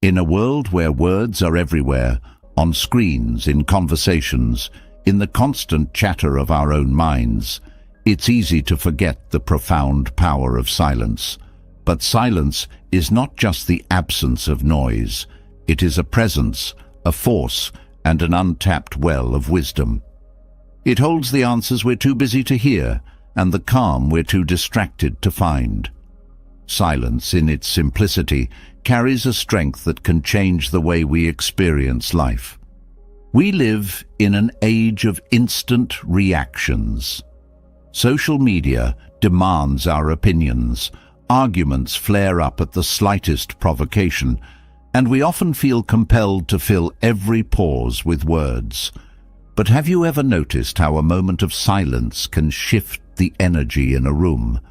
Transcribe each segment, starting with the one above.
In a world where words are everywhere, on screens, in conversations, in the constant chatter of our own minds, it's easy to forget the profound power of silence. But silence is not just the absence of noise. It is a presence, a force, and an untapped well of wisdom. It holds the answers we're too busy to hear, and the calm we're too distracted to find. Silence, in its simplicity, carries a strength that can change the way we experience life. We live in an age of instant reactions. Social media demands our opinions. Arguments flare up at the slightest provocation, and we often feel compelled to fill every pause with words. But have you ever noticed how a moment of silence can shift the energy in a room?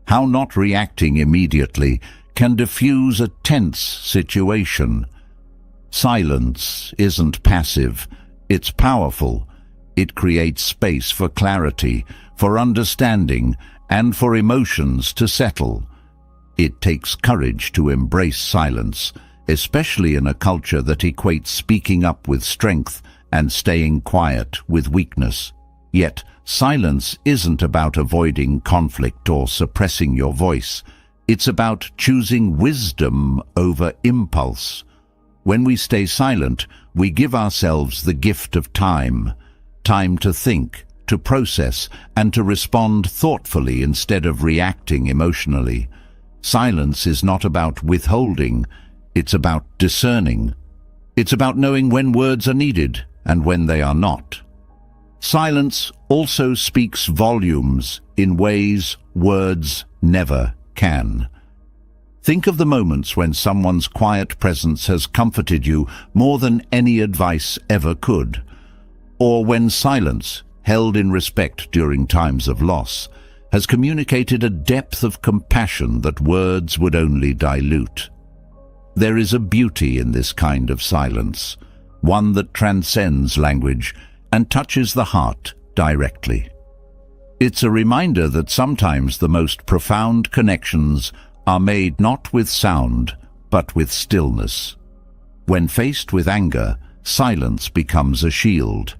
How not reacting immediately can diffuse a tense situation? Silence isn't passive, it's powerful. It creates space for clarity, for understanding, and for emotions to settle. It takes courage to embrace silence, especially in a culture that equates speaking up with strength and staying quiet with weakness. Yet, silence isn't about avoiding conflict or suppressing your voice. It's about choosing wisdom over impulse. When we stay silent, we give ourselves the gift of time to think, to process, and to respond thoughtfully instead of reacting emotionally. Silence is not about withholding, it's about discerning. It's about knowing when words are needed and when they are not. Silence also speaks volumes in ways words never can. Think of the moments when someone's quiet presence has comforted you more than any advice ever could, or when silence, held in respect during times of loss, has communicated a depth of compassion that words would only dilute. There is a beauty in this kind of silence, one that transcends language and touches the heart directly. It's a reminder that sometimes the most profound connections are made not with sound, but with stillness. When faced with anger, silence becomes a shield.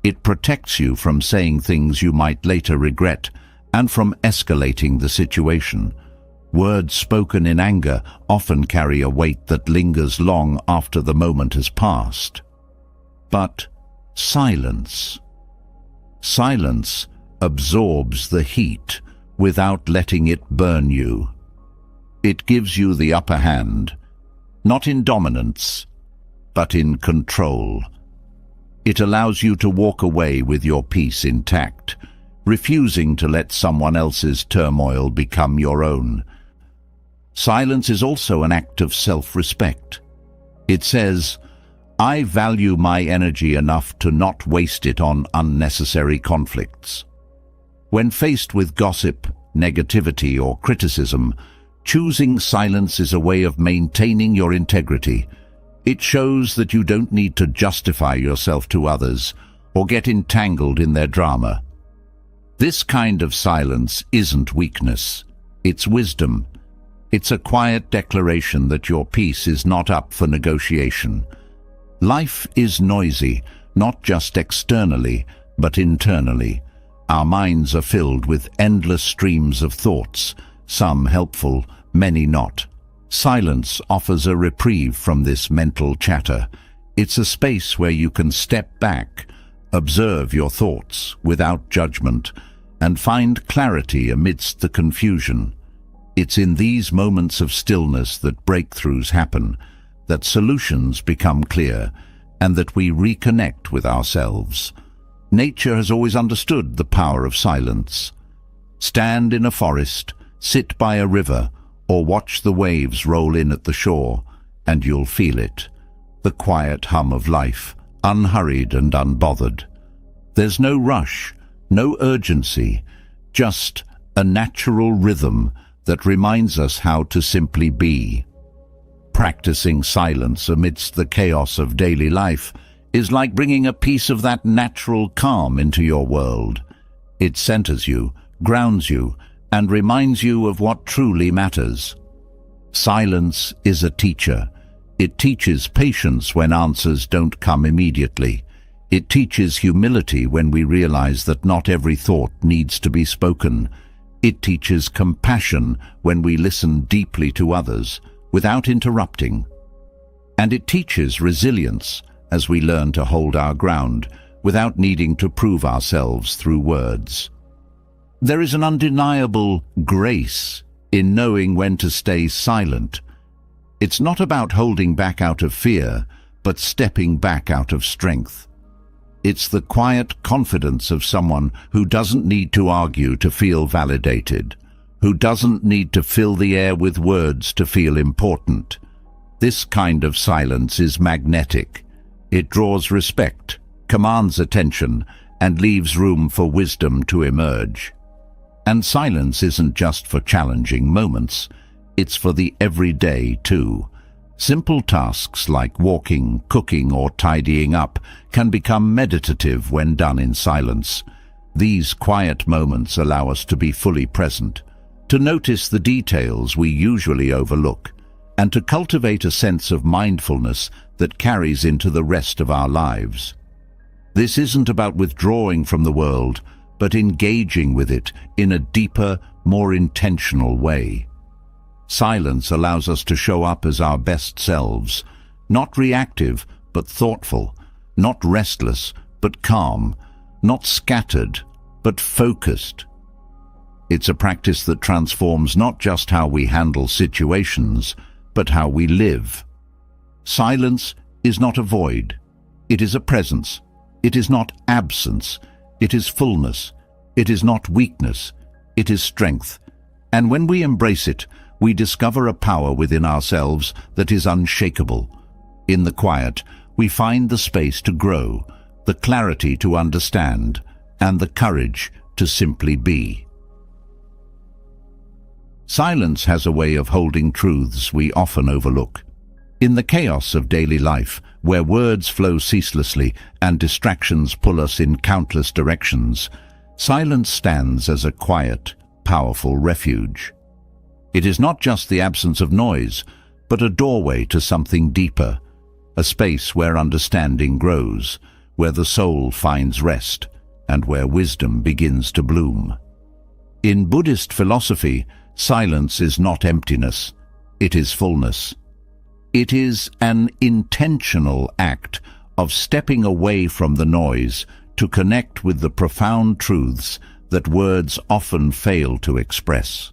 It protects you from saying things you might later regret and from escalating the situation. Words spoken in anger often carry a weight that lingers long after the moment has passed. But silence absorbs the heat without letting it burn you. It gives you the upper hand, not in dominance, but in control. It allows you to walk away with your peace intact, refusing to let someone else's turmoil become your own. Silence is also an act of self-respect. It says, I value my energy enough to not waste it on unnecessary conflicts. When faced with gossip, negativity, or criticism, choosing silence is a way of maintaining your integrity. It shows that you don't need to justify yourself to others or get entangled in their drama. This kind of silence isn't weakness, it's wisdom. It's a quiet declaration that your peace is not up for negotiation. Life is noisy, not just externally, but internally. Our minds are filled with endless streams of thoughts, some helpful, many not. Silence offers a reprieve from this mental chatter. It's a space where you can step back, observe your thoughts without judgment, and find clarity amidst the confusion. It's in these moments of stillness that breakthroughs happen, that solutions become clear, and that we reconnect with ourselves. Nature has always understood the power of silence. Stand in a forest, sit by a river, or watch the waves roll in at the shore, and you'll feel it. The quiet hum of life, unhurried and unbothered. There's no rush, no urgency, just a natural rhythm that reminds us how to simply be. Practicing silence amidst the chaos of daily life is like bringing a piece of that natural calm into your world. It centers you, grounds you, and reminds you of what truly matters. Silence is a teacher. It teaches patience when answers don't come immediately. It teaches humility when we realize that not every thought needs to be spoken. It teaches compassion when we listen deeply to others, without interrupting. And it teaches resilience as we learn to hold our ground, without needing to prove ourselves through words. There is an undeniable grace in knowing when to stay silent. It's not about holding back out of fear, but stepping back out of strength. It's the quiet confidence of someone who doesn't need to argue to feel validated, who doesn't need to fill the air with words to feel important. This kind of silence is magnetic. It draws respect, commands attention, and leaves room for wisdom to emerge. And silence isn't just for challenging moments, it's for the everyday too. Simple tasks like walking, cooking, or tidying up can become meditative when done in silence. These quiet moments allow us to be fully present, to notice the details we usually overlook, and to cultivate a sense of mindfulness that carries into the rest of our lives. This isn't about withdrawing from the world, but engaging with it in a deeper, more intentional way. Silence allows us to show up as our best selves, not reactive, but thoughtful, not restless, but calm, not scattered, but focused. It's a practice that transforms not just how we handle situations, but how we live. Silence is not a void. It is a presence. It is not absence. It is fullness. It is not weakness. It is strength. And when we embrace it, we discover a power within ourselves that is unshakable. In the quiet, we find the space to grow, the clarity to understand, and the courage to simply be. Silence has a way of holding truths we often overlook. In the chaos of daily life, where words flow ceaselessly and distractions pull us in countless directions, silence stands as a quiet, powerful refuge. It is not just the absence of noise, but a doorway to something deeper, a space where understanding grows, where the soul finds rest, and where wisdom begins to bloom. In Buddhist philosophy, silence is not emptiness, it is fullness. It is an intentional act of stepping away from the noise to connect with the profound truths that words often fail to express.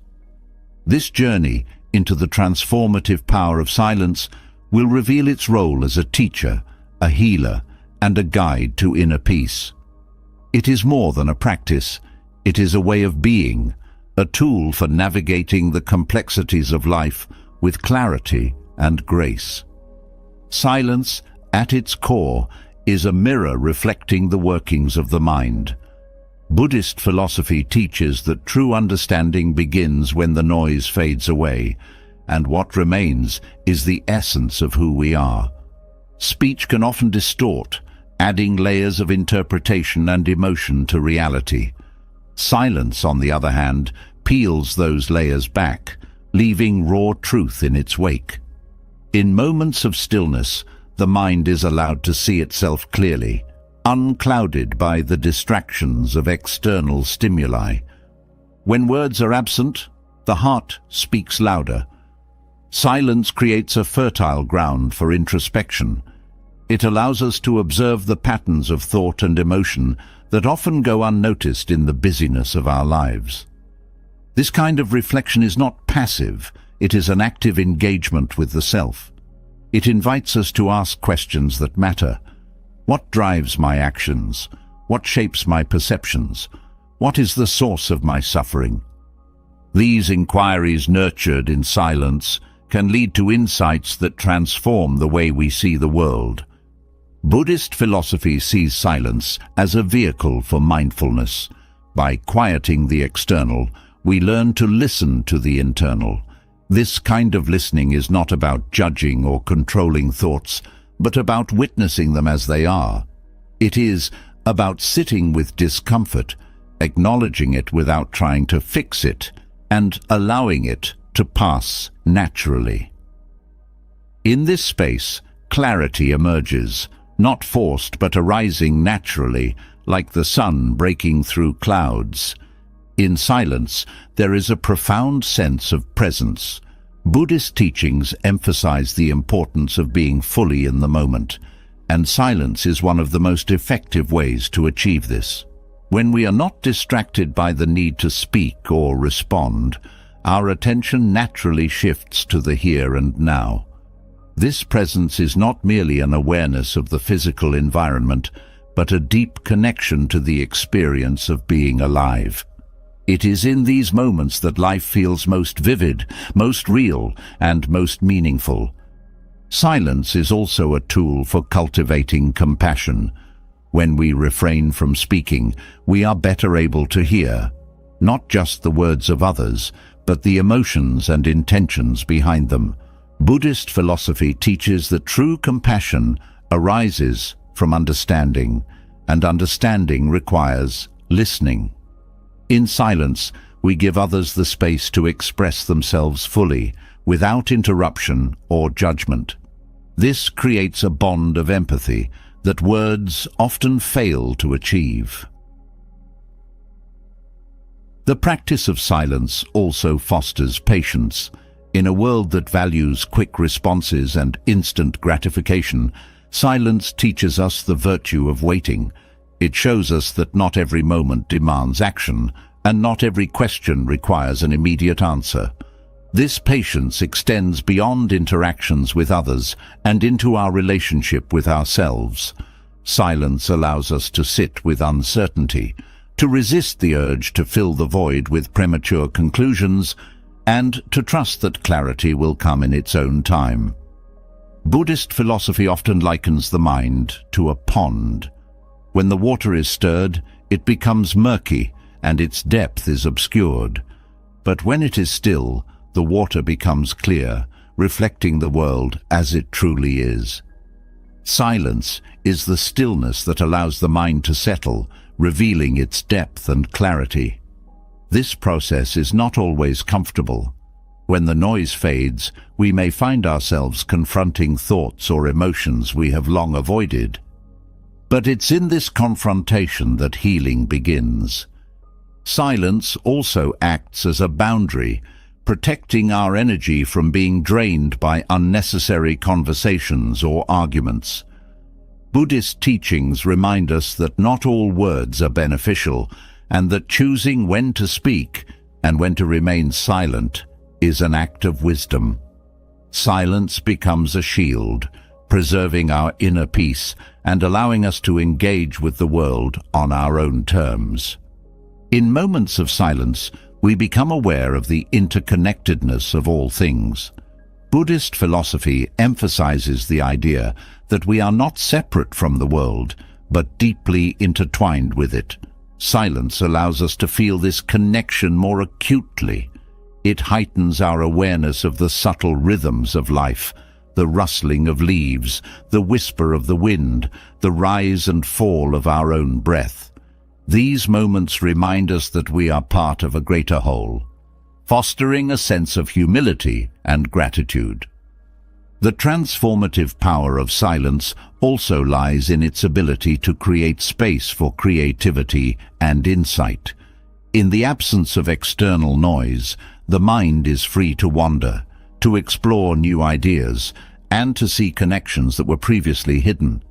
This journey into the transformative power of silence will reveal its role as a teacher, a healer, and a guide to inner peace. It is more than a practice, it is a way of being, a tool for navigating the complexities of life with clarity and grace. Silence, at its core, is a mirror reflecting the workings of the mind. Buddhist philosophy teaches that true understanding begins when the noise fades away, and what remains is the essence of who we are. Speech can often distort, adding layers of interpretation and emotion to reality. Silence, on the other hand, peels those layers back, leaving raw truth in its wake. In moments of stillness, the mind is allowed to see itself clearly, unclouded by the distractions of external stimuli. When words are absent, the heart speaks louder. Silence creates a fertile ground for introspection. It allows us to observe the patterns of thought and emotion that often go unnoticed in the busyness of our lives. This kind of reflection is not passive, it is an active engagement with the self. It invites us to ask questions that matter. What drives my actions? What shapes my perceptions? What is the source of my suffering? These inquiries, nurtured in silence, can lead to insights that transform the way we see the world. Buddhist philosophy sees silence as a vehicle for mindfulness. By quieting the external, we learn to listen to the internal. This kind of listening is not about judging or controlling thoughts, but about witnessing them as they are. It is about sitting with discomfort, acknowledging it without trying to fix it, and allowing it to pass naturally. In this space, clarity emerges, not forced but arising naturally, like the sun breaking through clouds. In silence, there is a profound sense of presence. Buddhist teachings emphasize the importance of being fully in the moment, and silence is one of the most effective ways to achieve this. When we are not distracted by the need to speak or respond, our attention naturally shifts to the here and now. This presence is not merely an awareness of the physical environment, but a deep connection to the experience of being alive. It is in these moments that life feels most vivid, most real, and most meaningful. Silence is also a tool for cultivating compassion. When we refrain from speaking, we are better able to hear, not just the words of others, but the emotions and intentions behind them. Buddhist philosophy teaches that true compassion arises from understanding, and understanding requires listening. In silence, we give others the space to express themselves fully, without interruption or judgment. This creates a bond of empathy that words often fail to achieve. The practice of silence also fosters patience. In a world that values quick responses and instant gratification, silence teaches us the virtue of waiting. It shows us that not every moment demands action, and not every question requires an immediate answer. This patience extends beyond interactions with others and into our relationship with ourselves. Silence allows us to sit with uncertainty, to resist the urge to fill the void with premature conclusions, and to trust that clarity will come in its own time. Buddhist philosophy often likens the mind to a pond. When the water is stirred, it becomes murky and its depth is obscured. But when it is still, the water becomes clear, reflecting the world as it truly is. Silence is the stillness that allows the mind to settle, revealing its depth and clarity. This process is not always comfortable. When the noise fades, we may find ourselves confronting thoughts or emotions we have long avoided. But it's in this confrontation that healing begins. Silence also acts as a boundary, protecting our energy from being drained by unnecessary conversations or arguments. Buddhist teachings remind us that not all words are beneficial, and that choosing when to speak and when to remain silent is an act of wisdom. Silence becomes a shield, preserving our inner peace and allowing us to engage with the world on our own terms. In moments of silence, we become aware of the interconnectedness of all things. Buddhist philosophy emphasizes the idea that we are not separate from the world, but deeply intertwined with it. Silence allows us to feel this connection more acutely. It heightens our awareness of the subtle rhythms of life, the rustling of leaves, the whisper of the wind, the rise and fall of our own breath. These moments remind us that we are part of a greater whole, fostering a sense of humility and gratitude. The transformative power of silence also lies in its ability to create space for creativity and insight. In the absence of external noise, the mind is free to wander, to explore new ideas, and to see connections that were previously hidden.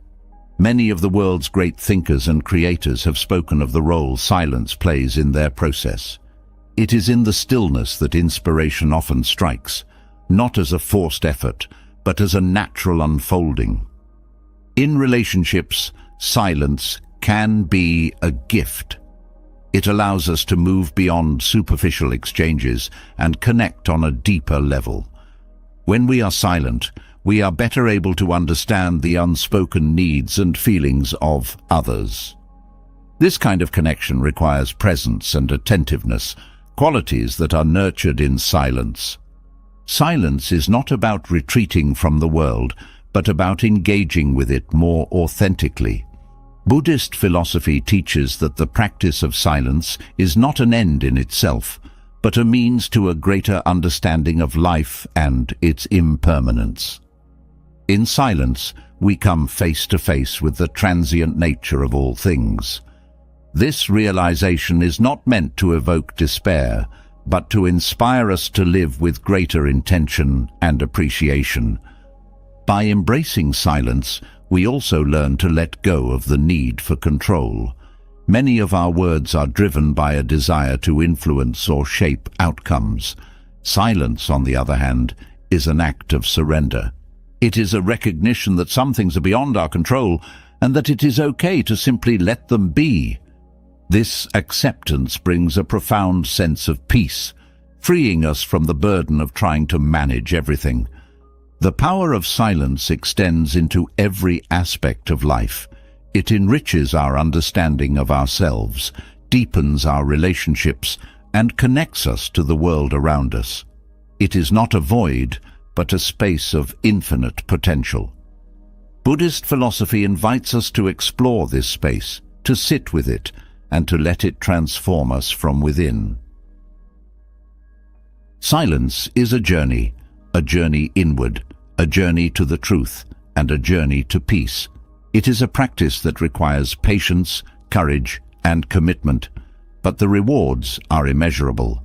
Many of the world's great thinkers and creators have spoken of the role silence plays in their process. It is in the stillness that inspiration often strikes, not as a forced effort, but as a natural unfolding. In relationships, silence can be a gift. It allows us to move beyond superficial exchanges and connect on a deeper level. When we are silent, we are better able to understand the unspoken needs and feelings of others. This kind of connection requires presence and attentiveness, qualities that are nurtured in silence. Silence is not about retreating from the world, but about engaging with it more authentically. Buddhist philosophy teaches that the practice of silence is not an end in itself, but a means to a greater understanding of life and its impermanence. In silence, we come face to face with the transient nature of all things. This realization is not meant to evoke despair, but to inspire us to live with greater intention and appreciation. By embracing silence, we also learn to let go of the need for control. Many of our words are driven by a desire to influence or shape outcomes. Silence, on the other hand, is an act of surrender. It is a recognition that some things are beyond our control and that it is okay to simply let them be. This acceptance brings a profound sense of peace, freeing us from the burden of trying to manage everything. The power of silence extends into every aspect of life. It enriches our understanding of ourselves, deepens our relationships, and connects us to the world around us. It is not a void, but a space of infinite potential. Buddhist philosophy invites us to explore this space, to sit with it, and to let it transform us from within. Silence is a journey inward, a journey to the truth, and a journey to peace. It is a practice that requires patience, courage, and commitment, but the rewards are immeasurable.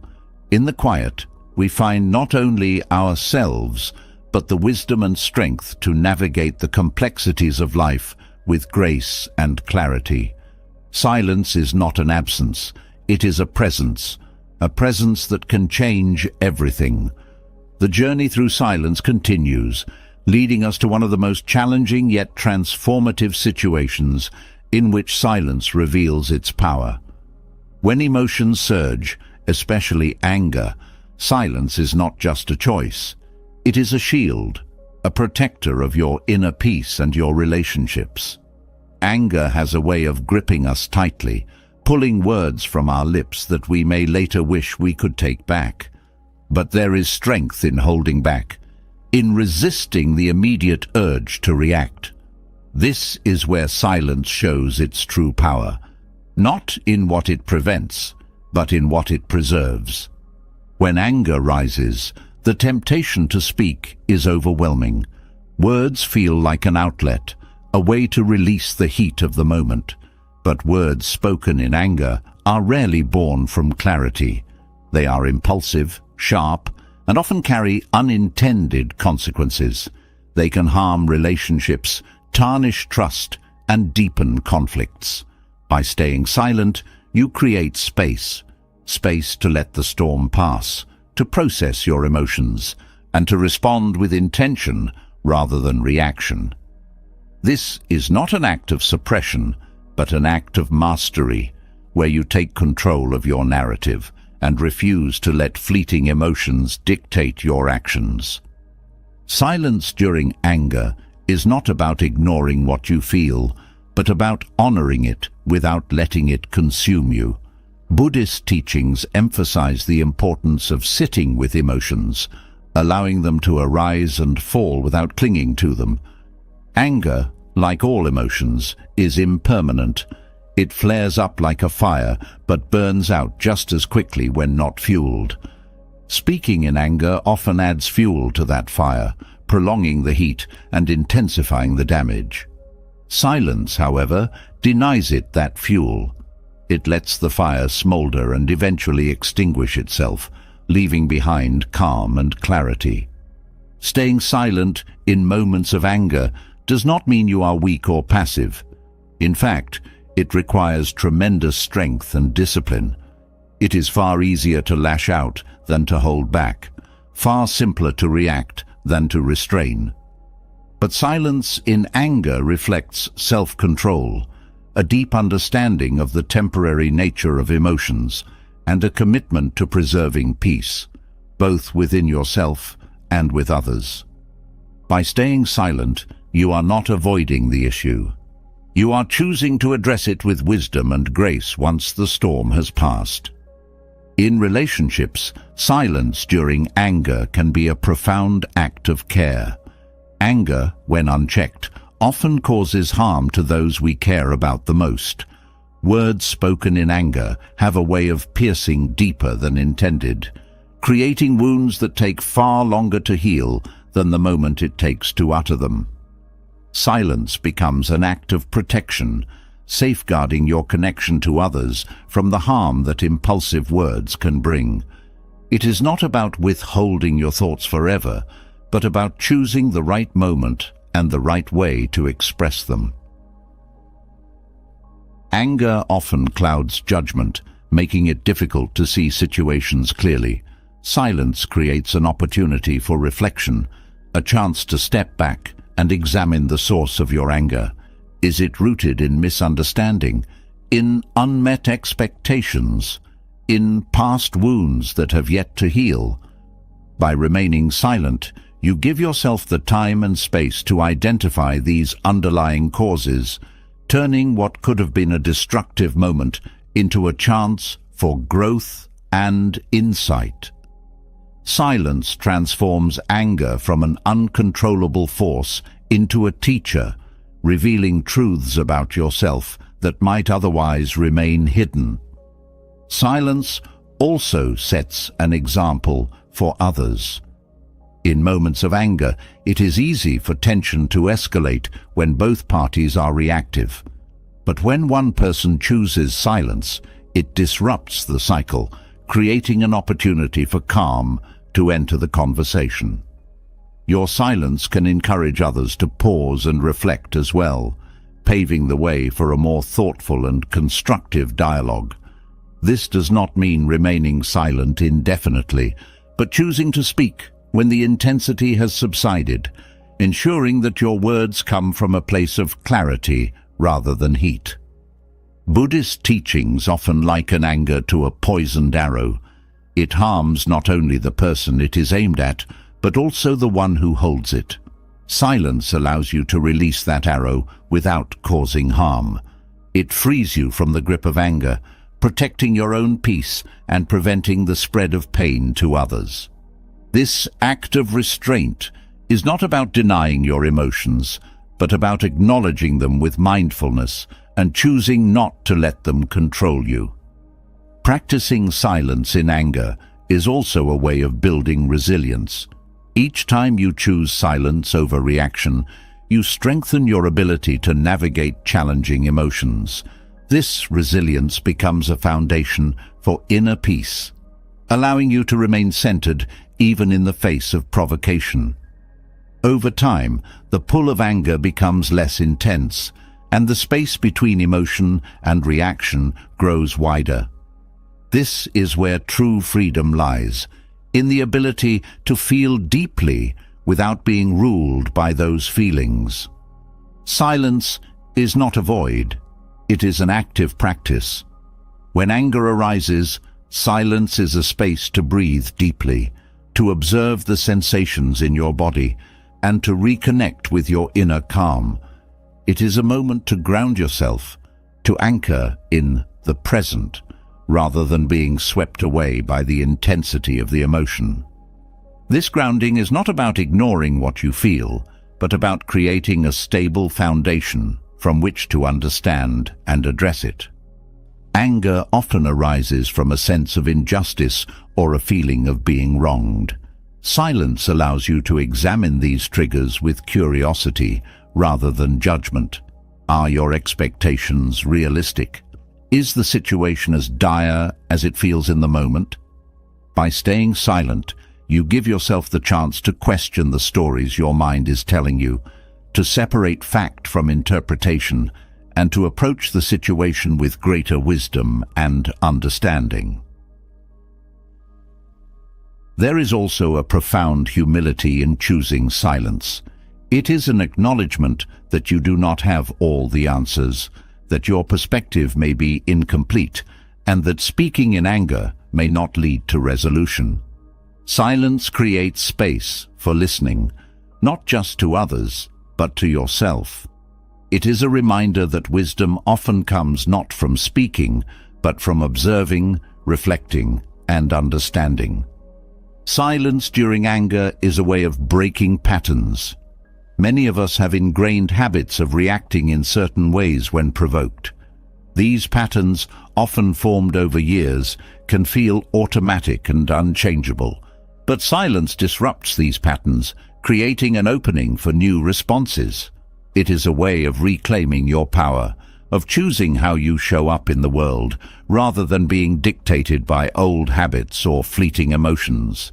In the quiet, we find not only ourselves, but the wisdom and strength to navigate the complexities of life with grace and clarity. Silence is not an absence, it is a presence that can change everything. The journey through silence continues, leading us to one of the most challenging yet transformative situations in which silence reveals its power. When emotions surge, especially anger, silence is not just a choice. It is a shield, a protector of your inner peace and your relationships. Anger has a way of gripping us tightly, pulling words from our lips that we may later wish we could take back. But there is strength in holding back, in resisting the immediate urge to react. This is where silence shows its true power, not in what it prevents, but in what it preserves. When anger rises, the temptation to speak is overwhelming. Words feel like an outlet, a way to release the heat of the moment. But words spoken in anger are rarely born from clarity. They are impulsive, sharp, and often carry unintended consequences. They can harm relationships, tarnish trust, and deepen conflicts. By staying silent, you create space to let the storm pass, to process your emotions, and to respond with intention rather than reaction. This is not an act of suppression, but an act of mastery, where you take control of your narrative and refuse to let fleeting emotions dictate your actions. Silence during anger is not about ignoring what you feel, but about honoring it without letting it consume you. Buddhist teachings emphasize the importance of sitting with emotions, allowing them to arise and fall without clinging to them. Anger, like all emotions, is impermanent. It flares up like a fire, but burns out just as quickly when not fueled. Speaking in anger often adds fuel to that fire, prolonging the heat and intensifying the damage. Silence, however, denies it that fuel. It lets the fire smolder and eventually extinguish itself, leaving behind calm and clarity. Staying silent in moments of anger does not mean you are weak or passive. In fact, it requires tremendous strength and discipline. It is far easier to lash out than to hold back, far simpler to react than to restrain. But silence in anger reflects self-control, a deep understanding of the temporary nature of emotions, and a commitment to preserving peace, both within yourself and with others. By staying silent, you are not avoiding the issue. You are choosing to address it with wisdom and grace once the storm has passed. In relationships, silence during anger can be a profound act of care. Anger, when unchecked, often causes harm to those we care about the most. Words spoken in anger have a way of piercing deeper than intended, creating wounds that take far longer to heal than the moment it takes to utter them. Silence becomes an act of protection, safeguarding your connection to others from the harm that impulsive words can bring. It is not about withholding your thoughts forever, but about choosing the right moment and the right way to express them. Anger often clouds judgment, making it difficult to see situations clearly. Silence creates an opportunity for reflection, a chance to step back and examine the source of your anger. Is it rooted in misunderstanding, in unmet expectations, in past wounds that have yet to heal? By remaining silent, you give yourself the time and space to identify these underlying causes, turning what could have been a destructive moment into a chance for growth and insight. Silence transforms anger from an uncontrollable force into a teacher, revealing truths about yourself that might otherwise remain hidden. Silence also sets an example for others. In moments of anger, it is easy for tension to escalate when both parties are reactive. But when one person chooses silence, it disrupts the cycle, creating an opportunity for calm to enter the conversation. Your silence can encourage others to pause and reflect as well, paving the way for a more thoughtful and constructive dialogue. This does not mean remaining silent indefinitely, but choosing to speak when the intensity has subsided, ensuring that your words come from a place of clarity rather than heat. Buddhist teachings often liken anger to a poisoned arrow. It harms not only the person it is aimed at, but also the one who holds it. Silence allows you to release that arrow without causing harm. It frees you from the grip of anger, protecting your own peace and preventing the spread of pain to others. This act of restraint is not about denying your emotions, but about acknowledging them with mindfulness and choosing not to let them control you. Practicing silence in anger is also a way of building resilience. Each time you choose silence over reaction, you strengthen your ability to navigate challenging emotions. This resilience becomes a foundation for inner peace, allowing you to remain centered even in the face of provocation. Over time, the pull of anger becomes less intense, and the space between emotion and reaction grows wider. This is where true freedom lies, in the ability to feel deeply without being ruled by those feelings. Silence is not a void, it is an active practice. When anger arises, silence is a space to breathe deeply, to observe the sensations in your body, and to reconnect with your inner calm. It is a moment to ground yourself, to anchor in the present, rather than being swept away by the intensity of the emotion. This grounding is not about ignoring what you feel, but about creating a stable foundation from which to understand and address it. Anger often arises from a sense of injustice or a feeling of being wronged. Silence allows you to examine these triggers with curiosity rather than judgment. Are your expectations realistic? Is the situation as dire as it feels in the moment? By staying silent, you give yourself the chance to question the stories your mind is telling you, to separate fact from interpretation, and to approach the situation with greater wisdom and understanding. There is also a profound humility in choosing silence. It is an acknowledgement that you do not have all the answers, that your perspective may be incomplete, and that speaking in anger may not lead to resolution. Silence creates space for listening, not just to others, but to yourself. It is a reminder that wisdom often comes not from speaking, but from observing, reflecting, and understanding. Silence during anger is a way of breaking patterns. Many of us have ingrained habits of reacting in certain ways when provoked. These patterns, often formed over years, can feel automatic and unchangeable. But silence disrupts these patterns, creating an opening for new responses. It is a way of reclaiming your power, of choosing how you show up in the world, rather than being dictated by old habits or fleeting emotions.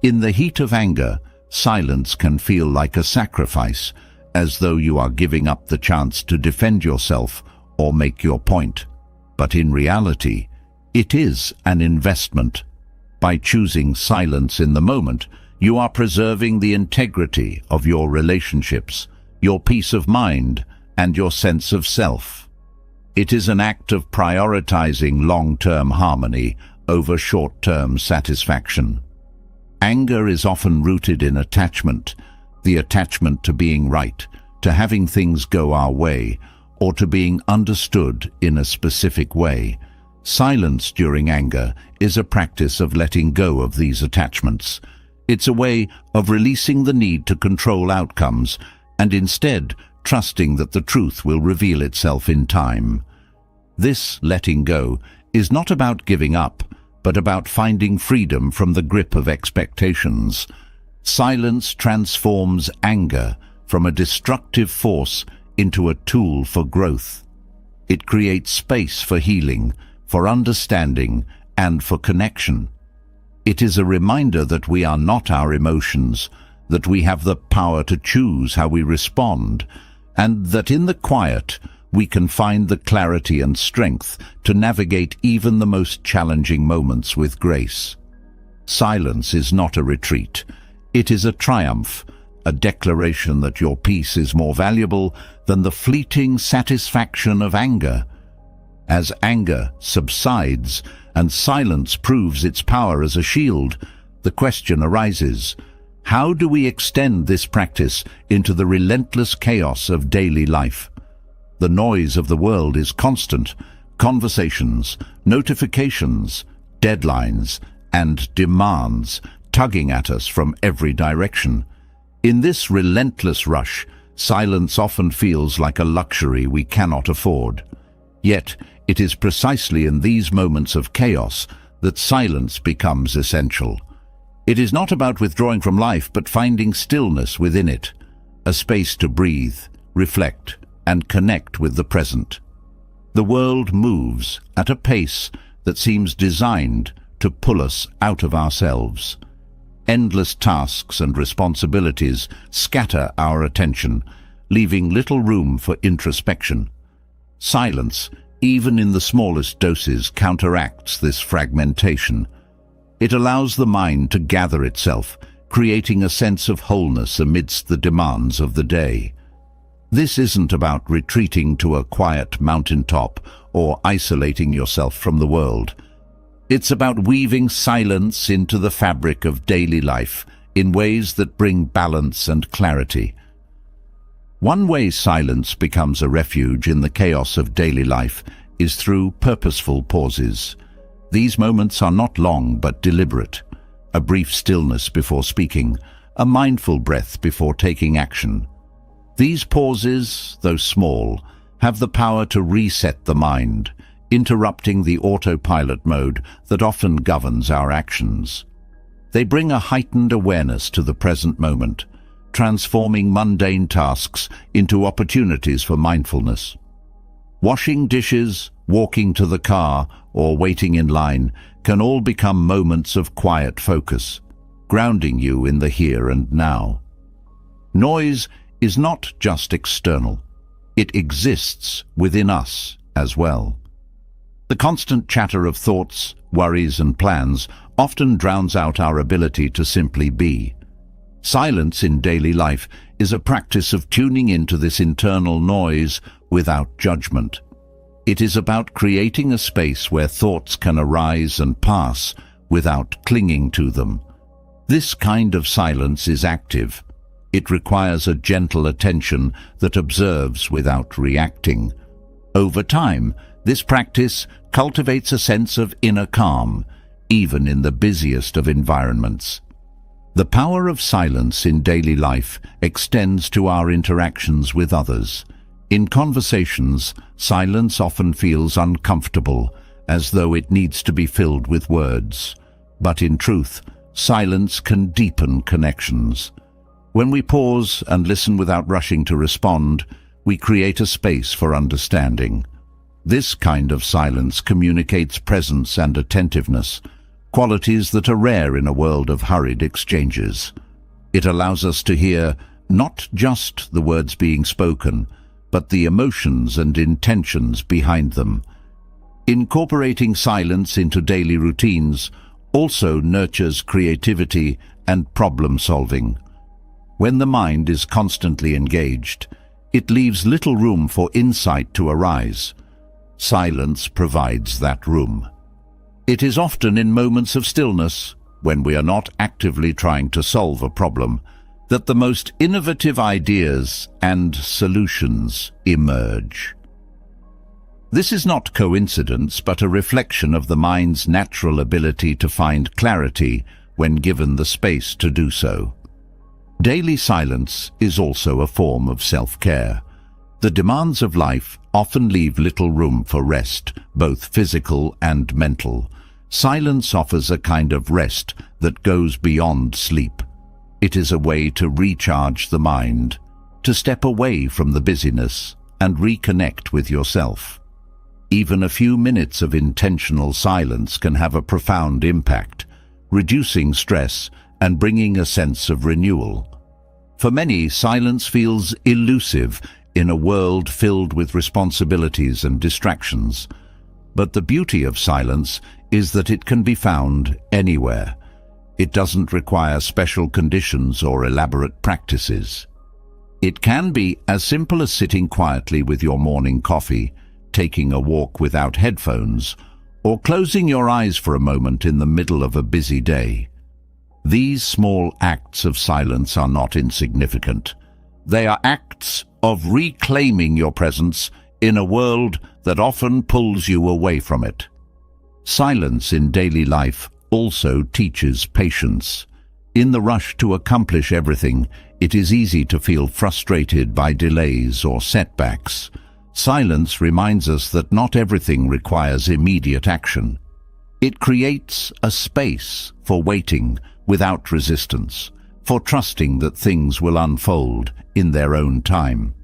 In the heat of anger, silence can feel like a sacrifice, as though you are giving up the chance to defend yourself or make your point. But in reality, it is an investment. By choosing silence in the moment, you are preserving the integrity of your relationships, your peace of mind, and your sense of self. It is an act of prioritizing long-term harmony over short-term satisfaction. Anger is often rooted in attachment, the attachment to being right, to having things go our way, or to being understood in a specific way. Silence during anger is a practice of letting go of these attachments. It's a way of releasing the need to control outcomes and instead trusting that the truth will reveal itself in time. This letting go is not about giving up, but about finding freedom from the grip of expectations. Silence transforms anger from a destructive force into a tool for growth. It creates space for healing, for understanding, and for connection. It is a reminder that we are not our emotions, that we have the power to choose how we respond, and that in the quiet, we can find the clarity and strength to navigate even the most challenging moments with grace. Silence is not a retreat. It is a triumph, a declaration that your peace is more valuable than the fleeting satisfaction of anger. As anger subsides and silence proves its power as a shield, the question arises, how do we extend this practice into the relentless chaos of daily life? The noise of the world is constant. Conversations, notifications, deadlines, and demands tugging at us from every direction. In this relentless rush, silence often feels like a luxury we cannot afford. Yet, it is precisely in these moments of chaos that silence becomes essential. It is not about withdrawing from life, but finding stillness within it, a space to breathe, reflect, and connect with the present. The world moves at a pace that seems designed to pull us out of ourselves. Endless tasks and responsibilities scatter our attention, leaving little room for introspection. Silence, even in the smallest doses, counteracts this fragmentation. It allows the mind to gather itself, creating a sense of wholeness amidst the demands of the day. This isn't about retreating to a quiet mountaintop or isolating yourself from the world. It's about weaving silence into the fabric of daily life in ways that bring balance and clarity. One way silence becomes a refuge in the chaos of daily life is through purposeful pauses. These moments are not long but deliberate. A brief stillness before speaking, a mindful breath before taking action. These pauses, though small, have the power to reset the mind, interrupting the autopilot mode that often governs our actions. They bring a heightened awareness to the present moment, transforming mundane tasks into opportunities for mindfulness. Washing dishes, walking to the car, or waiting in line can all become moments of quiet focus, grounding you in the here and now. Noise is not just external. It exists within us as well. The constant chatter of thoughts, worries, and plans often drowns out our ability to simply be. Silence in daily life is a practice of tuning into this internal noise without judgment. It is about creating a space where thoughts can arise and pass without clinging to them. This kind of silence is active. It requires a gentle attention that observes without reacting. Over time, this practice cultivates a sense of inner calm, even in the busiest of environments. The power of silence in daily life extends to our interactions with others. In conversations, silence often feels uncomfortable, as though it needs to be filled with words. But in truth, silence can deepen connections. When we pause and listen without rushing to respond, we create a space for understanding. This kind of silence communicates presence and attentiveness, qualities that are rare in a world of hurried exchanges. It allows us to hear not just the words being spoken, but the emotions and intentions behind them. Incorporating silence into daily routines also nurtures creativity and problem-solving. When the mind is constantly engaged, it leaves little room for insight to arise. Silence provides that room. It is often in moments of stillness, when we are not actively trying to solve a problem, that the most innovative ideas and solutions emerge. This is not coincidence, but a reflection of the mind's natural ability to find clarity when given the space to do so. Daily silence is also a form of self-care. The demands of life often leave little room for rest, both physical and mental. Silence offers a kind of rest that goes beyond sleep. It is a way to recharge the mind, to step away from the busyness and reconnect with yourself. Even a few minutes of intentional silence can have a profound impact, reducing stress and bringing a sense of renewal. For many, silence feels elusive in a world filled with responsibilities and distractions. But the beauty of silence is that it can be found anywhere. It doesn't require special conditions or elaborate practices. It can be as simple as sitting quietly with your morning coffee, taking a walk without headphones, or closing your eyes for a moment in the middle of a busy day. These small acts of silence are not insignificant. They are acts of reclaiming your presence in a world that often pulls you away from it. Silence in daily life also teaches patience. In the rush to accomplish everything, it is easy to feel frustrated by delays or setbacks. Silence reminds us that not everything requires immediate action. It creates a space for waiting without resistance, for trusting that things will unfold in their own time.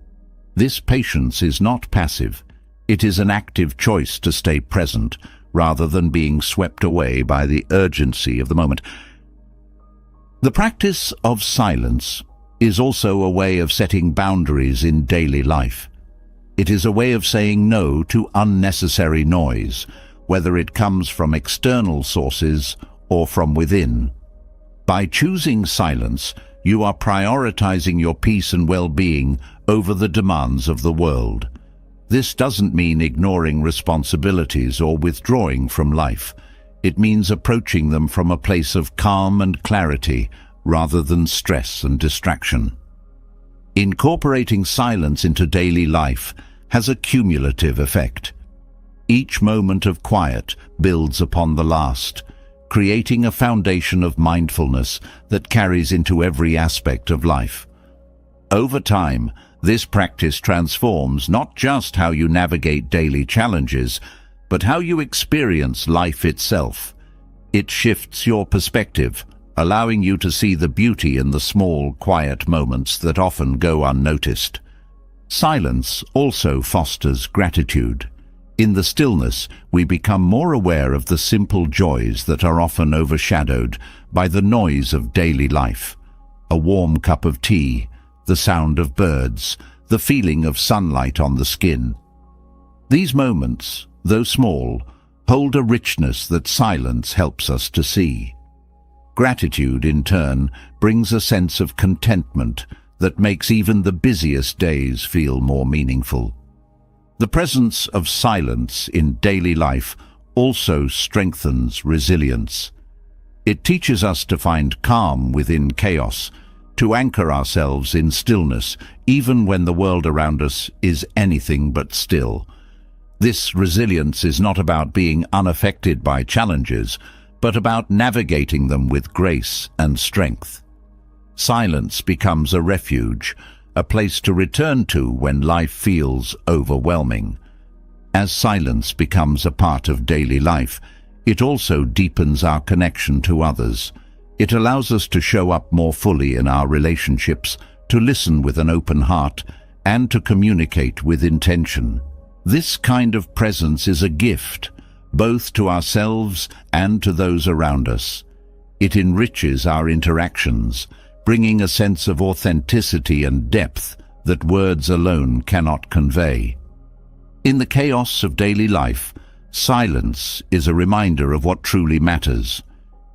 This patience is not passive. It is an active choice to stay present rather than being swept away by the urgency of the moment. The practice of silence is also a way of setting boundaries in daily life. It is a way of saying no to unnecessary noise, whether it comes from external sources or from within. By choosing silence, you are prioritizing your peace and well-being over the demands of the world. This doesn't mean ignoring responsibilities or withdrawing from life. It means approaching them from a place of calm and clarity rather than stress and distraction. Incorporating silence into daily life has a cumulative effect. Each moment of quiet builds upon the last, creating a foundation of mindfulness that carries into every aspect of life. Over time, this practice transforms not just how you navigate daily challenges, but how you experience life itself. It shifts your perspective, allowing you to see the beauty in the small, quiet moments that often go unnoticed. Silence also fosters gratitude. In the stillness, we become more aware of the simple joys that are often overshadowed by the noise of daily life. A warm cup of tea, the sound of birds, the feeling of sunlight on the skin. These moments, though small, hold a richness that silence helps us to see. Gratitude, in turn, brings a sense of contentment that makes even the busiest days feel more meaningful. The presence of silence in daily life also strengthens resilience. It teaches us to find calm within chaos, to anchor ourselves in stillness, even when the world around us is anything but still. This resilience is not about being unaffected by challenges, but about navigating them with grace and strength. Silence becomes a refuge, a place to return to when life feels overwhelming. As silence becomes a part of daily life, it also deepens our connection to others. It allows us to show up more fully in our relationships, to listen with an open heart, and to communicate with intention. This kind of presence is a gift, both to ourselves and to those around us. It enriches our interactions, bringing a sense of authenticity and depth that words alone cannot convey. In the chaos of daily life, silence is a reminder of what truly matters.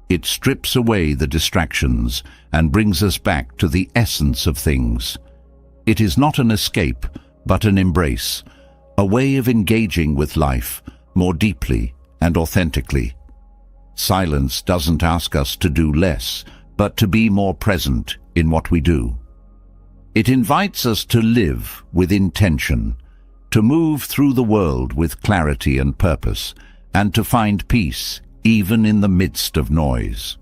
It strips away the distractions and brings us back to the essence of things. It is not an escape, but an embrace, a way of engaging with life more deeply and authentically. Silence doesn't ask us to do less, but to be more present in what we do. It invites us to live with intention, to move through the world with clarity and purpose, and to find peace even in the midst of noise.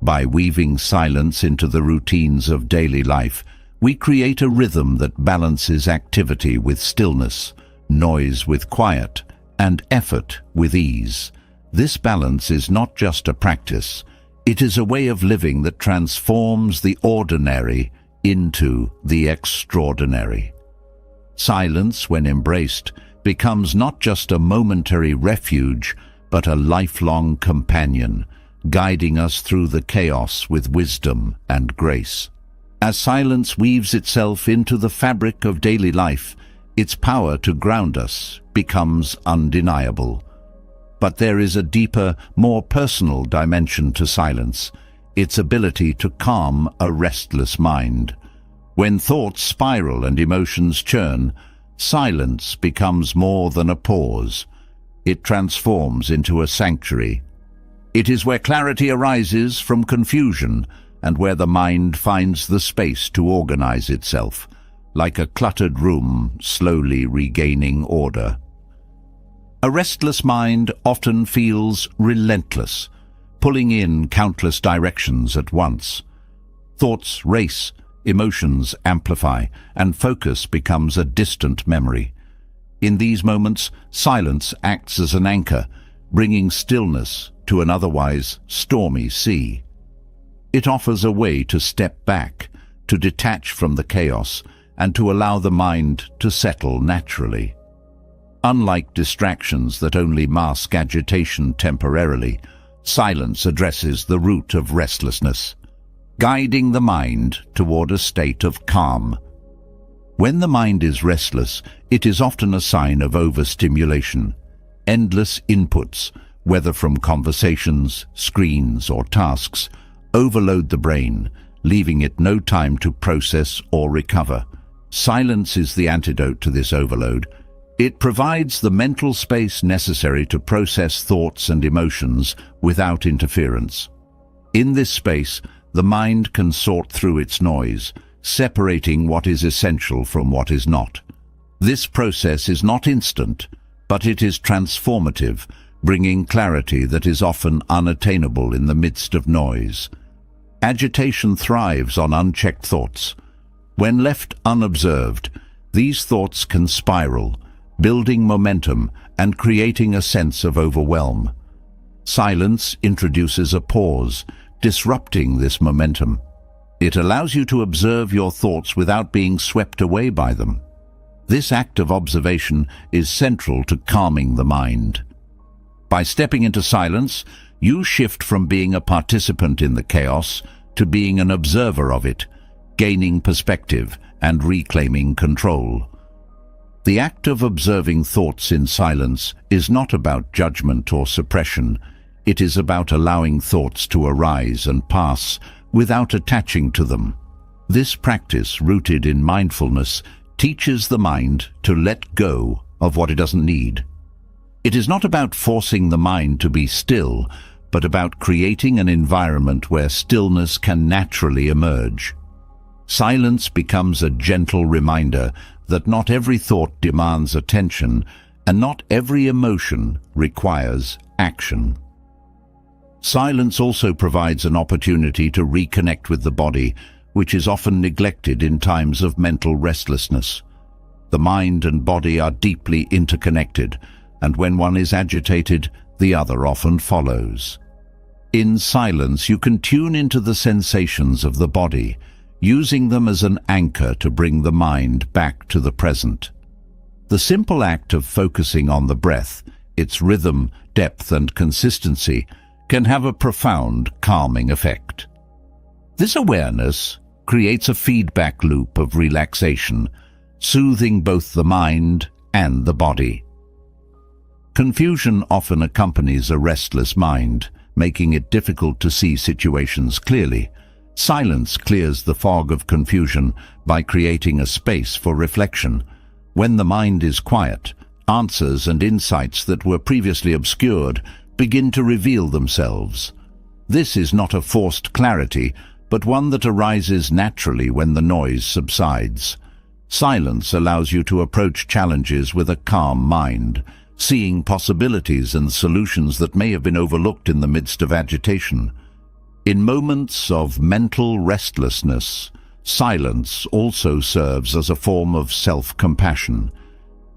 By weaving silence into the routines of daily life, we create a rhythm that balances activity with stillness, noise with quiet, and effort with ease. This balance is not just a practice, it is a way of living that transforms the ordinary into the extraordinary. Silence, when embraced, becomes not just a momentary refuge, but a lifelong companion, guiding us through the chaos with wisdom and grace. As silence weaves itself into the fabric of daily life, its power to ground us becomes undeniable. But there is a deeper, more personal dimension to silence, its ability to calm a restless mind. When thoughts spiral and emotions churn, silence becomes more than a pause. It transforms into a sanctuary. It is where clarity arises from confusion and where the mind finds the space to organize itself, like a cluttered room slowly regaining order. A restless mind often feels relentless, pulling in countless directions at once. Thoughts race, emotions amplify, and focus becomes a distant memory. In these moments, silence acts as an anchor, bringing stillness to an otherwise stormy sea. It offers a way to step back, to detach from the chaos, and to allow the mind to settle naturally. Unlike distractions that only mask agitation temporarily, silence addresses the root of restlessness, guiding the mind toward a state of calm. When the mind is restless, it is often a sign of overstimulation. Endless inputs, whether from conversations, screens, or tasks, overload the brain, leaving it no time to process or recover. Silence is the antidote to this overload. It provides the mental space necessary to process thoughts and emotions without interference. In this space, the mind can sort through its noise, separating what is essential from what is not. This process is not instant, but it is transformative, bringing clarity that is often unattainable in the midst of noise. Agitation thrives on unchecked thoughts. When left unobserved, these thoughts can spiral, building momentum and creating a sense of overwhelm. Silence introduces a pause, disrupting this momentum. It allows you to observe your thoughts without being swept away by them. This act of observation is central to calming the mind. By stepping into silence, you shift from being a participant in the chaos to being an observer of it, gaining perspective and reclaiming control. The act of observing thoughts in silence is not about judgment or suppression. It is about allowing thoughts to arise and pass without attaching to them. This practice, rooted in mindfulness, teaches the mind to let go of what it doesn't need. It is not about forcing the mind to be still, but about creating an environment where stillness can naturally emerge. Silence becomes a gentle reminder that not every thought demands attention, and not every emotion requires action. Silence also provides an opportunity to reconnect with the body, which is often neglected in times of mental restlessness. The mind and body are deeply interconnected, and when one is agitated, the other often follows. In silence, you can tune into the sensations of the body, using them as an anchor to bring the mind back to the present. The simple act of focusing on the breath, its rhythm, depth and consistency, can have a profound calming effect. This awareness creates a feedback loop of relaxation, soothing both the mind and the body. Confusion often accompanies a restless mind, making it difficult to see situations clearly. Silence clears the fog of confusion by creating a space for reflection. When the mind is quiet, answers and insights that were previously obscured begin to reveal themselves. This is not a forced clarity, but one that arises naturally when the noise subsides. Silence allows you to approach challenges with a calm mind, seeing possibilities and solutions that may have been overlooked in the midst of agitation. In moments of mental restlessness, silence also serves as a form of self-compassion.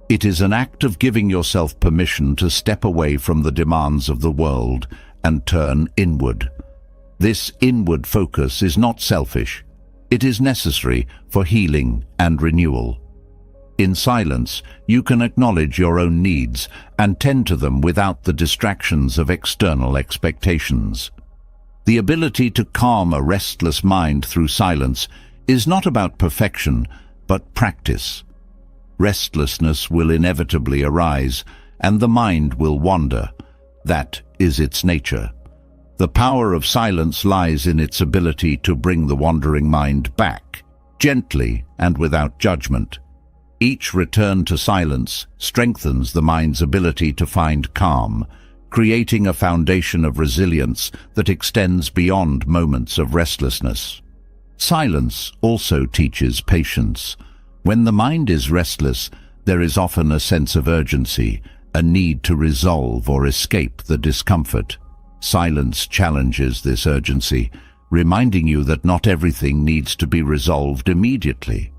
It is an act of giving yourself permission to step away from the demands of the world and turn inward. This inward focus is not selfish. It is necessary for healing and renewal. In silence, you can acknowledge your own needs and tend to them without the distractions of external expectations. The ability to calm a restless mind through silence is not about perfection, but practice. Restlessness will inevitably arise, and the mind will wander. That is its nature. The power of silence lies in its ability to bring the wandering mind back, gently and without judgment. Each return to silence strengthens the mind's ability to find calm, creating a foundation of resilience that extends beyond moments of restlessness. Silence also teaches patience. When the mind is restless, there is often a sense of urgency, a need to resolve or escape the discomfort. Silence challenges this urgency, reminding you that not everything needs to be resolved immediately.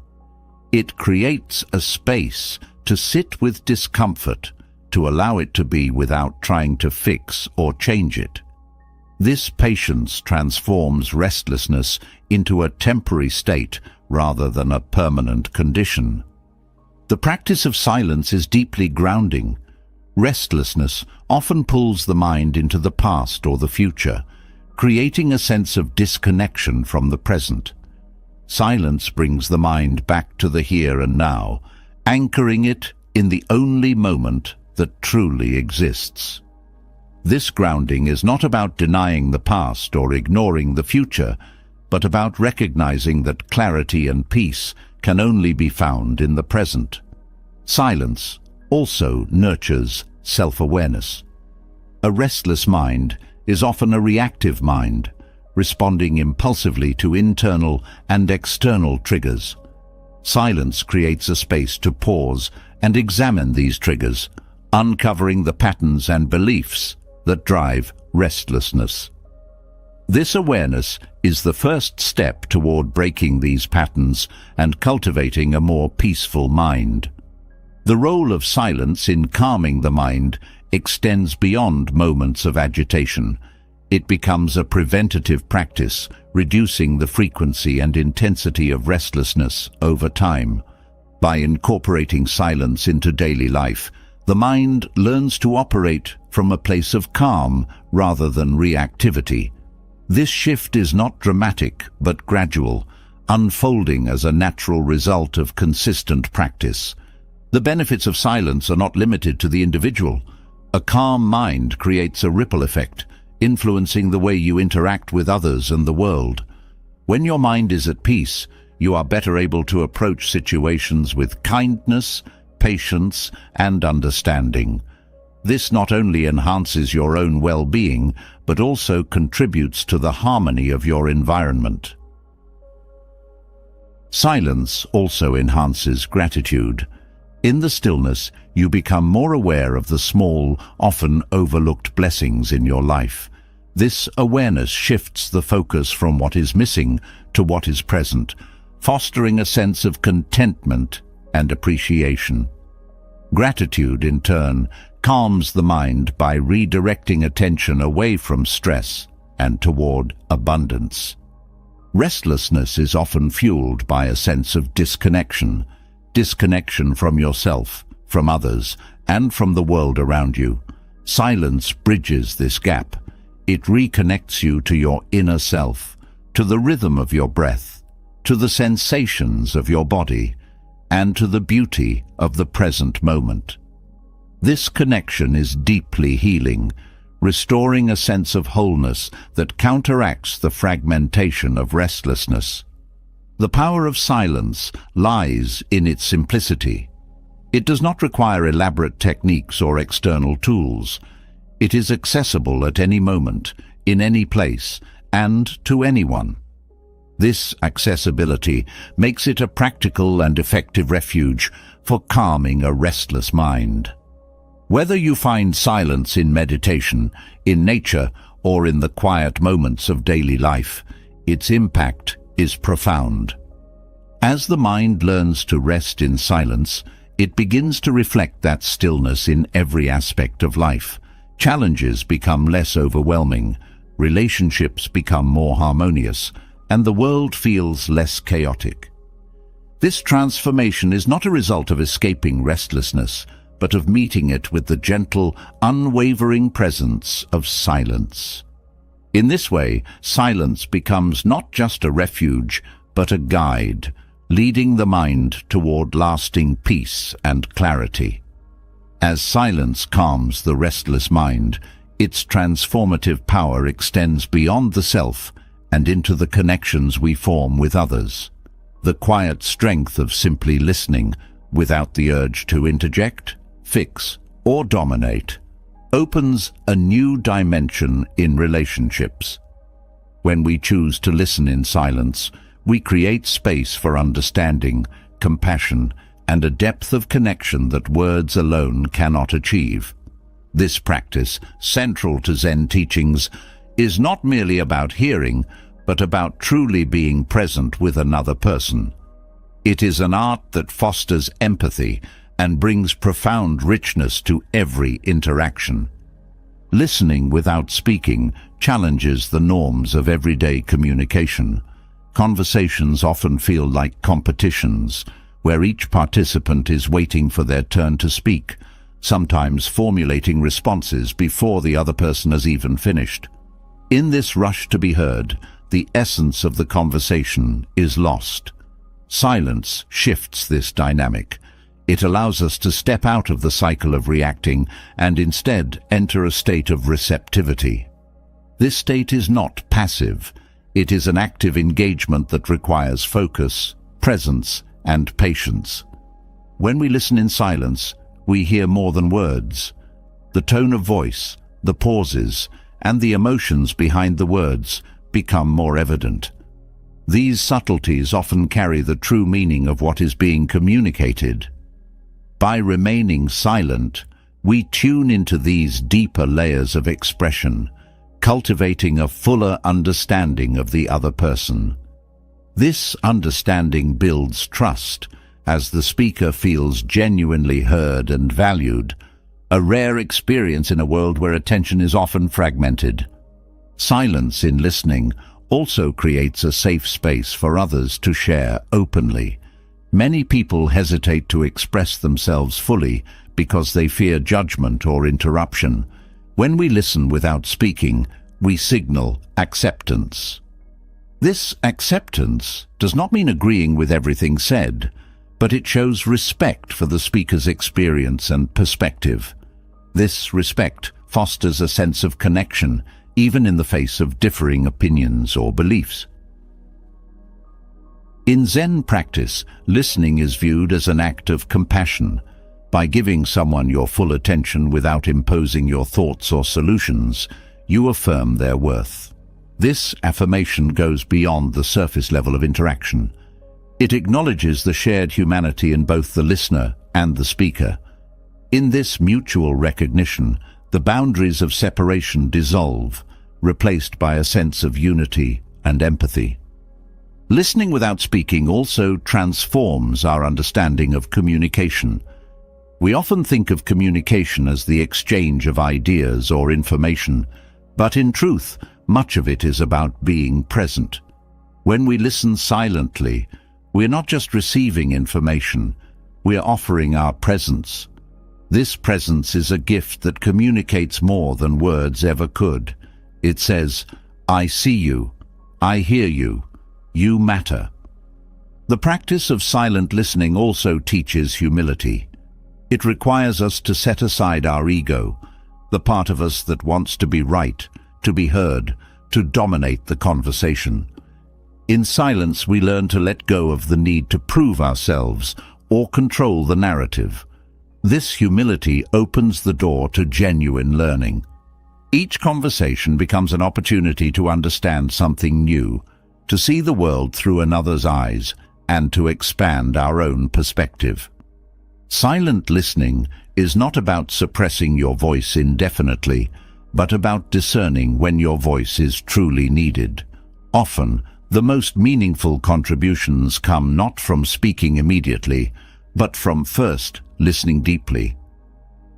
It creates a space to sit with discomfort, to allow it to be without trying to fix or change it. This patience transforms restlessness into a temporary state rather than a permanent condition. The practice of silence is deeply grounding. Restlessness often pulls the mind into the past or the future, creating a sense of disconnection from the present. Silence brings the mind back to the here and now, anchoring it in the only moment that truly exists. This grounding is not about denying the past or ignoring the future, but about recognizing that clarity and peace can only be found in the present. Silence also nurtures self-awareness. A restless mind is often a reactive mind, responding impulsively to internal and external triggers. Silence creates a space to pause and examine these triggers, uncovering the patterns and beliefs that drive restlessness. This awareness is the first step toward breaking these patterns and cultivating a more peaceful mind. The role of silence in calming the mind extends beyond moments of agitation. It becomes a preventative practice, reducing the frequency and intensity of restlessness over time. By incorporating silence into daily life, the mind learns to operate from a place of calm rather than reactivity. This shift is not dramatic but gradual, unfolding as a natural result of consistent practice. The benefits of silence are not limited to the individual. A calm mind creates a ripple effect, influencing the way you interact with others and the world. When your mind is at peace, you are better able to approach situations with kindness, patience, and understanding. This not only enhances your own well-being, but also contributes to the harmony of your environment. Silence also enhances gratitude. In the stillness, you become more aware of the small, often overlooked blessings in your life. This awareness shifts the focus from what is missing to what is present, fostering a sense of contentment and appreciation. Gratitude, in turn, calms the mind by redirecting attention away from stress and toward abundance. Restlessness is often fueled by a sense of disconnection from yourself, from others, and from the world around you. Silence bridges this gap. It reconnects you to your inner self, to the rhythm of your breath, to the sensations of your body, and to the beauty of the present moment. This connection is deeply healing, restoring a sense of wholeness that counteracts the fragmentation of restlessness. The power of silence lies in its simplicity. It does not require elaborate techniques or external tools. It is accessible at any moment, in any place, and to anyone. This accessibility makes it a practical and effective refuge for calming a restless mind. Whether you find silence in meditation, in nature, or in the quiet moments of daily life, its impact is profound. As the mind learns to rest in silence, it begins to reflect that stillness in every aspect of life. Challenges become less overwhelming, relationships become more harmonious, and the world feels less chaotic. This transformation is not a result of escaping restlessness, but of meeting it with the gentle, unwavering presence of silence. In this way, silence becomes not just a refuge, but a guide, leading the mind toward lasting peace and clarity. As silence calms the restless mind, its transformative power extends beyond the self and into the connections we form with others. The quiet strength of simply listening, without the urge to interject, fix, or dominate, opens a new dimension in relationships. When we choose to listen in silence, we create space for understanding, compassion, and a depth of connection that words alone cannot achieve. This practice, central to Zen teachings, is not merely about hearing, but about truly being present with another person. It is an art that fosters empathy and brings profound richness to every interaction. Listening without speaking challenges the norms of everyday communication. Conversations often feel like competitions, where each participant is waiting for their turn to speak, sometimes formulating responses before the other person has even finished. In this rush to be heard, the essence of the conversation is lost. Silence shifts this dynamic. It allows us to step out of the cycle of reacting and instead enter a state of receptivity. This state is not passive. It is an active engagement that requires focus, presence, and patience. When we listen in silence, we hear more than words. The tone of voice, the pauses, and the emotions behind the words become more evident. These subtleties often carry the true meaning of what is being communicated. By remaining silent, we tune into these deeper layers of expression, cultivating a fuller understanding of the other person. This understanding builds trust, as the speaker feels genuinely heard and valued, a rare experience in a world where attention is often fragmented. Silence in listening also creates a safe space for others to share openly. Many people hesitate to express themselves fully because they fear judgment or interruption. When we listen without speaking, we signal acceptance. This acceptance does not mean agreeing with everything said, but it shows respect for the speaker's experience and perspective. This respect fosters a sense of connection, even in the face of differing opinions or beliefs. In Zen practice, listening is viewed as an act of compassion. By giving someone your full attention without imposing your thoughts or solutions, you affirm their worth. This affirmation goes beyond the surface level of interaction. It acknowledges the shared humanity in both the listener and the speaker. In this mutual recognition, the boundaries of separation dissolve, replaced by a sense of unity and empathy. Listening without speaking also transforms our understanding of communication. We often think of communication as the exchange of ideas or information, but in truth, much of it is about being present. When we listen silently, we're not just receiving information, we're offering our presence. This presence is a gift that communicates more than words ever could. It says, "I see you, I hear you, you matter." The practice of silent listening also teaches humility. It requires us to set aside our ego, the part of us that wants to be right, to be heard, to dominate the conversation. In silence, we learn to let go of the need to prove ourselves or control the narrative. This humility opens the door to genuine learning. Each conversation becomes an opportunity to understand something new, to see the world through another's eyes, and to expand our own perspective. Silent listening is not about suppressing your voice indefinitely, but about discerning when your voice is truly needed. Often, the most meaningful contributions come not from speaking immediately, but from first listening deeply.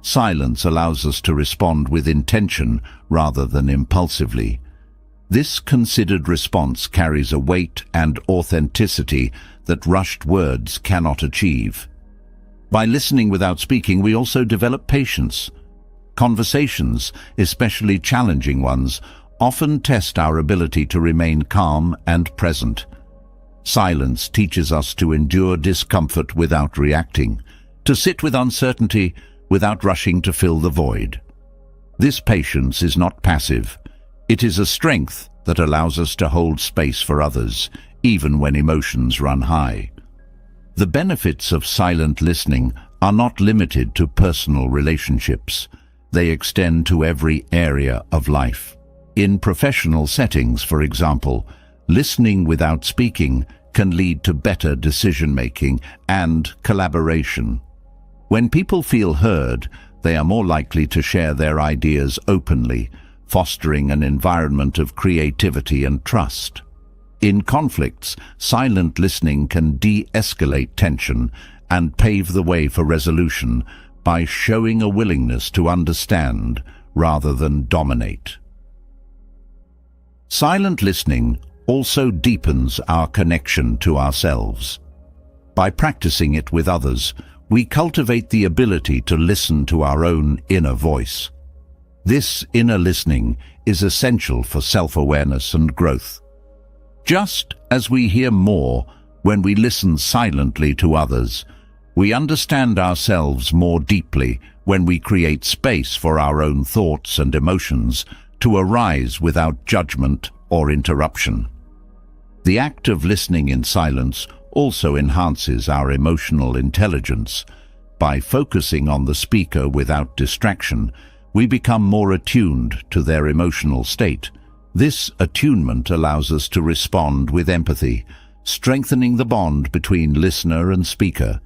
Silence allows us to respond with intention rather than impulsively. This considered response carries a weight and authenticity that rushed words cannot achieve. By listening without speaking, we also develop patience. Conversations, especially challenging ones, often test our ability to remain calm and present. Silence teaches us to endure discomfort without reacting, to sit with uncertainty without rushing to fill the void. This patience is not passive. It is a strength that allows us to hold space for others, even when emotions run high. The benefits of silent listening are not limited to personal relationships. They extend to every area of life. In professional settings, for example, listening without speaking can lead to better decision-making and collaboration. When people feel heard, they are more likely to share their ideas openly, fostering an environment of creativity and trust. In conflicts, silent listening can de-escalate tension and pave the way for resolution by showing a willingness to understand rather than dominate. Silent listening also deepens our connection to ourselves. By practicing it with others, we cultivate the ability to listen to our own inner voice. This inner listening is essential for self-awareness and growth. Just as we hear more when we listen silently to others, we understand ourselves more deeply when we create space for our own thoughts and emotions to arise without judgment or interruption. The act of listening in silence also enhances our emotional intelligence. By focusing on the speaker without distraction, we become more attuned to their emotional state. This attunement allows us to respond with empathy, strengthening the bond between listener and speaker.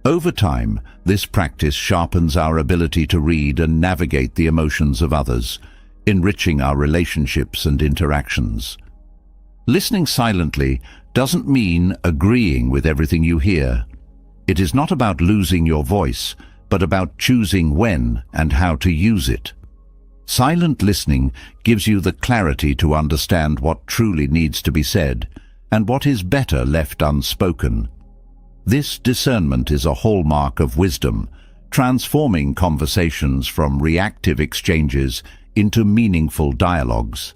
Over time, this practice sharpens our ability to read and navigate the emotions of others, enriching our relationships and interactions. Listening silently doesn't mean agreeing with everything you hear. It is not about losing your voice, but about choosing when and how to use it. Silent listening gives you the clarity to understand what truly needs to be said and what is better left unspoken. This discernment is a hallmark of wisdom, transforming conversations from reactive exchanges into meaningful dialogues.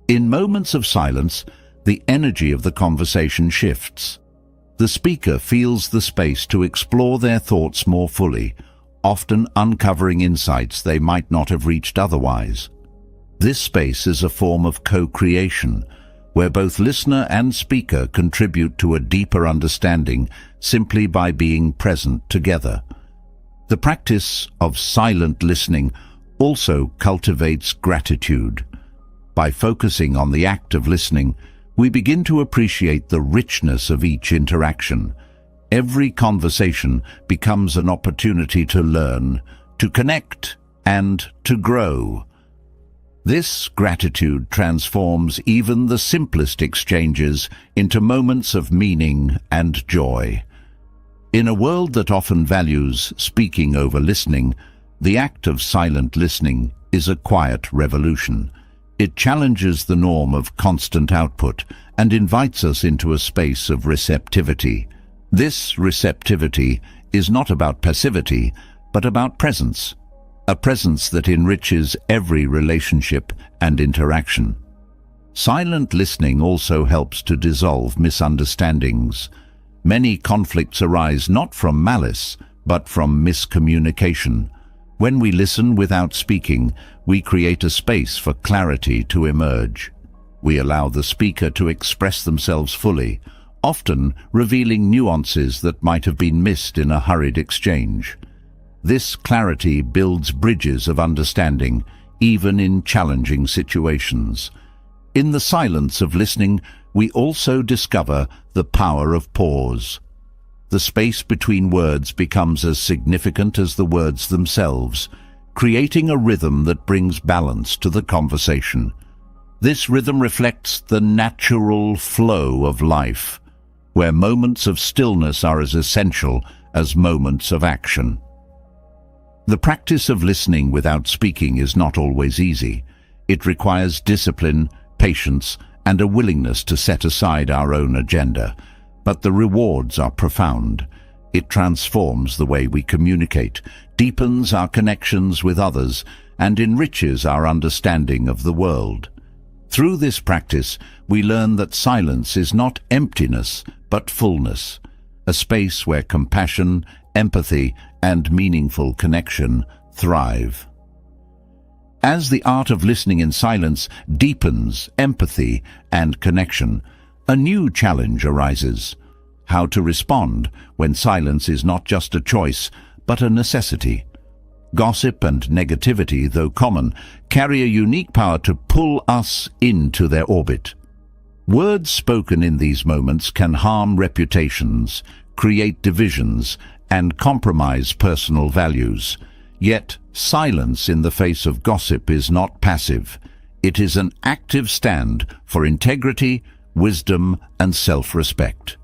In moments of silence, the energy of the conversation shifts. The speaker feels the space to explore their thoughts more fully, often uncovering insights they might not have reached otherwise. This space is a form of co-creation, where both listener and speaker contribute to a deeper understanding simply by being present together. The practice of silent listening also cultivates gratitude. By focusing on the act of listening, we begin to appreciate the richness of each interaction. Every conversation becomes an opportunity to learn, to connect, and to grow. This gratitude transforms even the simplest exchanges into moments of meaning and joy. In a world that often values speaking over listening, the act of silent listening is a quiet revolution. It challenges the norm of constant output and invites us into a space of receptivity. This receptivity is not about passivity, but about presence, a presence that enriches every relationship and interaction. Silent listening also helps to dissolve misunderstandings. Many conflicts arise not from malice, but from miscommunication. When we listen without speaking, we create a space for clarity to emerge. We allow the speaker to express themselves fully, often revealing nuances that might have been missed in a hurried exchange. This clarity builds bridges of understanding, even in challenging situations. In the silence of listening, we also discover the power of pause. The space between words becomes as significant as the words themselves, creating a rhythm that brings balance to the conversation. This rhythm reflects the natural flow of life, where moments of stillness are as essential as moments of action. The practice of listening without speaking is not always easy. It requires discipline, patience, and a willingness to set aside our own agenda. But the rewards are profound. It transforms the way we communicate, deepens our connections with others, and enriches our understanding of the world. Through this practice, we learn that silence is not emptiness, but fullness, a space where compassion, empathy, and meaningful connection thrive. As the art of listening in silence deepens empathy and connection, a new challenge arises: how to respond when silence is not just a choice, but a necessity. Gossip and negativity, though common, carry a unique power to pull us into their orbit. Words spoken in these moments can harm reputations, create divisions, and compromise personal values. Yet, silence in the face of gossip is not passive. It is an active stand for integrity, wisdom, and self-respect.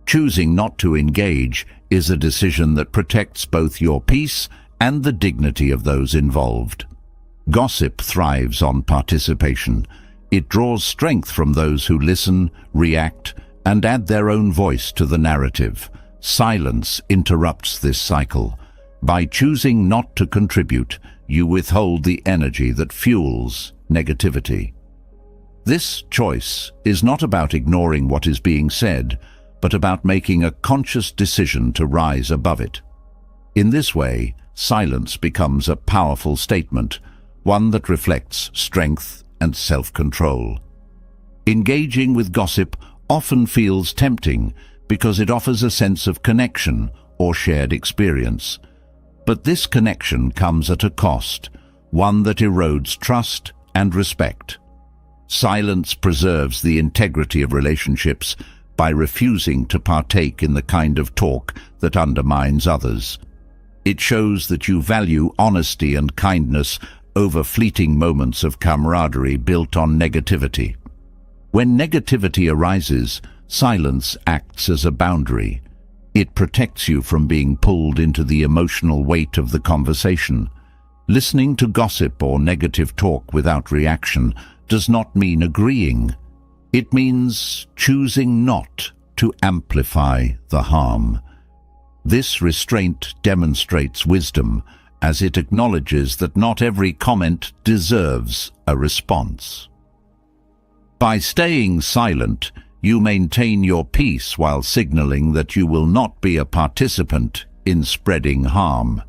Choosing not to engage is a decision that protects both your peace and the dignity of those involved. Gossip thrives on participation. It draws strength from those who listen, react, and add their own voice to the narrative. Silence interrupts this cycle. By choosing not to contribute, you withhold the energy that fuels negativity. This choice is not about ignoring what is being said, but about making a conscious decision to rise above it. In this way, silence becomes a powerful statement, one that reflects strength and self-control. Engaging with gossip often feels tempting because it offers a sense of connection or shared experience. But this connection comes at a cost, one that erodes trust and respect. Silence preserves the integrity of relationships by refusing to partake in the kind of talk that undermines others. It shows that you value honesty and kindness over fleeting moments of camaraderie built on negativity. When negativity arises, silence acts as a boundary. It protects you from being pulled into the emotional weight of the conversation. Listening to gossip or negative talk without reaction does not mean agreeing. It means choosing not to amplify the harm. This restraint demonstrates wisdom, as it acknowledges that not every comment deserves a response. By staying silent, you maintain your peace while signaling that you will not be a participant in spreading harm.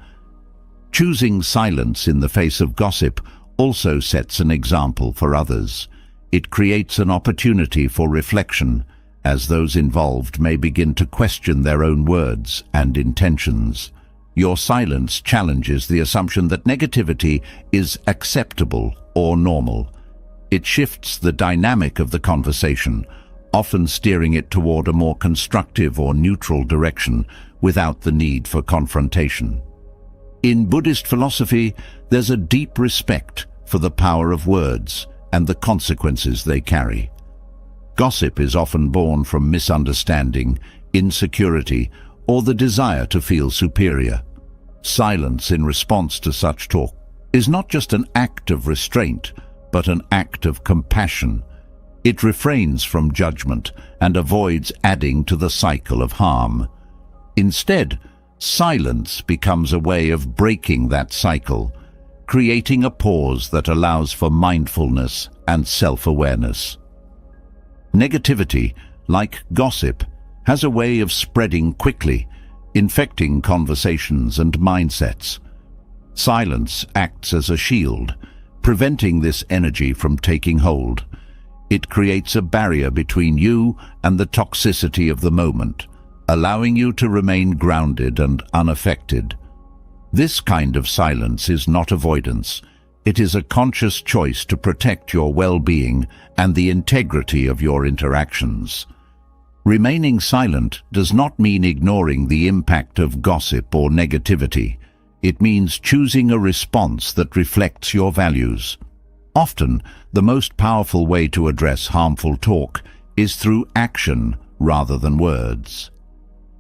Choosing silence in the face of gossip also sets an example for others. It creates an opportunity for reflection, as those involved may begin to question their own words and intentions. Your silence challenges the assumption that negativity is acceptable or normal. It shifts the dynamic of the conversation, often steering it toward a more constructive or neutral direction without the need for confrontation. In Buddhist philosophy, there's a deep respect for the power of words and the consequences they carry. Gossip is often born from misunderstanding, insecurity, or the desire to feel superior. Silence in response to such talk is not just an act of restraint, but an act of compassion. It refrains from judgment and avoids adding to the cycle of harm. Instead, silence becomes a way of breaking that cycle, creating a pause that allows for mindfulness and self-awareness. Negativity, like gossip, has a way of spreading quickly, infecting conversations and mindsets. Silence acts as a shield, preventing this energy from taking hold. It creates a barrier between you and the toxicity of the moment, allowing you to remain grounded and unaffected. This kind of silence is not avoidance. It is a conscious choice to protect your well-being and the integrity of your interactions. Remaining silent does not mean ignoring the impact of gossip or negativity. It means choosing a response that reflects your values. Often, the most powerful way to address harmful talk is through action rather than words.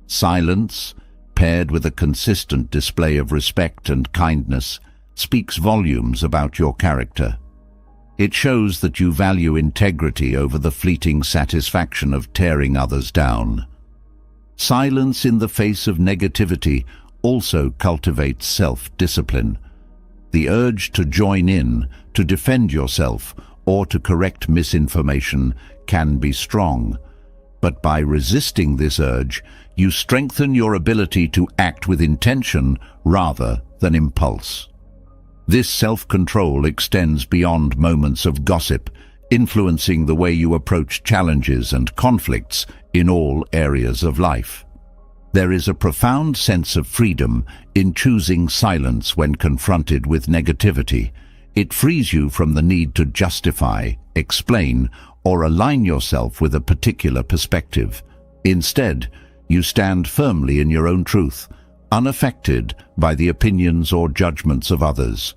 Silence, paired with a consistent display of respect and kindness, speaks volumes about your character. It shows that you value integrity over the fleeting satisfaction of tearing others down. Silence in the face of negativity also cultivates self-discipline. The urge to join in, to defend yourself, or to correct misinformation can be strong. But by resisting this urge, you strengthen your ability to act with intention rather than impulse. This self-control extends beyond moments of gossip, influencing the way you approach challenges and conflicts in all areas of life. There is a profound sense of freedom in choosing silence when confronted with negativity. It frees you from the need to justify, explain, or align yourself with a particular perspective. Instead, you stand firmly in your own truth, unaffected by the opinions or judgments of others.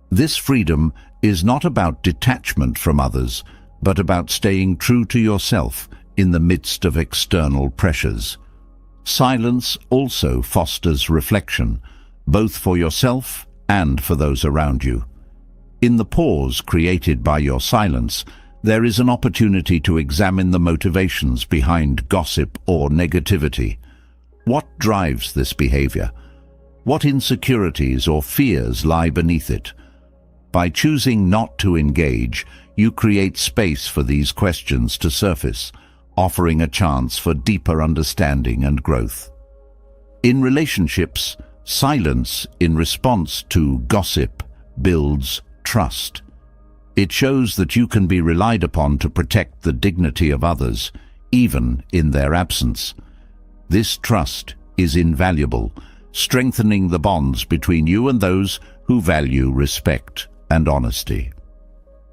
This freedom is not about detachment from others, but about staying true to yourself in the midst of external pressures. Silence also fosters reflection, both for yourself and for those around you. In the pause created by your silence, there is an opportunity to examine the motivations behind gossip or negativity. What drives this behavior? What insecurities or fears lie beneath it? By choosing not to engage, you create space for these questions to surface, offering a chance for deeper understanding and growth. In relationships, silence in response to gossip builds trust. It shows that you can be relied upon to protect the dignity of others, even in their absence. This trust is invaluable, strengthening the bonds between you and those who value respect and honesty.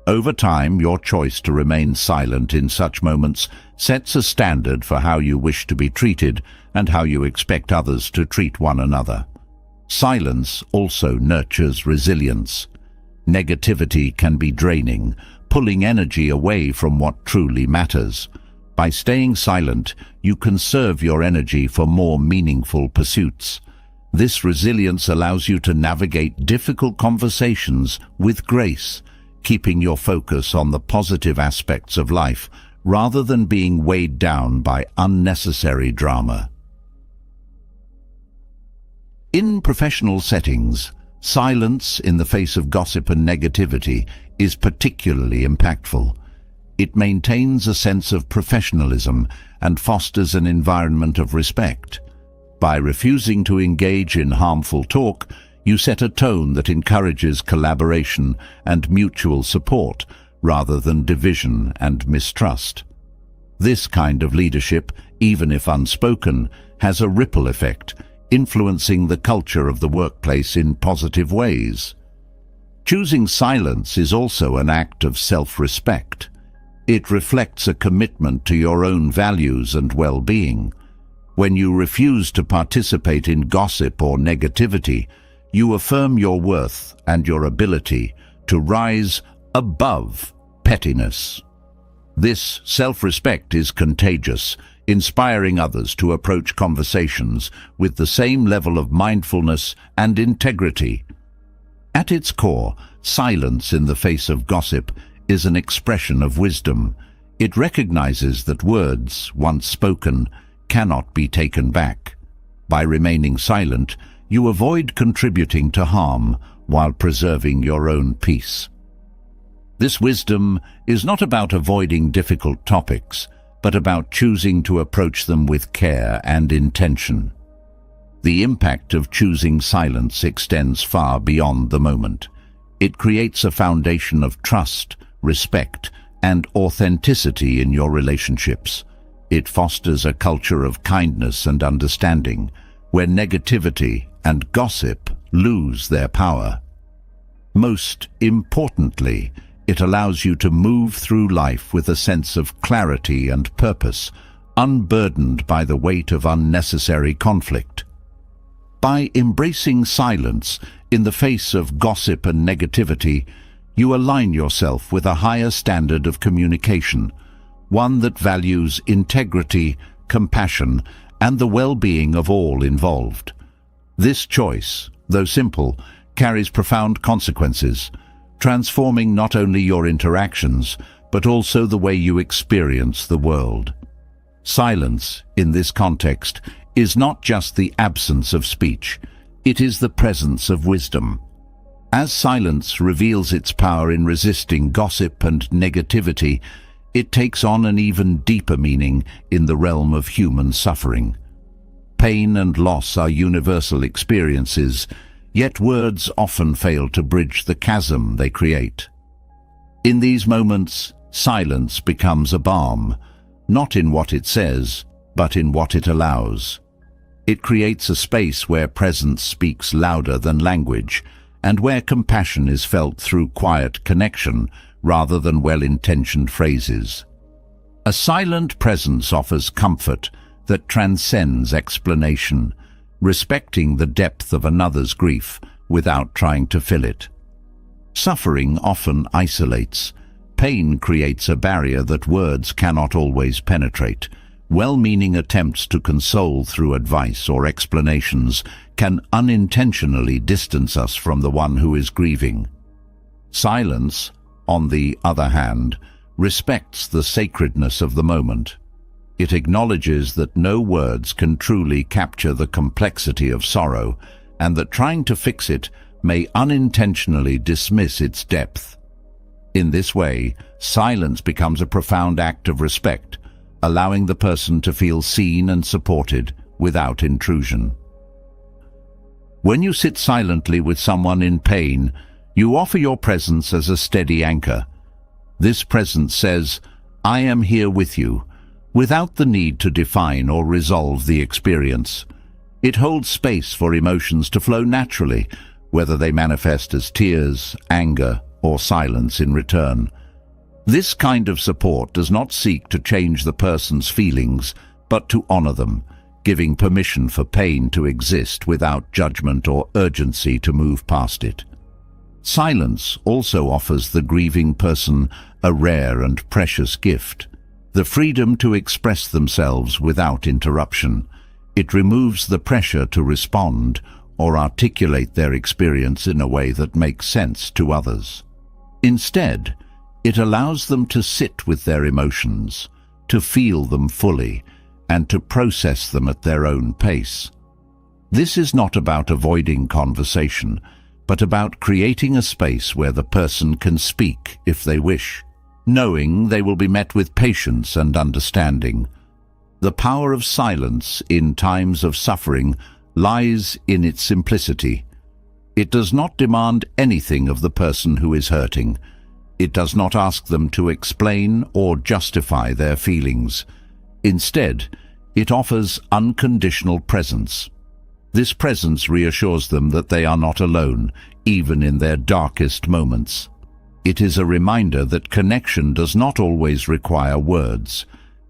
Over time, your choice to remain silent in such moments sets a standard for how you wish to be treated and how you expect others to treat one another. Silence also nurtures resilience. Negativity can be draining, pulling energy away from what truly matters. By staying silent, you conserve your energy for more meaningful pursuits. This resilience allows you to navigate difficult conversations with grace, keeping your focus on the positive aspects of life rather than being weighed down by unnecessary drama. In professional settings, silence in the face of gossip and negativity is particularly impactful. It maintains a sense of professionalism and fosters an environment of respect. By refusing to engage in harmful talk, you set a tone that encourages collaboration and mutual support rather than division and mistrust. This kind of leadership, even if unspoken, has a ripple effect, influencing the culture of the workplace in positive ways. Choosing silence is also an act of self-respect. It reflects a commitment to your own values and well-being. When you refuse to participate in gossip or negativity, you affirm your worth and your ability to rise above pettiness. This self-respect is contagious, inspiring others to approach conversations with the same level of mindfulness and integrity. At its core, silence in the face of gossip is an expression of wisdom. It recognizes that words, once spoken, cannot be taken back. By remaining silent, you avoid contributing to harm while preserving your own peace. This wisdom is not about avoiding difficult topics, but about choosing to approach them with care and intention. The impact of choosing silence extends far beyond the moment. It creates a foundation of trust, respect, and authenticity in your relationships. It fosters a culture of kindness and understanding, where negativity and gossip lose their power. Most importantly, it allows you to move through life with a sense of clarity and purpose, unburdened by the weight of unnecessary conflict. By embracing silence in the face of gossip and negativity, you align yourself with a higher standard of communication, one that values integrity, compassion, and the well-being of all involved. This choice, though simple, carries profound consequences, transforming not only your interactions, but also the way you experience the world. Silence, in this context, is not just the absence of speech, it is the presence of wisdom. As silence reveals its power in resisting gossip and negativity, it takes on an even deeper meaning in the realm of human suffering. Pain and loss are universal experiences, yet words often fail to bridge the chasm they create. In these moments, silence becomes a balm, not in what it says, but in what it allows. It creates a space where presence speaks louder than language, and where compassion is felt through quiet connection rather than well-intentioned phrases. A silent presence offers comfort that transcends explanation, respecting the depth of another's grief without trying to fill it. Suffering often isolates. Pain creates a barrier that words cannot always penetrate. Well-meaning attempts to console through advice or explanations can unintentionally distance us from the one who is grieving. Silence, on the other hand, respects the sacredness of the moment. It acknowledges that no words can truly capture the complexity of sorrow, and that trying to fix it may unintentionally dismiss its depth. In this way, silence becomes a profound act of respect, allowing the person to feel seen and supported without intrusion. When you sit silently with someone in pain, you offer your presence as a steady anchor. This presence says, "I am here with you," without the need to define or resolve the experience. It holds space for emotions to flow naturally, whether they manifest as tears, anger, or silence in return. This kind of support does not seek to change the person's feelings, but to honor them, giving permission for pain to exist without judgment or urgency to move past it. Silence also offers the grieving person a rare and precious gift, the freedom to express themselves without interruption. It removes the pressure to respond or articulate their experience in a way that makes sense to others. Instead, it allows them to sit with their emotions, to feel them fully, and to process them at their own pace. This is not about avoiding conversation, but about creating a space where the person can speak if they wish, knowing they will be met with patience and understanding. The power of silence in times of suffering lies in its simplicity. It does not demand anything of the person who is hurting. It does not ask them to explain or justify their feelings. Instead, it offers unconditional presence. This presence reassures them that they are not alone, even in their darkest moments. It is a reminder that connection does not always require words,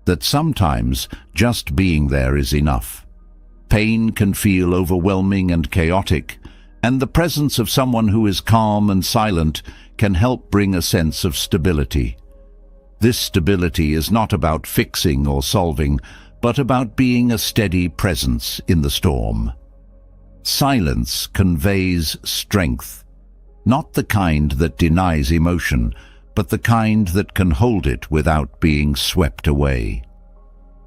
that sometimes just being there is enough. Pain can feel overwhelming and chaotic, and the presence of someone who is calm and silent can help bring a sense of stability. This stability is not about fixing or solving, but about being a steady presence in the storm. Silence conveys strength. not the kind that denies emotion, but the kind that can hold it without being swept away.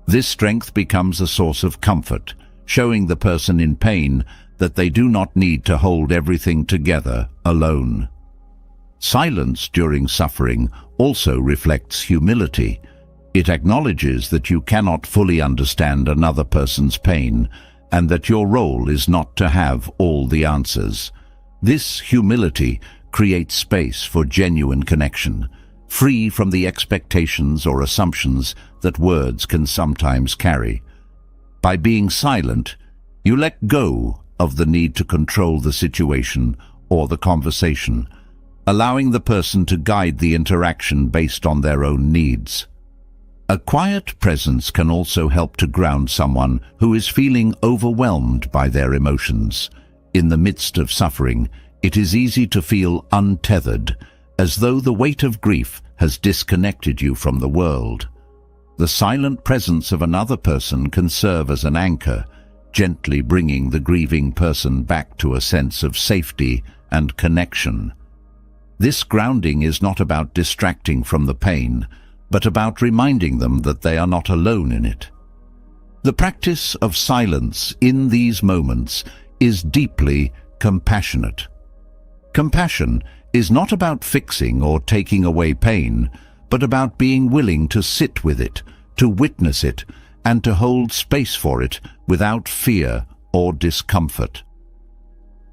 This strength becomes a source of comfort, showing the person in pain that they do not need to hold everything together alone. Silence during suffering also reflects humility. It acknowledges that you cannot fully understand another person's pain and that your role is not to have all the answers. This humility creates space for genuine connection, free from the expectations or assumptions that words can sometimes carry. By being silent, you let go of the need to control the situation or the conversation, allowing the person to guide the interaction based on their own needs. A quiet presence can also help to ground someone who is feeling overwhelmed by their emotions. In the midst of suffering, it is easy to feel untethered, as though the weight of grief has disconnected you from the world. The silent presence of another person can serve as an anchor, gently bringing the grieving person back to a sense of safety and connection. This grounding is not about distracting from the pain, but about reminding them that they are not alone in it. The practice of silence in these moments is deeply compassionate. Compassion is not about fixing or taking away pain, but about being willing to sit with it, to witness it, and to hold space for it without fear or discomfort.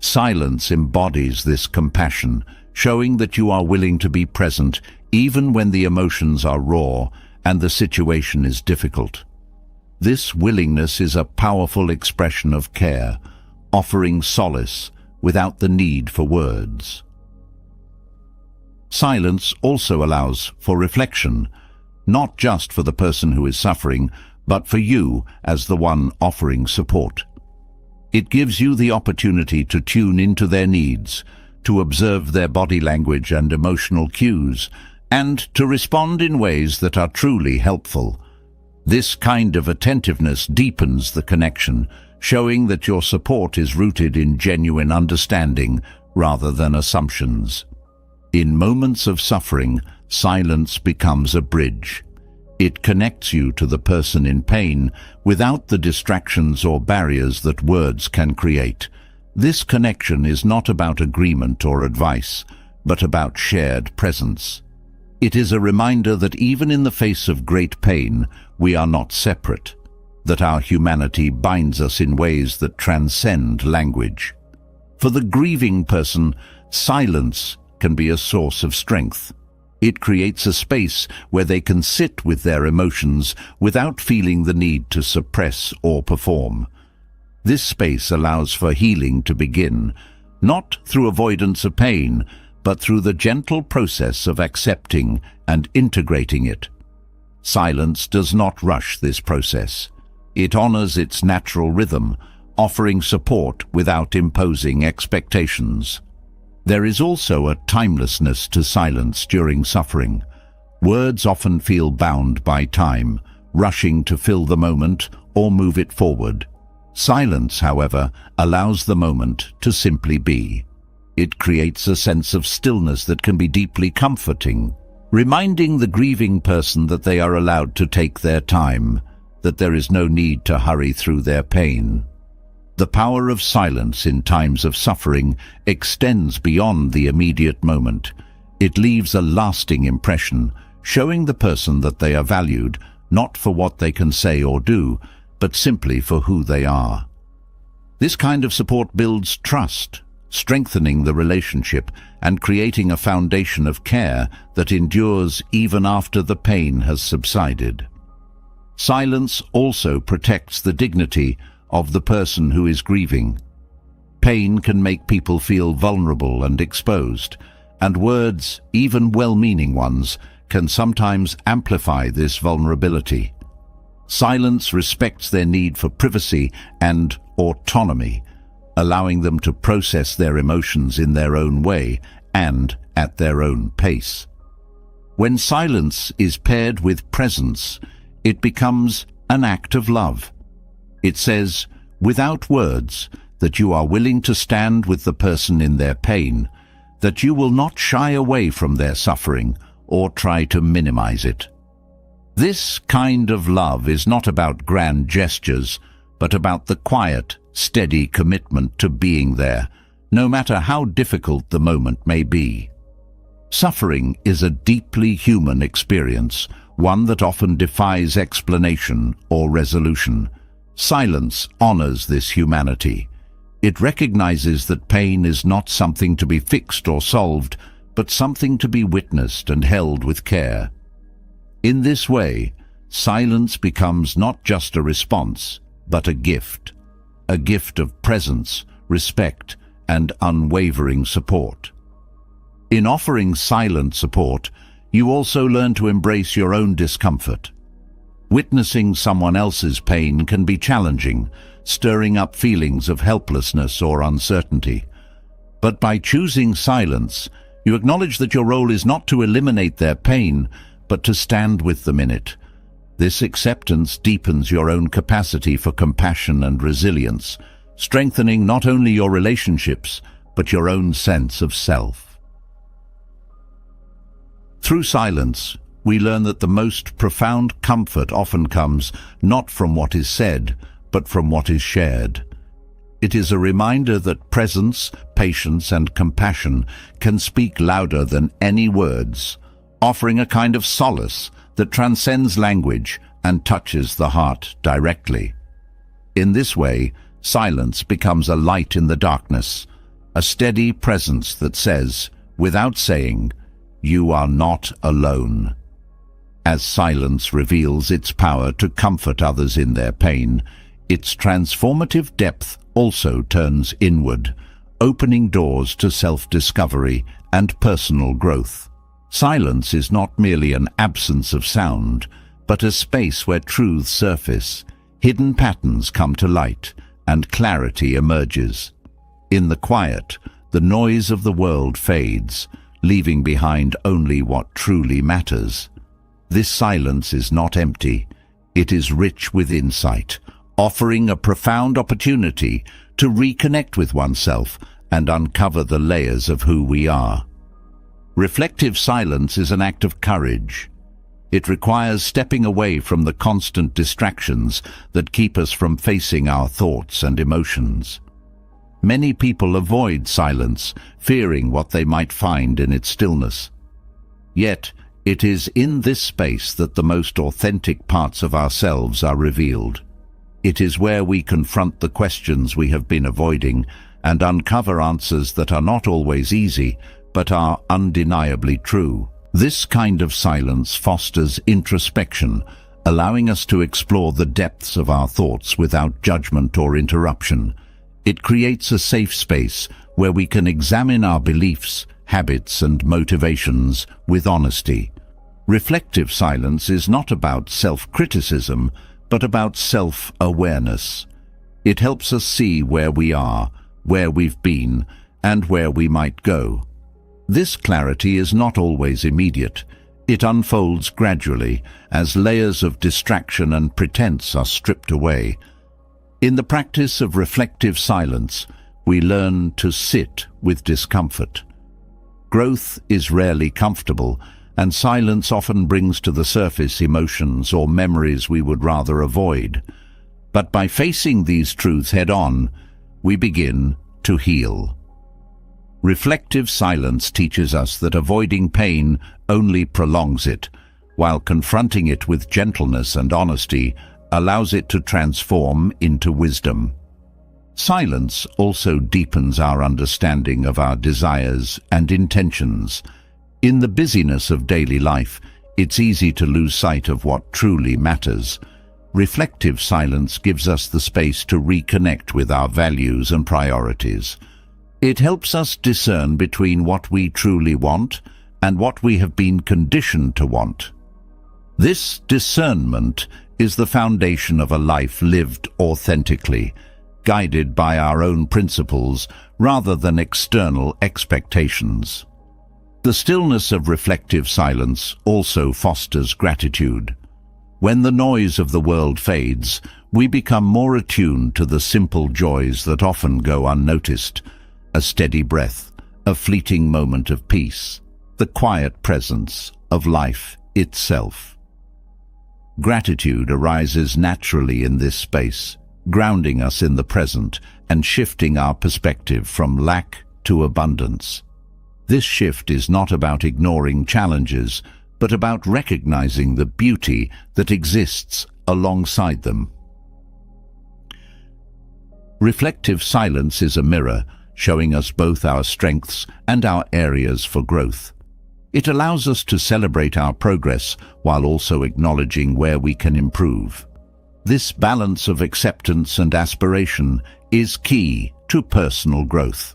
Silence embodies this compassion, showing that you are willing to be present even when the emotions are raw and the situation is difficult. This willingness is a powerful expression of care, offering solace without the need for words. Silence also allows for reflection, not just for the person who is suffering, but for you as the one offering support. It gives you the opportunity to tune into their needs, to observe their body language and emotional cues, and to respond in ways that are truly helpful. This kind of attentiveness deepens the connection, showing that your support is rooted in genuine understanding rather than assumptions. In moments of suffering, silence becomes a bridge. It connects you to the person in pain without the distractions or barriers that words can create. This connection is not about agreement or advice, but about shared presence. It is a reminder that even in the face of great pain, we are not separate, that our humanity binds us in ways that transcend language. For the grieving person, silence can be a source of strength. It creates a space where they can sit with their emotions without feeling the need to suppress or perform. This space allows for healing to begin, not through avoidance of pain, but through the gentle process of accepting and integrating it. Silence does not rush this process. It honors its natural rhythm, offering support without imposing expectations. There is also a timelessness to silence during suffering. Words often feel bound by time, rushing to fill the moment or move it forward. Silence, however, allows the moment to simply be. It creates a sense of stillness that can be deeply comforting, reminding the grieving person that they are allowed to take their time, that there is no need to hurry through their pain. The power of silence in times of suffering extends beyond the immediate moment. It leaves a lasting impression, showing the person that they are valued, not for what they can say or do, but simply for who they are. This kind of support builds trust, strengthening the relationship and creating a foundation of care that endures even after the pain has subsided. Silence also protects the dignity of the person who is grieving. Pain can make people feel vulnerable and exposed, and words, even well-meaning ones, can sometimes amplify this vulnerability. Silence respects their need for privacy and autonomy, allowing them to process their emotions in their own way and at their own pace. When silence is paired with presence, it becomes an act of love. It says, without words, that you are willing to stand with the person in their pain, that you will not shy away from their suffering or try to minimize it. This kind of love is not about grand gestures, but about the quiet, steady commitment to being there, no matter how difficult the moment may be. Suffering is a deeply human experience, one that often defies explanation or resolution. Silence honors this humanity. It recognizes that pain is not something to be fixed or solved, but something to be witnessed and held with care. In this way, silence becomes not just a response, but a gift of presence, respect, and unwavering support. In offering silent support, you also learn to embrace your own discomfort. Witnessing someone else's pain can be challenging, stirring up feelings of helplessness or uncertainty. But by choosing silence, you acknowledge that your role is not to eliminate their pain, but to stand with them in it. This acceptance deepens your own capacity for compassion and resilience, strengthening not only your relationships, but your own sense of self. Through silence, we learn that the most profound comfort often comes not from what is said, but from what is shared. It is a reminder that presence, patience, and compassion can speak louder than any words, offering a kind of solace that transcends language and touches the heart directly. In this way, silence becomes a light in the darkness, a steady presence that says, without saying, "You are not alone." As silence reveals its power to comfort others in their pain, its transformative depth also turns inward, opening doors to self-discovery and personal growth. Silence is not merely an absence of sound, but a space where truths surface, hidden patterns come to light, and clarity emerges. In the quiet, the noise of the world fades, leaving behind only what truly matters. This silence is not empty, it is rich with insight, offering a profound opportunity to reconnect with oneself and uncover the layers of who we are. Reflective silence is an act of courage. It requires stepping away from the constant distractions that keep us from facing our thoughts and emotions. Many people avoid silence, fearing what they might find in its stillness. Yet, it is in this space that the most authentic parts of ourselves are revealed. It is where we confront the questions we have been avoiding and uncover answers that are not always easy, but are undeniably true. This kind of silence fosters introspection, allowing us to explore the depths of our thoughts without judgment or interruption. It creates a safe space where we can examine our beliefs, habits, and motivations with honesty. Reflective silence is not about self-criticism, but about self-awareness. It helps us see where we are, where we've been, and where we might go. This clarity is not always immediate. It unfolds gradually as layers of distraction and pretense are stripped away. In the practice of reflective silence, we learn to sit with discomfort. Growth is rarely comfortable, and silence often brings to the surface emotions or memories we would rather avoid. But by facing these truths head-on, we begin to heal. Reflective silence teaches us that avoiding pain only prolongs it, while confronting it with gentleness and honesty allows it to transform into wisdom. Silence also deepens our understanding of our desires and intentions. In the busyness of daily life, it's easy to lose sight of what truly matters. Reflective silence gives us the space to reconnect with our values and priorities. It helps us discern between what we truly want and what we have been conditioned to want. This discernment is the foundation of a life lived authentically, guided by our own principles rather than external expectations. The stillness of reflective silence also fosters gratitude. When the noise of the world fades, we become more attuned to the simple joys that often go unnoticed: a steady breath, a fleeting moment of peace, the quiet presence of life itself. Gratitude arises naturally in this space, grounding us in the present and shifting our perspective from lack to abundance. This shift is not about ignoring challenges, but about recognizing the beauty that exists alongside them. Reflective silence is a mirror, showing us both our strengths and our areas for growth. It allows us to celebrate our progress while also acknowledging where we can improve. This balance of acceptance and aspiration is key to personal growth.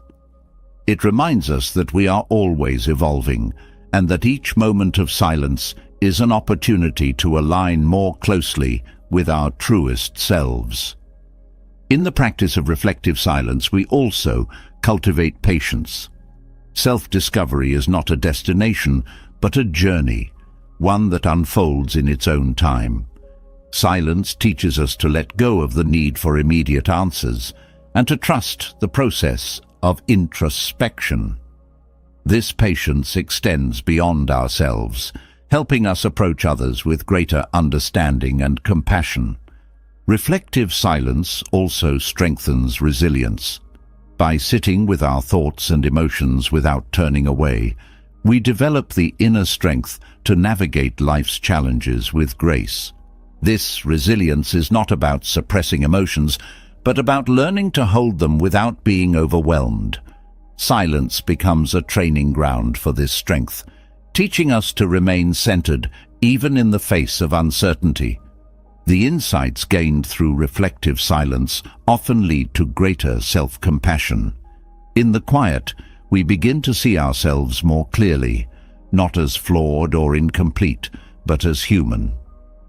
It reminds us that we are always evolving, and that each moment of silence is an opportunity to align more closely with our truest selves. In the practice of reflective silence, we also cultivate patience. Self-discovery is not a destination, but a journey, one that unfolds in its own time. Silence teaches us to let go of the need for immediate answers and to trust the process of introspection. This patience extends beyond ourselves, helping us approach others with greater understanding and compassion. Reflective silence also strengthens resilience. By sitting with our thoughts and emotions without turning away, we develop the inner strength to navigate life's challenges with grace. This resilience is not about suppressing emotions, but about learning to hold them without being overwhelmed. Silence becomes a training ground for this strength, teaching us to remain centered even in the face of uncertainty. The insights gained through reflective silence often lead to greater self-compassion. In the quiet, we begin to see ourselves more clearly, not as flawed or incomplete, but as human.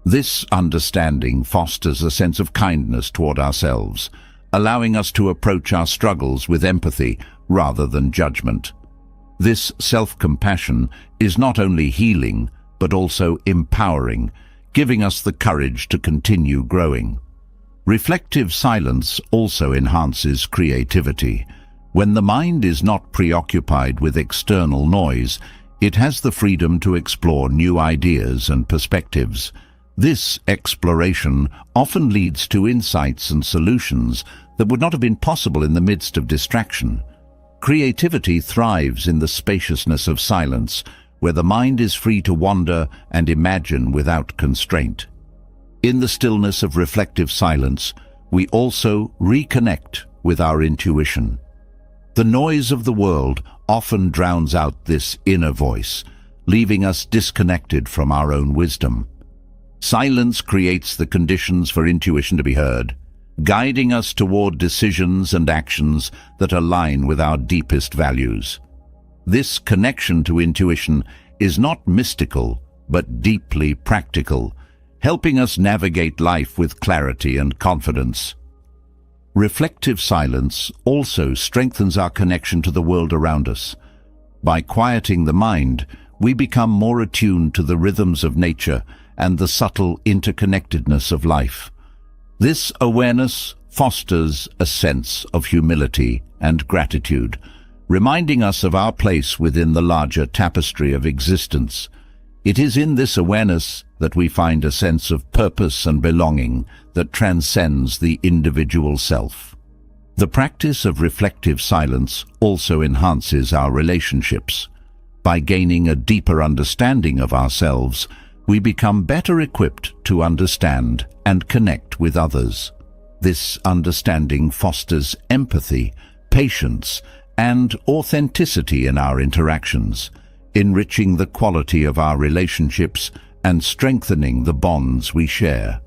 This understanding fosters a sense of kindness toward ourselves, allowing us to approach our struggles with empathy rather than judgment. This self-compassion is not only healing, but also empowering, giving us the courage to continue growing. Reflective silence also enhances creativity. When the mind is not preoccupied with external noise, it has the freedom to explore new ideas and perspectives. This exploration often leads to insights and solutions that would not have been possible in the midst of distraction. Creativity thrives in the spaciousness of silence, where the mind is free to wander and imagine without constraint. In the stillness of reflective silence, we also reconnect with our intuition. The noise of the world often drowns out this inner voice, leaving us disconnected from our own wisdom. Silence creates the conditions for intuition to be heard, guiding us toward decisions and actions that align with our deepest values. This connection to intuition is not mystical, but deeply practical, helping us navigate life with clarity and confidence. Reflective silence also strengthens our connection to the world around us. By quieting the mind, we become more attuned to the rhythms of nature and the subtle interconnectedness of life. This awareness fosters a sense of humility and gratitude, reminding us of our place within the larger tapestry of existence. It is in this awareness that we find a sense of purpose and belonging that transcends the individual self. The practice of reflective silence also enhances our relationships. By gaining a deeper understanding of ourselves, we become better equipped to understand and connect with others. This understanding fosters empathy, patience, and authenticity in our interactions, enriching the quality of our relationships and strengthening the bonds we share.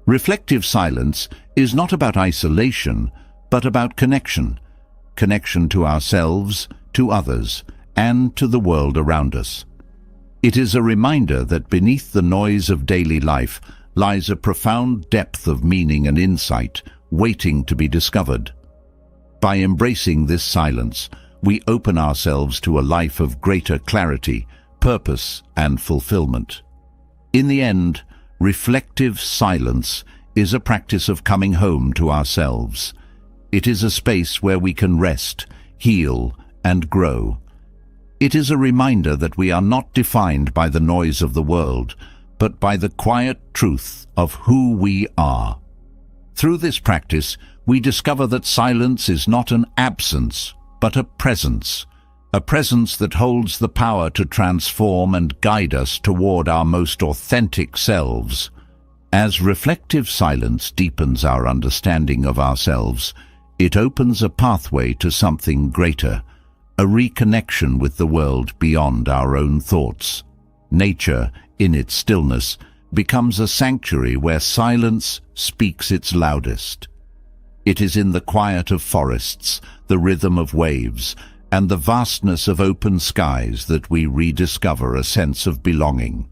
Reflective silence is not about isolation, but about connection. Connection to ourselves, to others, and to the world around us. It is a reminder that beneath the noise of daily life lies a profound depth of meaning and insight waiting to be discovered. By embracing this silence, we open ourselves to a life of greater clarity, purpose, and fulfillment. In the end, reflective silence is a practice of coming home to ourselves. It is a space where we can rest, heal, and grow. It is a reminder that we are not defined by the noise of the world, but by the quiet truth of who we are. Through this practice, we discover that silence is not an absence, but a presence that holds the power to transform and guide us toward our most authentic selves. As reflective silence deepens our understanding of ourselves, it opens a pathway to something greater, a reconnection with the world beyond our own thoughts. Nature, in its stillness, becomes a sanctuary where silence speaks its loudest. It is in the quiet of forests, the rhythm of waves, and the vastness of open skies that we rediscover a sense of belonging.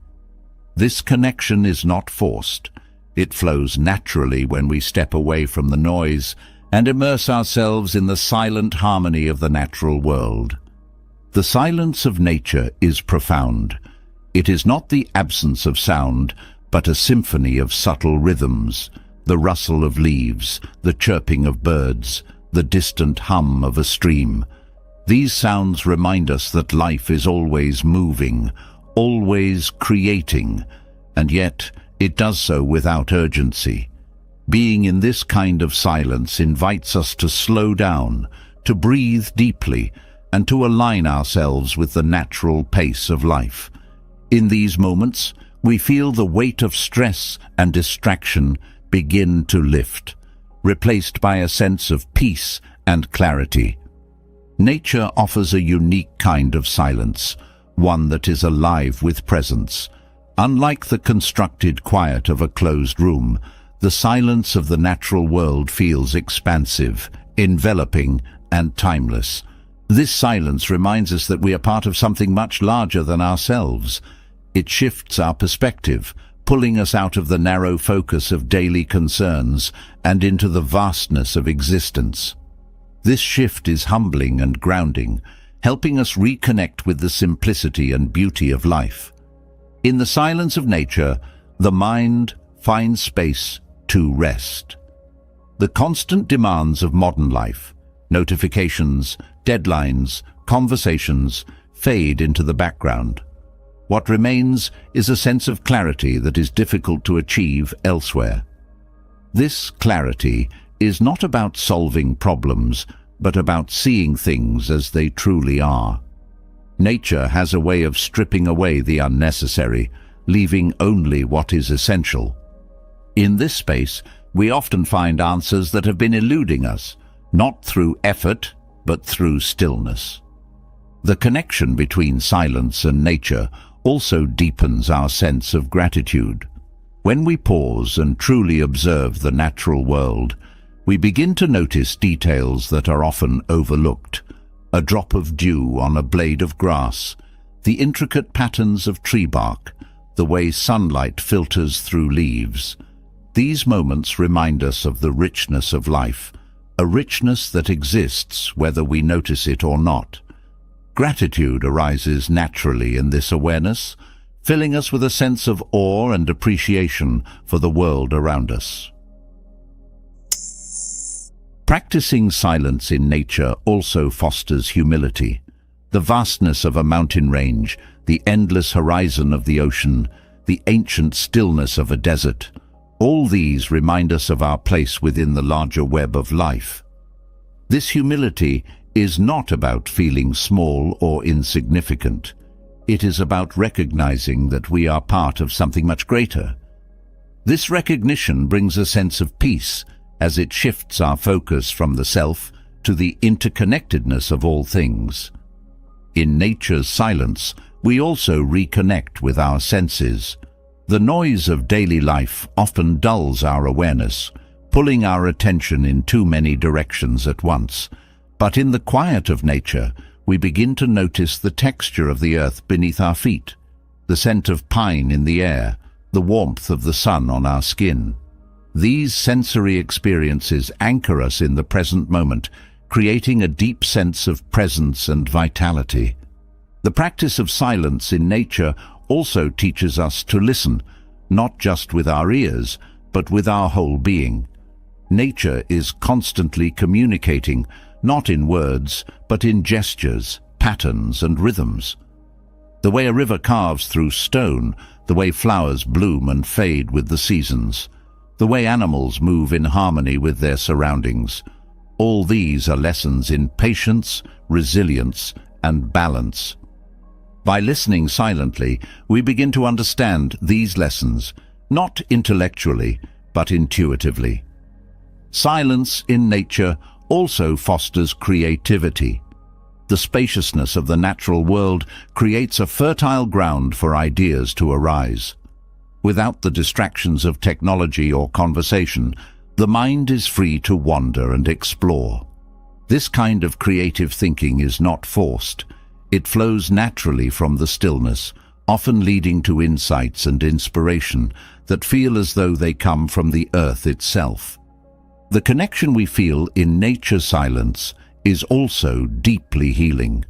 This connection is not forced. It flows naturally when we step away from the noise and immerse ourselves in the silent harmony of the natural world. The silence of nature is profound. It is not the absence of sound, but a symphony of subtle rhythms, the rustle of leaves, the chirping of birds, the distant hum of a stream. These sounds remind us that life is always moving, always creating, and yet it does so without urgency. Being in this kind of silence invites us to slow down, to breathe deeply, and to align ourselves with the natural pace of life. In these moments, we feel the weight of stress and distraction begin to lift, replaced by a sense of peace and clarity. Nature offers a unique kind of silence, one that is alive with presence. Unlike the constructed quiet of a closed room, the silence of the natural world feels expansive, enveloping, and timeless. This silence reminds us that we are part of something much larger than ourselves. It shifts our perspective, pulling us out of the narrow focus of daily concerns and into the vastness of existence. This shift is humbling and grounding, helping us reconnect with the simplicity and beauty of life. In the silence of nature, the mind finds space to rest. The constant demands of modern life, notifications, deadlines, conversations, fade into the background. What remains is a sense of clarity that is difficult to achieve elsewhere. This clarity is not about solving problems, but about seeing things as they truly are. Nature has a way of stripping away the unnecessary, leaving only what is essential. In this space, we often find answers that have been eluding us, not through effort, but through stillness. The connection between silence and nature also deepens our sense of gratitude. When we pause and truly observe the natural world, we begin to notice details that are often overlooked. A drop of dew on a blade of grass, the intricate patterns of tree bark, the way sunlight filters through leaves. These moments remind us of the richness of life, a richness that exists whether we notice it or not. Gratitude arises naturally in this awareness, filling us with a sense of awe and appreciation for the world around us. Practicing silence in nature also fosters humility. The vastness of a mountain range, the endless horizon of the ocean, the ancient stillness of a desert, all these remind us of our place within the larger web of life. This humility is not about feeling small or insignificant. It is about recognizing that we are part of something much greater. This recognition brings a sense of peace as it shifts our focus from the self to the interconnectedness of all things. In nature's silence, we also reconnect with our senses. The noise of daily life often dulls our awareness, pulling our attention in too many directions at once. But in the quiet of nature, we begin to notice the texture of the earth beneath our feet, the scent of pine in the air, the warmth of the sun on our skin. These sensory experiences anchor us in the present moment, creating a deep sense of presence and vitality. The practice of silence in nature also teaches us to listen, not just with our ears, but with our whole being. Nature is constantly communicating, not in words, but in gestures, patterns, and rhythms. The way a river carves through stone, the way flowers bloom and fade with the seasons, the way animals move in harmony with their surroundings. All these are lessons in patience, resilience, and balance. By listening silently, we begin to understand these lessons, not intellectually, but intuitively. Silence in nature also fosters creativity. The spaciousness of the natural world creates a fertile ground for ideas to arise. Without the distractions of technology or conversation, the mind is free to wander and explore. This kind of creative thinking is not forced. It flows naturally from the stillness, often leading to insights and inspiration that feel as though they come from the earth itself. The connection we feel in nature's silence is also deeply healing.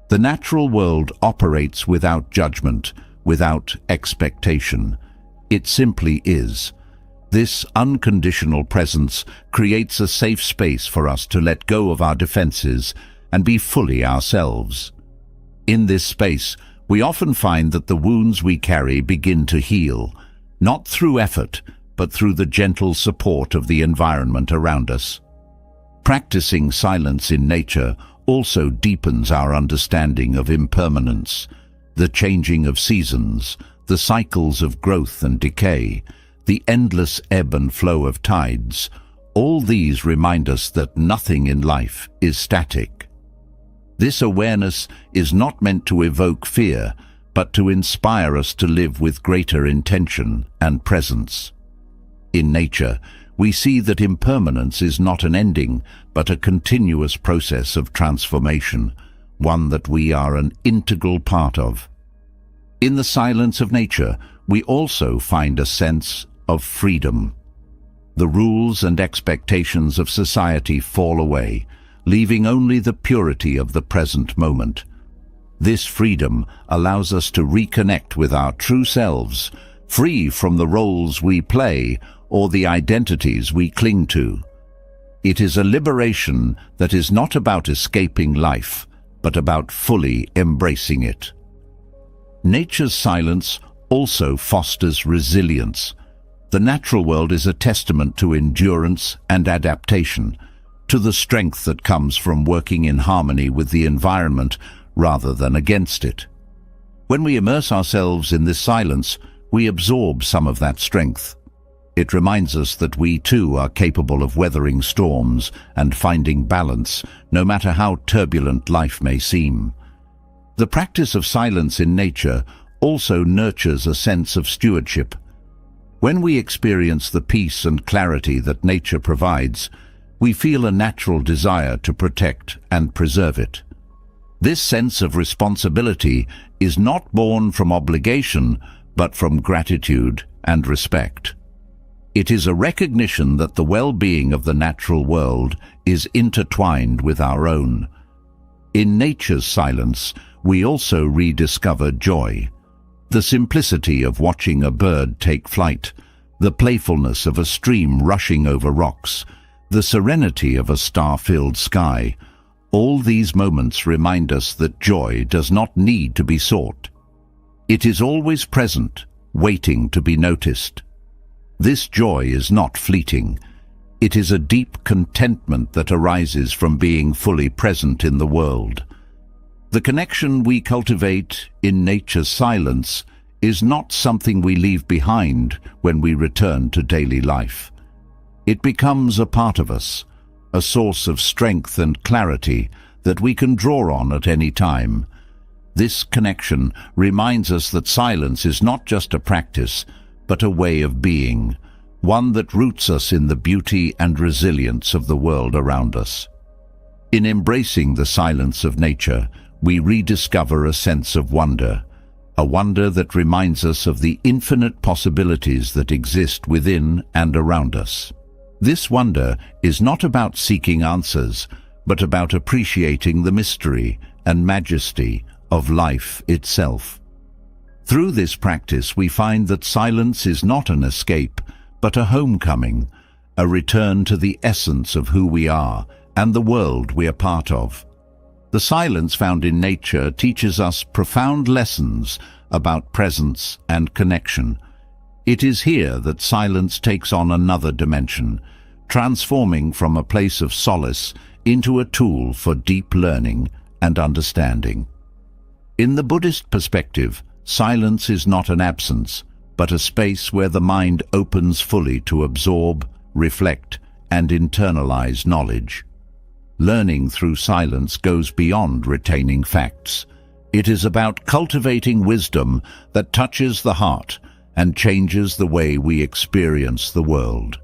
The natural world operates without judgment, without expectation. It simply is. This unconditional presence creates a safe space for us to let go of our defenses and be fully ourselves. In this space, we often find that the wounds we carry begin to heal, not through effort, but through the gentle support of the environment around us. Practicing silence in nature also deepens our understanding of impermanence, the changing of seasons, the cycles of growth and decay, the endless ebb and flow of tides. All these remind us that nothing in life is static. This awareness is not meant to evoke fear, but to inspire us to live with greater intention and presence. In nature, we see that impermanence is not an ending, but a continuous process of transformation, one that we are an integral part of. In the silence of nature, we also find a sense of freedom. The rules and expectations of society fall away, leaving only the purity of the present moment. This freedom allows us to reconnect with our true selves, free from the roles we play or the identities we cling to. It is a liberation that is not about escaping life, but about fully embracing it. Nature's silence also fosters resilience. The natural world is a testament to endurance and adaptation, to the strength that comes from working in harmony with the environment rather than against it. When we immerse ourselves in this silence, we absorb some of that strength. It reminds us that we too are capable of weathering storms and finding balance, no matter how turbulent life may seem. The practice of silence in nature also nurtures a sense of stewardship. When we experience the peace and clarity that nature provides, we feel a natural desire to protect and preserve it. This sense of responsibility is not born from obligation, but from gratitude and respect. It is a recognition that the well-being of the natural world is intertwined with our own. In nature's silence, we also rediscover joy. The simplicity of watching a bird take flight, the playfulness of a stream rushing over rocks, the serenity of a star-filled sky. All these moments remind us that joy does not need to be sought. It is always present, waiting to be noticed. This joy is not fleeting. It is a deep contentment that arises from being fully present in the world. The connection we cultivate in nature's silence is not something we leave behind when we return to daily life. It becomes a part of us, a source of strength and clarity that we can draw on at any time. This connection reminds us that silence is not just a practice, but a way of being, one that roots us in the beauty and resilience of the world around us. In embracing the silence of nature, we rediscover a sense of wonder, a wonder that reminds us of the infinite possibilities that exist within and around us. This wonder is not about seeking answers, but about appreciating the mystery and majesty of life itself. Through this practice, we find that silence is not an escape, but a homecoming, a return to the essence of who we are and the world we are part of. The silence found in nature teaches us profound lessons about presence and connection. It is here that silence takes on another dimension, transforming from a place of solace into a tool for deep learning and understanding. In the Buddhist perspective, silence is not an absence, but a space where the mind opens fully to absorb, reflect, and internalize knowledge. Learning through silence goes beyond retaining facts. It is about cultivating wisdom that touches the heart and changes the way we experience the world.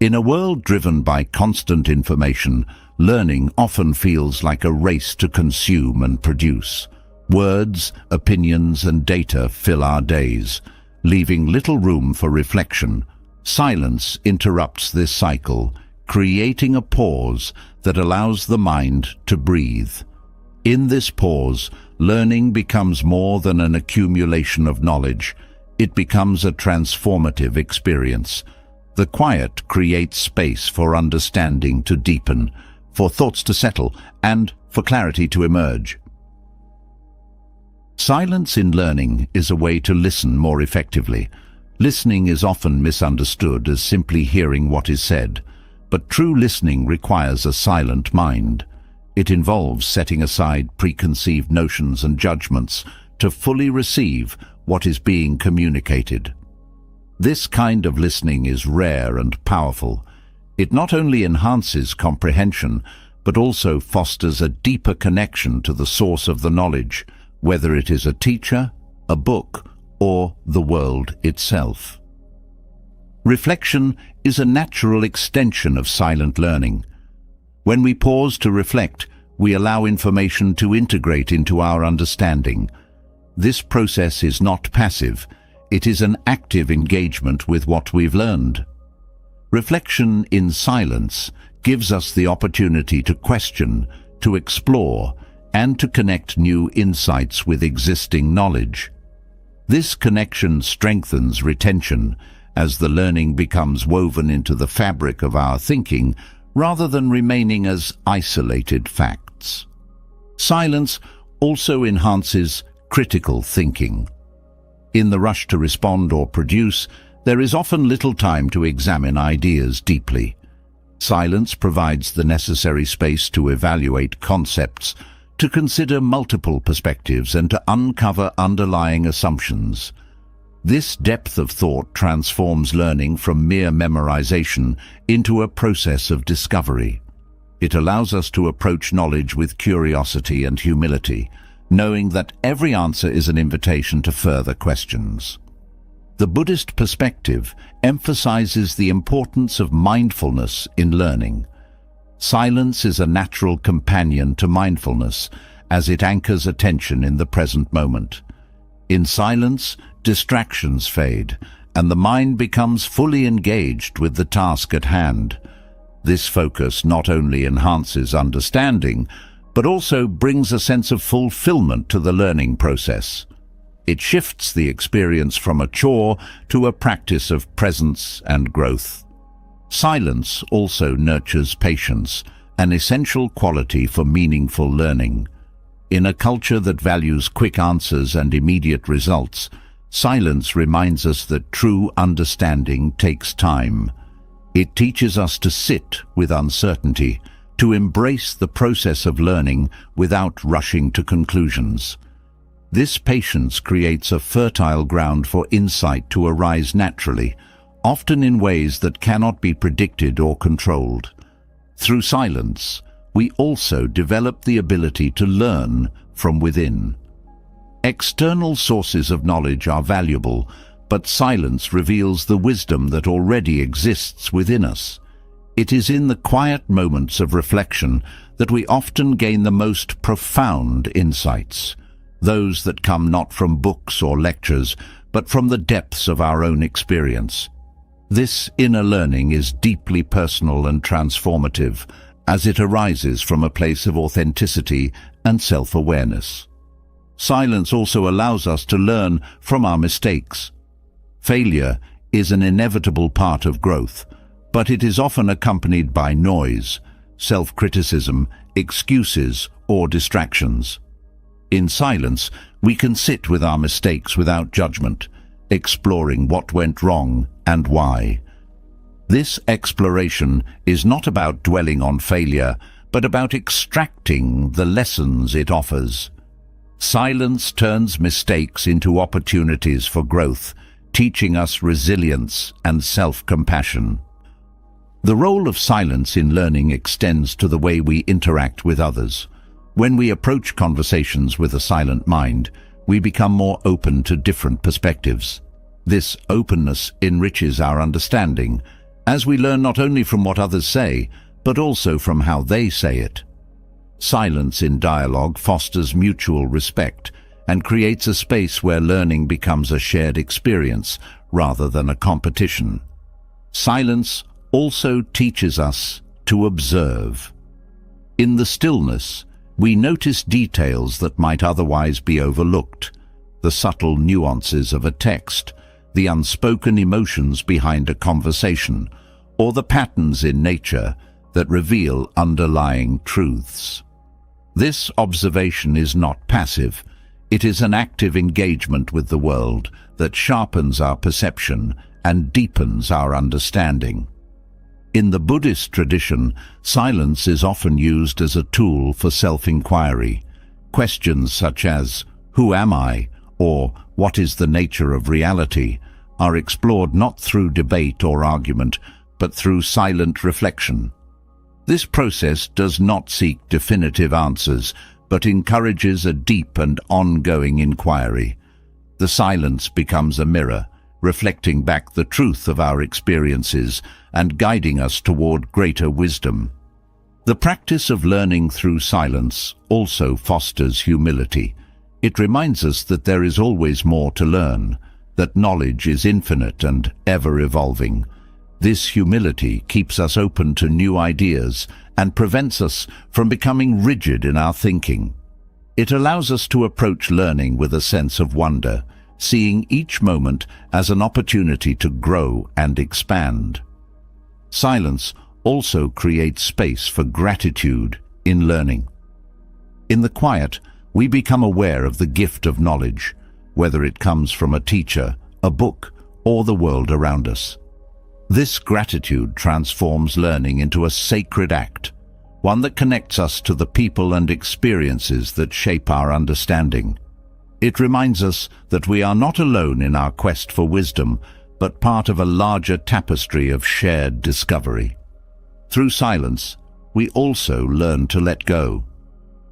In a world driven by constant information, learning often feels like a race to consume and produce. Words, opinions, and data fill our days, leaving little room for reflection. Silence interrupts this cycle, creating a pause that allows the mind to breathe. In this pause, learning becomes more than an accumulation of knowledge. It becomes a transformative experience. The quiet creates space for understanding to deepen, for thoughts to settle, and for clarity to emerge. Silence in learning is a way to listen more effectively. Listening is often misunderstood as simply hearing what is said, but true listening requires a silent mind. It involves setting aside preconceived notions and judgments to fully receive what is being communicated. This kind of listening is rare and powerful. It not only enhances comprehension, but also fosters a deeper connection to the source of the knowledge, whether it is a teacher, a book, or the world itself. Reflection is a natural extension of silent learning. When we pause to reflect, we allow information to integrate into our understanding. This process is not passive. It is an active engagement with what we've learned. Reflection in silence gives us the opportunity to question, to explore, and to connect new insights with existing knowledge. This connection strengthens retention as the learning becomes woven into the fabric of our thinking rather than remaining as isolated facts. Silence also enhances critical thinking. In the rush to respond or produce, there is often little time to examine ideas deeply. Silence provides the necessary space to evaluate concepts, to consider multiple perspectives, and to uncover underlying assumptions. This depth of thought transforms learning from mere memorization into a process of discovery. It allows us to approach knowledge with curiosity and humility, knowing that every answer is an invitation to further questions. The Buddhist perspective emphasizes the importance of mindfulness in learning. Silence is a natural companion to mindfulness, as it anchors attention in the present moment. In silence, distractions fade, and the mind becomes fully engaged with the task at hand. This focus not only enhances understanding, but also brings a sense of fulfillment to the learning process. It shifts the experience from a chore to a practice of presence and growth. Silence also nurtures patience, an essential quality for meaningful learning. In a culture that values quick answers and immediate results, silence reminds us that true understanding takes time. It teaches us to sit with uncertainty, to embrace the process of learning without rushing to conclusions. This patience creates a fertile ground for insight to arise naturally, often in ways that cannot be predicted or controlled. Through silence, we also develop the ability to learn from within. External sources of knowledge are valuable, but silence reveals the wisdom that already exists within us. It is in the quiet moments of reflection that we often gain the most profound insights, those that come not from books or lectures, but from the depths of our own experience. This inner learning is deeply personal and transformative, as it arises from a place of authenticity and self-awareness. Silence also allows us to learn from our mistakes. Failure is an inevitable part of growth, but it is often accompanied by noise. self-criticism, excuses, or distractions. In silence, we can sit with our mistakes without judgment, exploring what went wrong and why. This exploration is not about dwelling on failure, but about extracting the lessons it offers. Silence turns mistakes into opportunities for growth, teaching us resilience and self-compassion. The role of silence in learning extends to the way we interact with others. When we approach conversations with a silent mind, we become more open to different perspectives. This openness enriches our understanding, as we learn not only from what others say, but also from how they say it. Silence in dialogue fosters mutual respect and creates a space where learning becomes a shared experience rather than a competition. Silence also teaches us to observe. In the stillness, we notice details that might otherwise be overlooked, the subtle nuances of a text, the unspoken emotions behind a conversation, or the patterns in nature that reveal underlying truths. This observation is not passive. It is an active engagement with the world that sharpens our perception and deepens our understanding. In the Buddhist tradition, silence is often used as a tool for self-inquiry. Questions such as, "Who am I?" or "What is the nature of reality?" are explored not through debate or argument, but through silent reflection. This process does not seek definitive answers, but encourages a deep and ongoing inquiry. The silence becomes a mirror, reflecting back the truth of our experiences and guiding us toward greater wisdom. The practice of learning through silence also fosters humility. It reminds us that there is always more to learn, that knowledge is infinite and ever-evolving. This humility keeps us open to new ideas and prevents us from becoming rigid in our thinking. It allows us to approach learning with a sense of wonder, seeing each moment as an opportunity to grow and expand. Silence also creates space for gratitude in learning. In the quiet, we become aware of the gift of knowledge, whether it comes from a teacher, a book, or the world around us. This gratitude transforms learning into a sacred act, one that connects us to the people and experiences that shape our understanding. It reminds us that we are not alone in our quest for wisdom, but part of a larger tapestry of shared discovery. Through silence, we also learn to let go.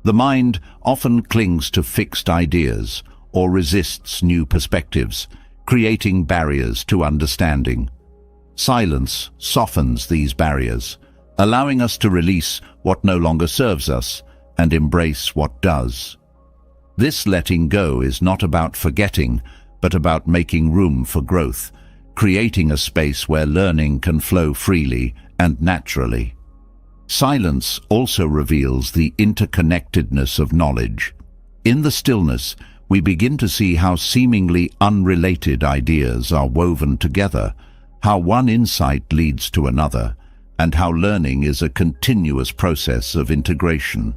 The mind often clings to fixed ideas or resists new perspectives, creating barriers to understanding. Silence softens these barriers, allowing us to release what no longer serves us and embrace what does. This letting go is not about forgetting, but about making room for growth, creating a space where learning can flow freely and naturally. Silence also reveals the interconnectedness of knowledge. In the stillness, we begin to see how seemingly unrelated ideas are woven together, how one insight leads to another, and how learning is a continuous process of integration.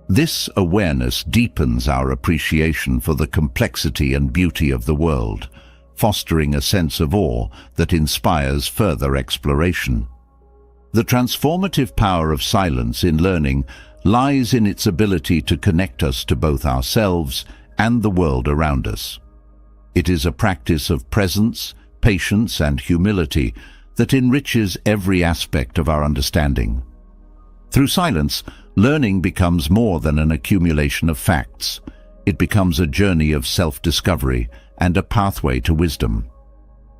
This awareness deepens our appreciation for the complexity and beauty of the world, fostering a sense of awe that inspires further exploration. The transformative power of silence in learning lies in its ability to connect us to both ourselves and the world around us. It is a practice of presence, patience, and humility that enriches every aspect of our understanding. Through silence, learning becomes more than an accumulation of facts. It becomes a journey of self-discovery and a pathway to wisdom.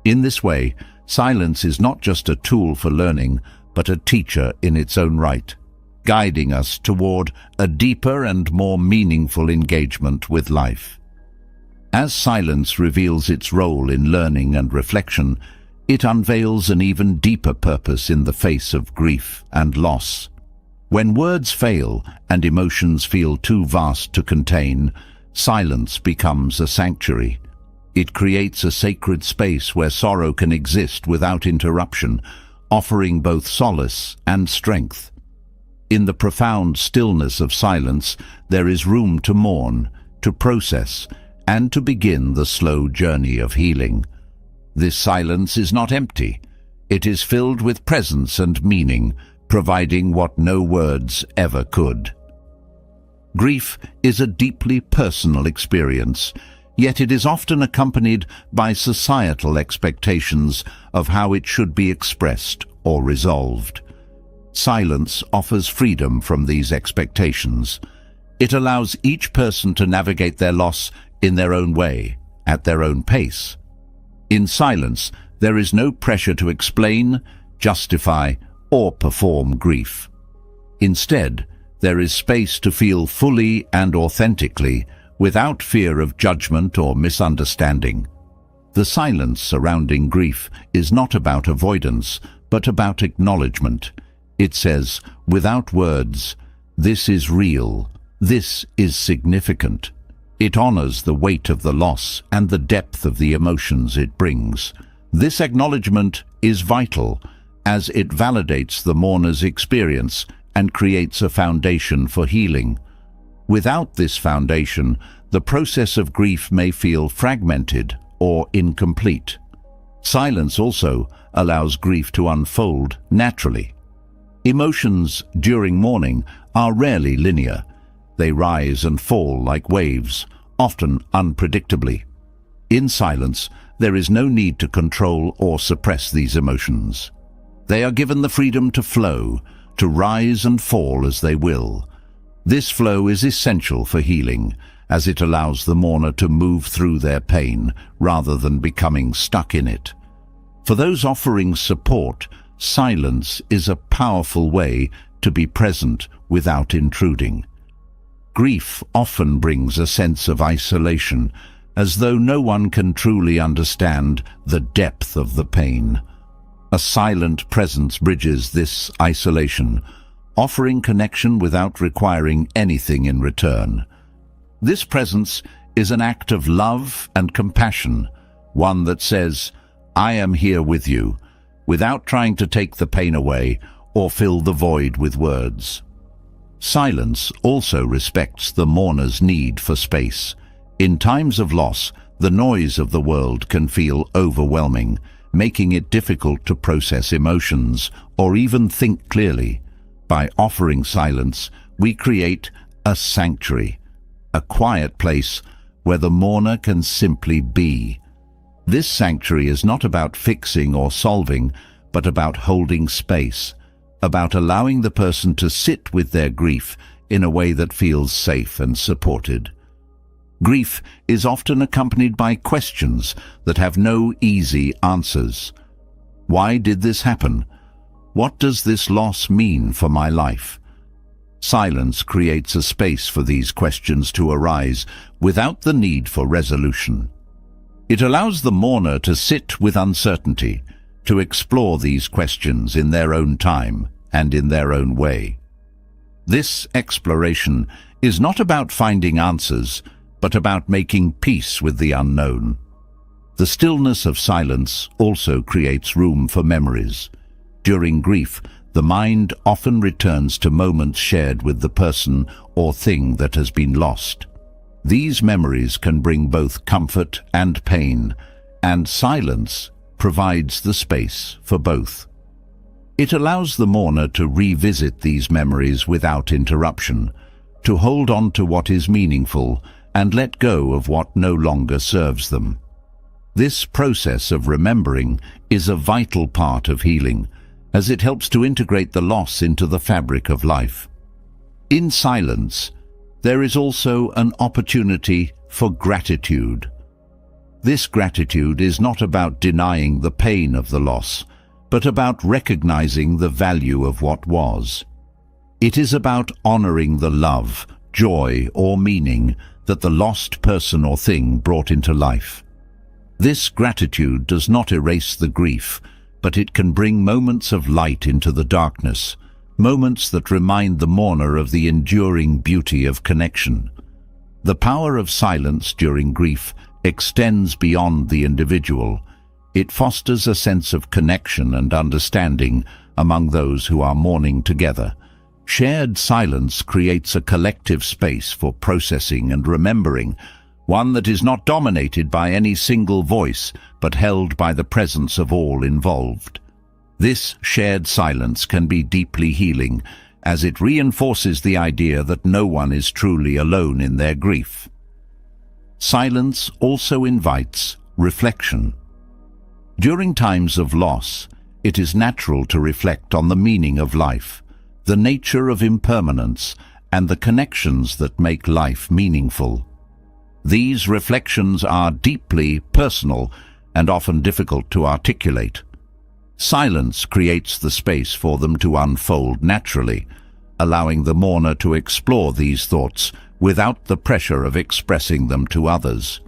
In this way, silence is not just a tool for learning, but a teacher in its own right, guiding us toward a deeper and more meaningful engagement with life. As silence reveals its role in learning and reflection, it unveils an even deeper purpose in the face of grief and loss. When words fail and emotions feel too vast to contain, silence becomes a sanctuary. It creates a sacred space where sorrow can exist without interruption, offering both solace and strength. In the profound stillness of silence, there is room to mourn, to process, and to begin the slow journey of healing. This silence is not empty. It is filled with presence and meaning, providing what no words ever could. Grief is a deeply personal experience, yet it is often accompanied by societal expectations of how it should be expressed or resolved. Silence offers freedom from these expectations. It allows each person to navigate their loss in their own way, at their own pace. In silence, there is no pressure to explain, justify, or perform grief. Instead, there is space to feel fully and authentically, without fear of judgment or misunderstanding. The silence surrounding grief is not about avoidance, but about acknowledgement. It says, without words, this is real, this is significant. It honors the weight of the loss and the depth of the emotions it brings. This acknowledgement is vital, as it validates the mourner's experience and creates a foundation for healing. Without this foundation, the process of grief may feel fragmented or incomplete. Silence also allows grief to unfold naturally. Emotions during mourning are rarely linear. They rise and fall like waves, often unpredictably. In silence, there is no need to control or suppress these emotions. They are given the freedom to flow, to rise and fall as they will. This flow is essential for healing, as it allows the mourner to move through their pain rather than becoming stuck in it. For those offering support, silence is a powerful way to be present without intruding. Grief often brings a sense of isolation, as though no one can truly understand the depth of the pain. A silent presence bridges this isolation, offering connection without requiring anything in return. This presence is an act of love and compassion, one that says, I am here with you, without trying to take the pain away or fill the void with words. Silence also respects the mourner's need for space. In times of loss, the noise of the world can feel overwhelming, making it difficult to process emotions or even think clearly. By offering silence, we create a sanctuary, a quiet place where the mourner can simply be. This sanctuary is not about fixing or solving, but about holding space, about allowing the person to sit with their grief in a way that feels safe and supported. Grief is often accompanied by questions that have no easy answers. Why did this happen? What does this loss mean for my life? Silence creates a space for these questions to arise without the need for resolution. It allows the mourner to sit with uncertainty, to explore these questions in their own time and in their own way. This exploration is not about finding answers, but about making peace with the unknown. The stillness of silence also creates room for memories. During grief, the mind often returns to moments shared with the person or thing that has been lost. These memories can bring both comfort and pain, and silence provides the space for both. It allows the mourner to revisit these memories without interruption, to hold on to what is meaningful and let go of what no longer serves them. This process of remembering is a vital part of healing, as it helps to integrate the loss into the fabric of life. In silence, there is also an opportunity for gratitude. This gratitude is not about denying the pain of the loss, but about recognizing the value of what was. It is about honoring the love, joy, or meaning that the lost person or thing brought into life. This gratitude does not erase the grief, but it can bring moments of light into the darkness, moments that remind the mourner of the enduring beauty of connection. The power of silence during grief extends beyond the individual. It fosters a sense of connection and understanding among those who are mourning together, Shared silence creates a collective space for processing and remembering, one that is not dominated by any single voice, but held by the presence of all involved. This shared silence can be deeply healing, as it reinforces the idea that no one is truly alone in their grief. Silence also invites reflection. During times of loss, it is natural to reflect on the meaning of life, the nature of impermanence, and the connections that make life meaningful. These reflections are deeply personal and often difficult to articulate. Silence creates the space for them to unfold naturally, allowing the mourner to explore these thoughts without the pressure of expressing them to others.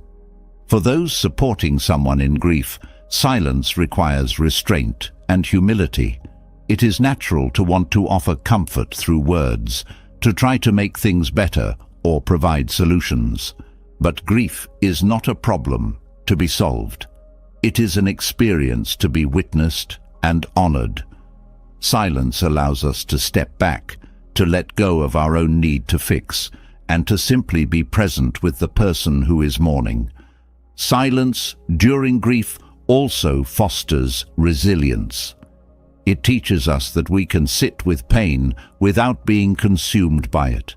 For those supporting someone in grief, silence requires restraint and humility. It is natural to want to offer comfort through words, to try to make things better or provide solutions. But grief is not a problem to be solved. It is an experience to be witnessed and honored. Silence allows us to step back, to let go of our own need to fix, and to simply be present with the person who is mourning. Silence during grief also fosters resilience. It teaches us that we can sit with pain without being consumed by it,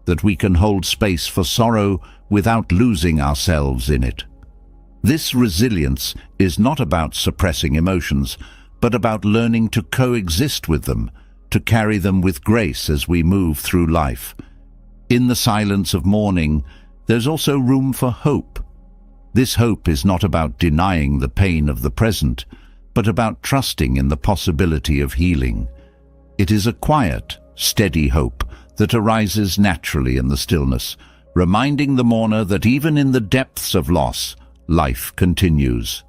that we can hold space for sorrow without losing ourselves in it. This resilience is not about suppressing emotions, but about learning to coexist with them, to carry them with grace as we move through life. In the silence of mourning, there's also room for hope. This hope is not about denying the pain of the present, but about trusting in the possibility of healing. It is a quiet, steady hope that arises naturally in the stillness, reminding the mourner that even in the depths of loss, life continues.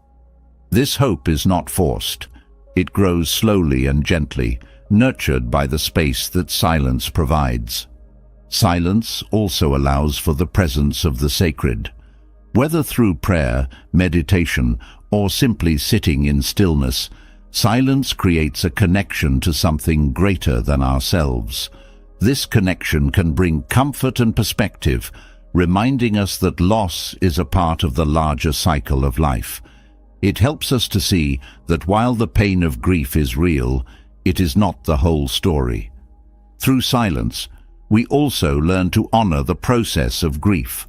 This hope is not forced. It grows slowly and gently, nurtured by the space that silence provides. Silence also allows for the presence of the sacred. Whether through prayer, meditation, or simply sitting in stillness, silence creates a connection to something greater than ourselves. This connection can bring comfort and perspective, reminding us that loss is a part of the larger cycle of life. It helps us to see that while the pain of grief is real, it is not the whole story. Through silence, we also learn to honor the process of grief.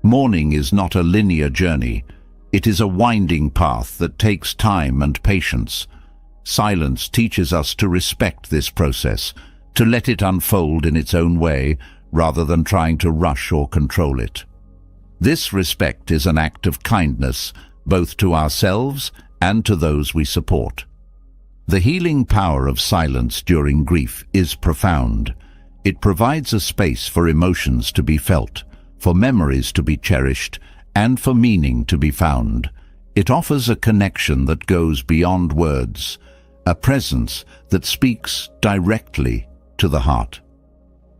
Mourning is not a linear journey. It is a winding path that takes time and patience. Silence teaches us to respect this process, to let it unfold in its own way, rather than trying to rush or control it. This respect is an act of kindness, both to ourselves and to those we support. The healing power of silence during grief is profound. It provides a space for emotions to be felt, for memories to be cherished, and for meaning to be found. It offers a connection that goes beyond words, a presence that speaks directly to the heart.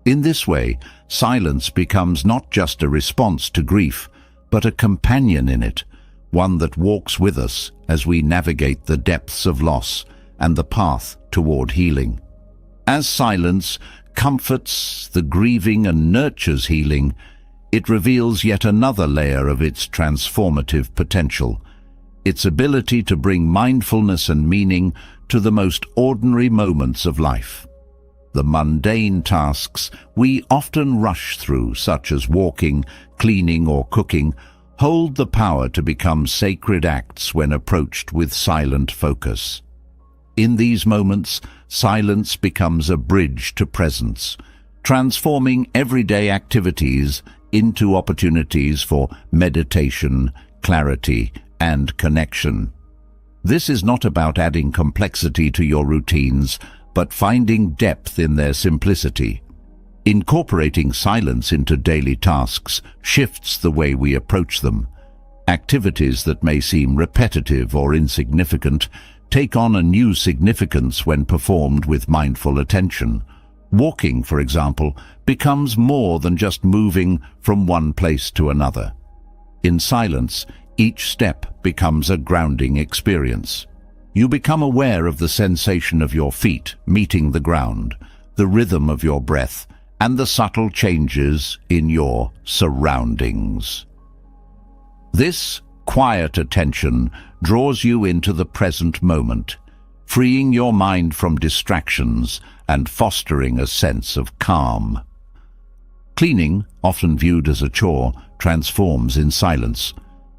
In this way, silence becomes not just a response to grief, but a companion in it, one that walks with us as we navigate the depths of loss and the path toward healing. As silence comforts the grieving and nurtures healing, it reveals yet another layer of its transformative potential, its ability to bring mindfulness and meaning to the most ordinary moments of life. The mundane tasks we often rush through, such as walking, cleaning, or cooking, hold the power to become sacred acts when approached with silent focus. In these moments, silence becomes a bridge to presence, transforming everyday activities into opportunities for meditation, clarity, and connection. This is not about adding complexity to your routines, but finding depth in their simplicity. Incorporating silence into daily tasks shifts the way we approach them. Activities that may seem repetitive or insignificant take on a new significance when performed with mindful attention. Walking, for example, becomes more than just moving from one place to another. In silence, each step becomes a grounding experience. You become aware of the sensation of your feet meeting the ground, the rhythm of your breath, and the subtle changes in your surroundings. This quiet attention draws you into the present moment, freeing your mind from distractions and fostering a sense of calm. Cleaning, often viewed as a chore, transforms in silence.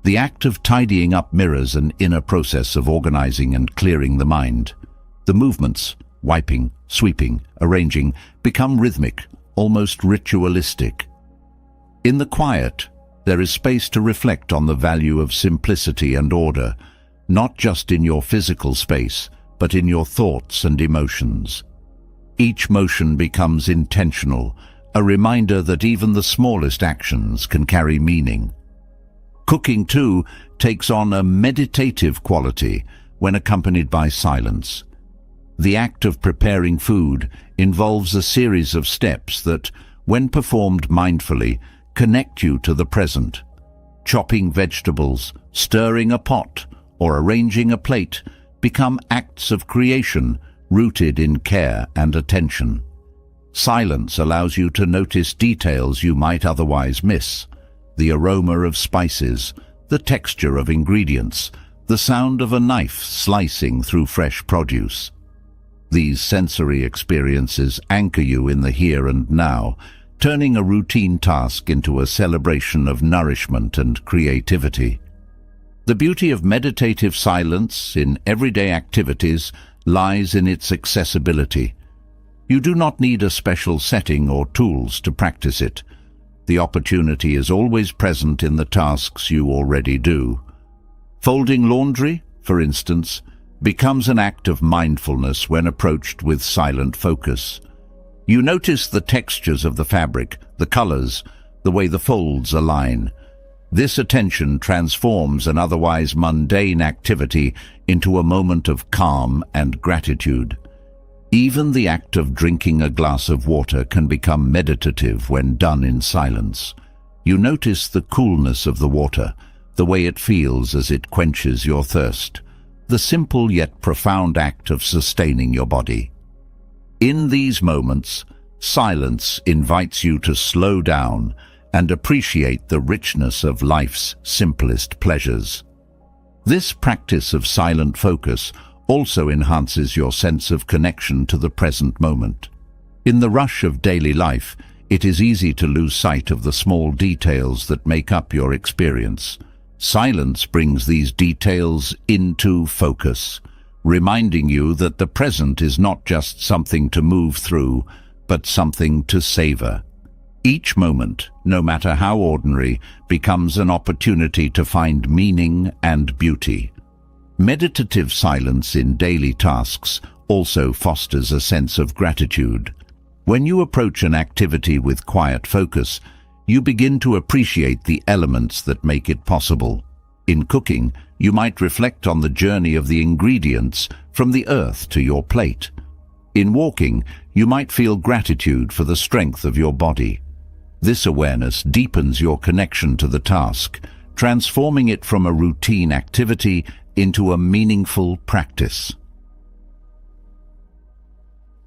The act of tidying up mirrors an inner process of organizing and clearing the mind. The movements, wiping, sweeping, arranging, become rhythmic, almost ritualistic. In the quiet, there is space to reflect on the value of simplicity and order, not just in your physical space, but in your thoughts and emotions. Each motion becomes intentional, a reminder that even the smallest actions can carry meaning. Cooking, too, takes on a meditative quality when accompanied by silence. The act of preparing food involves a series of steps that, when performed mindfully, connect you to the present. Chopping vegetables, stirring a pot, or arranging a plate become acts of creation rooted in care and attention. Silence allows you to notice details you might otherwise miss: the aroma of spices, the texture of ingredients, the sound of a knife slicing through fresh produce. These sensory experiences anchor you in the here and now, turning a routine task into a celebration of nourishment and creativity. The beauty of meditative silence in everyday activities lies in its accessibility. You do not need a special setting or tools to practice it. The opportunity is always present in the tasks you already do. Folding laundry, for instance, becomes an act of mindfulness when approached with silent focus. You notice the textures of the fabric, the colors, the way the folds align. This attention transforms an otherwise mundane activity into a moment of calm and gratitude. Even the act of drinking a glass of water can become meditative when done in silence. You notice the coolness of the water, the way it feels as it quenches your thirst, the simple yet profound act of sustaining your body. In these moments, silence invites you to slow down and appreciate the richness of life's simplest pleasures. This practice of silent focus also enhances your sense of connection to the present moment. In the rush of daily life, it is easy to lose sight of the small details that make up your experience. Silence brings these details into focus, reminding you that the present is not just something to move through, but something to savor. Each moment, no matter how ordinary, becomes an opportunity to find meaning and beauty. Meditative silence in daily tasks also fosters a sense of gratitude. When you approach an activity with quiet focus, you begin to appreciate the elements that make it possible. In cooking, you might reflect on the journey of the ingredients from the earth to your plate. In walking, you might feel gratitude for the strength of your body. This awareness deepens your connection to the task, transforming it from a routine activity into a meaningful practice.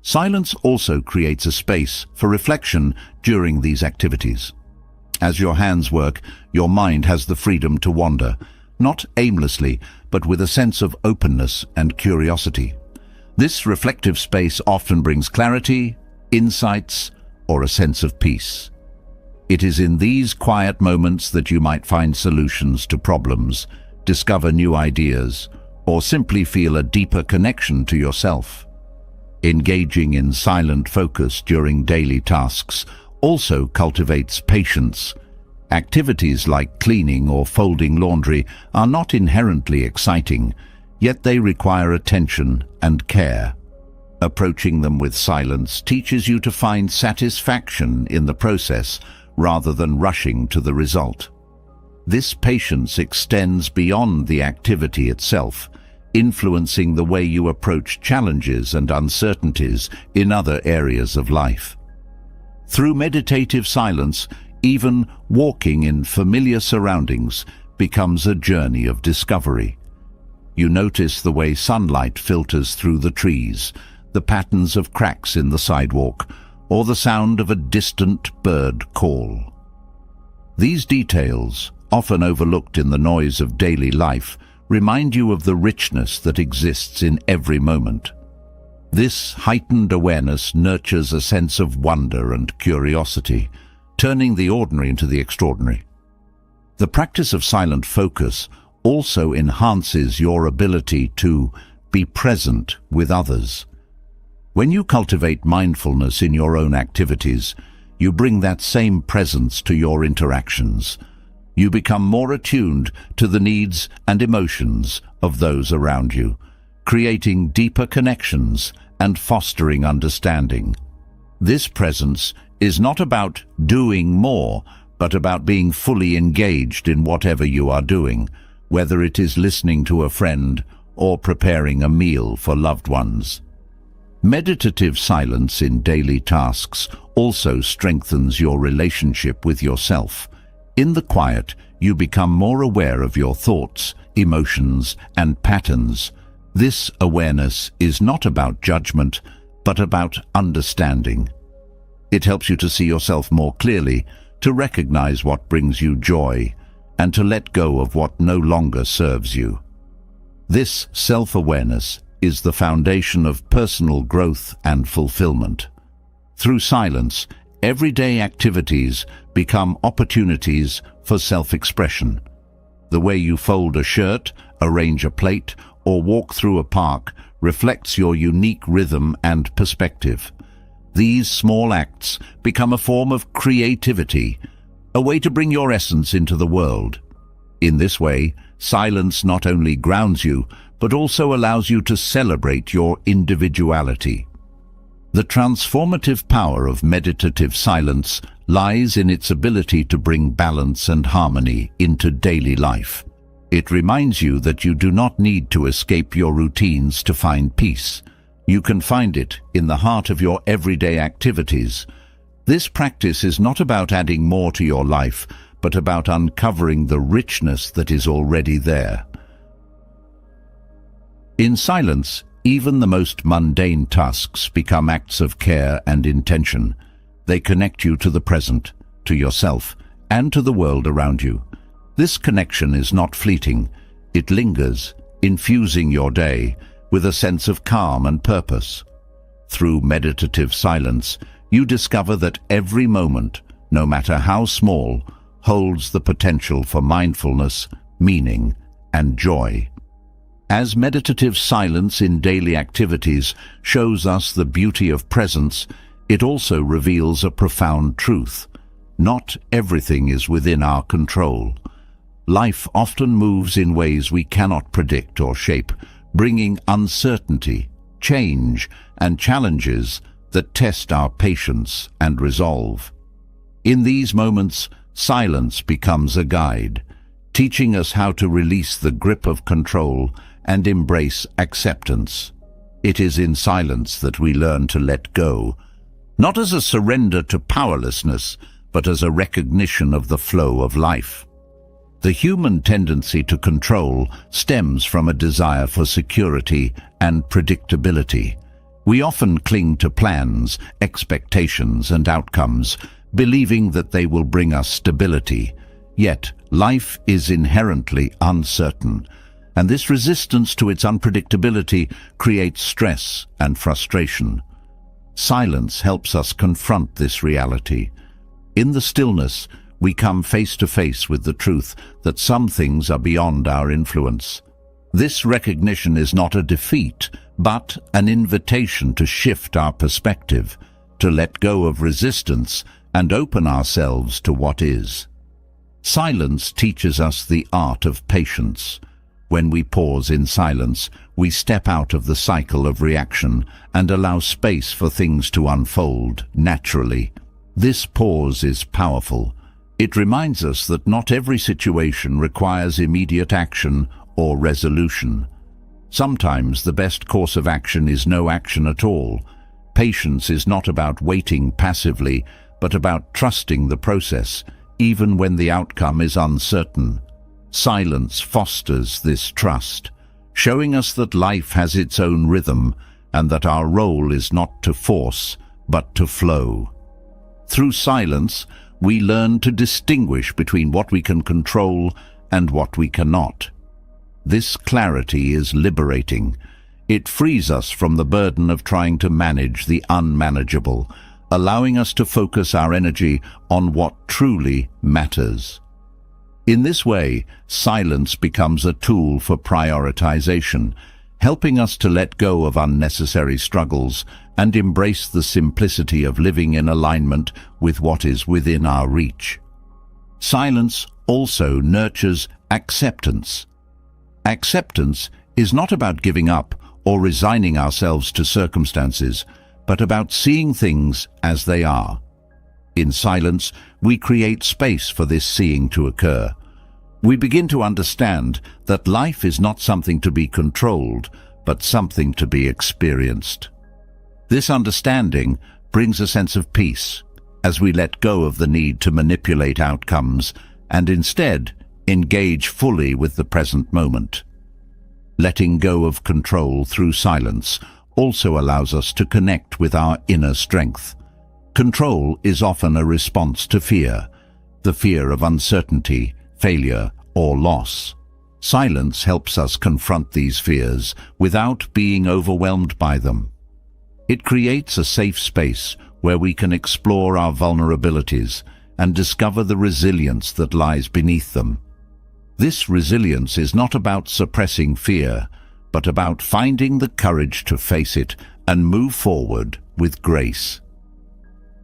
Silence also creates a space for reflection during these activities. As your hands work, your mind has the freedom to wander, not aimlessly, but with a sense of openness and curiosity. This reflective space often brings clarity, insights, or a sense of peace. It is in these quiet moments that you might find solutions to problems, discover new ideas, or simply feel a deeper connection to yourself. Engaging in silent focus during daily tasks also cultivates patience. Activities like cleaning or folding laundry are not inherently exciting, yet they require attention and care. Approaching them with silence teaches you to find satisfaction in the process rather than rushing to the result. This patience extends beyond the activity itself, influencing the way you approach challenges and uncertainties in other areas of life. Through meditative silence, even walking in familiar surroundings becomes a journey of discovery. You notice the way sunlight filters through the trees, the patterns of cracks in the sidewalk, or the sound of a distant bird call. These details, often overlooked in the noise of daily life, remind you of the richness that exists in every moment. This heightened awareness nurtures a sense of wonder and curiosity, turning the ordinary into the extraordinary. The practice of silent focus also enhances your ability to be present with others. When you cultivate mindfulness in your own activities, you bring that same presence to your interactions. You become more attuned to the needs and emotions of those around you, creating deeper connections and fostering understanding. This presence is not about doing more, but about being fully engaged in whatever you are doing, whether it is listening to a friend or preparing a meal for loved ones. Meditative silence in daily tasks also strengthens your relationship with yourself. In the quiet, you become more aware of your thoughts, emotions, and patterns. This awareness is not about judgment, but about understanding. It helps you to see yourself more clearly, to recognize what brings you joy, and to let go of what no longer serves you. This self-awareness is the foundation of personal growth and fulfillment. Through silence, everyday activities become opportunities for self-expression. The way you fold a shirt, arrange a plate, or walk through a park reflects your unique rhythm and perspective. These small acts become a form of creativity, a way to bring your essence into the world. In this way, silence not only grounds you, but also allows you to celebrate your individuality. The transformative power of meditative silence lies in its ability to bring balance and harmony into daily life. It reminds you that you do not need to escape your routines to find peace. You can find it in the heart of your everyday activities. This practice is not about adding more to your life, but about uncovering the richness that is already there. In silence, even the most mundane tasks become acts of care and intention. They connect you to the present, to yourself, and to the world around you. This connection is not fleeting. It lingers, infusing your day with a sense of calm and purpose. Through meditative silence, you discover that every moment, no matter how small, holds the potential for mindfulness, meaning, and joy. As meditative silence in daily activities shows us the beauty of presence, it also reveals a profound truth. Not everything is within our control. Life often moves in ways we cannot predict or shape, bringing uncertainty, change, and challenges that test our patience and resolve. In these moments, silence becomes a guide, teaching us how to release the grip of control and embrace acceptance. It is in silence that we learn to let go, not as a surrender to powerlessness, but as a recognition of the flow of life. The human tendency to control stems from a desire for security and predictability. We often cling to plans, expectations, and outcomes, believing that they will bring us stability. Yet, life is inherently uncertain, and this resistance to its unpredictability creates stress and frustration. Silence helps us confront this reality. In the stillness, we come face to face with the truth that some things are beyond our influence. This recognition is not a defeat, but an invitation to shift our perspective, to let go of resistance and open ourselves to what is. Silence teaches us the art of patience. When we pause in silence, we step out of the cycle of reaction and allow space for things to unfold naturally. This pause is powerful. It reminds us that not every situation requires immediate action or resolution. Sometimes the best course of action is no action at all. Patience is not about waiting passively, but about trusting the process, even when the outcome is uncertain. Silence fosters this trust, showing us that life has its own rhythm, and that our role is not to force, but to flow. Through silence, we learn to distinguish between what we can control and what we cannot. This clarity is liberating. It frees us from the burden of trying to manage the unmanageable, allowing us to focus our energy on what truly matters. In this way, silence becomes a tool for prioritization, helping us to let go of unnecessary struggles and embrace the simplicity of living in alignment with what is within our reach. Silence also nurtures acceptance. Acceptance is not about giving up or resigning ourselves to circumstances, but about seeing things as they are. In silence, we create space for this seeing to occur. We begin to understand that life is not something to be controlled, but something to be experienced. This understanding brings a sense of peace as we let go of the need to manipulate outcomes and instead engage fully with the present moment. Letting go of control through silence also allows us to connect with our inner strength. Control is often a response to fear, the fear of uncertainty, failure, or loss. Silence helps us confront these fears without being overwhelmed by them. It creates a safe space where we can explore our vulnerabilities and discover the resilience that lies beneath them. This resilience is not about suppressing fear, but about finding the courage to face it and move forward with grace.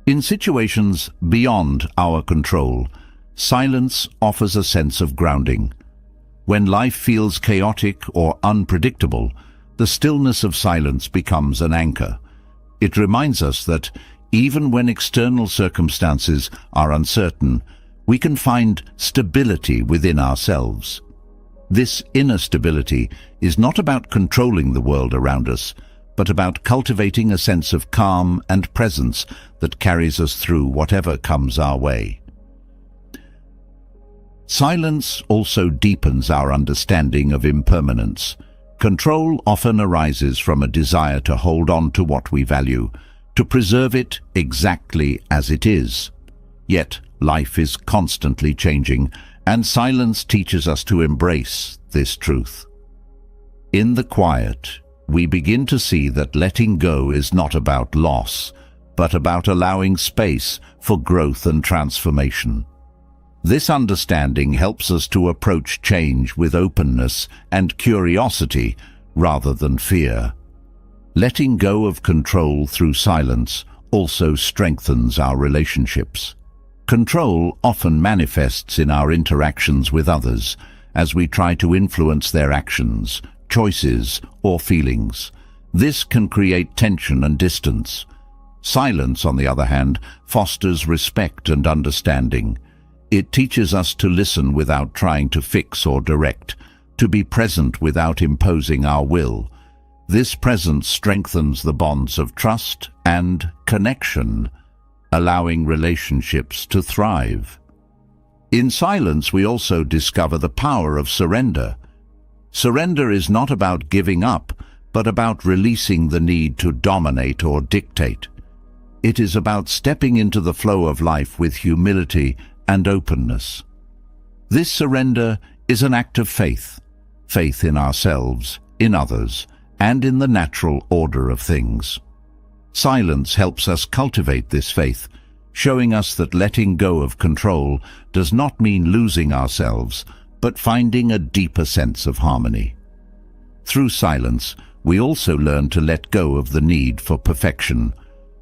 In situations beyond our control, silence offers a sense of grounding. When life feels chaotic or unpredictable, the stillness of silence becomes an anchor. It reminds us that even when external circumstances are uncertain, we can find stability within ourselves. This inner stability is not about controlling the world around us, but about cultivating a sense of calm and presence that carries us through whatever comes our way. Silence also deepens our understanding of impermanence. Control often arises from a desire to hold on to what we value, to preserve it exactly as it is. Yet, life is constantly changing, and silence teaches us to embrace this truth. In the quiet, we begin to see that letting go is not about loss, but about allowing space for growth and transformation. This understanding helps us to approach change with openness and curiosity rather than fear. Letting go of control through silence also strengthens our relationships. Control often manifests in our interactions with others as we try to influence their actions, choices, or feelings. This can create tension and distance. Silence, on the other hand, fosters respect and understanding. It teaches us to listen without trying to fix or direct, to be present without imposing our will. This presence strengthens the bonds of trust and connection, allowing relationships to thrive. In silence, we also discover the power of surrender. Surrender is not about giving up, but about releasing the need to dominate or dictate. It is about stepping into the flow of life with humility and openness. This surrender is an act of faith, faith in ourselves, in others, and in the natural order of things. Silence helps us cultivate this faith, showing us that letting go of control does not mean losing ourselves, but finding a deeper sense of harmony. Through silence, we also learn to let go of the need for perfection.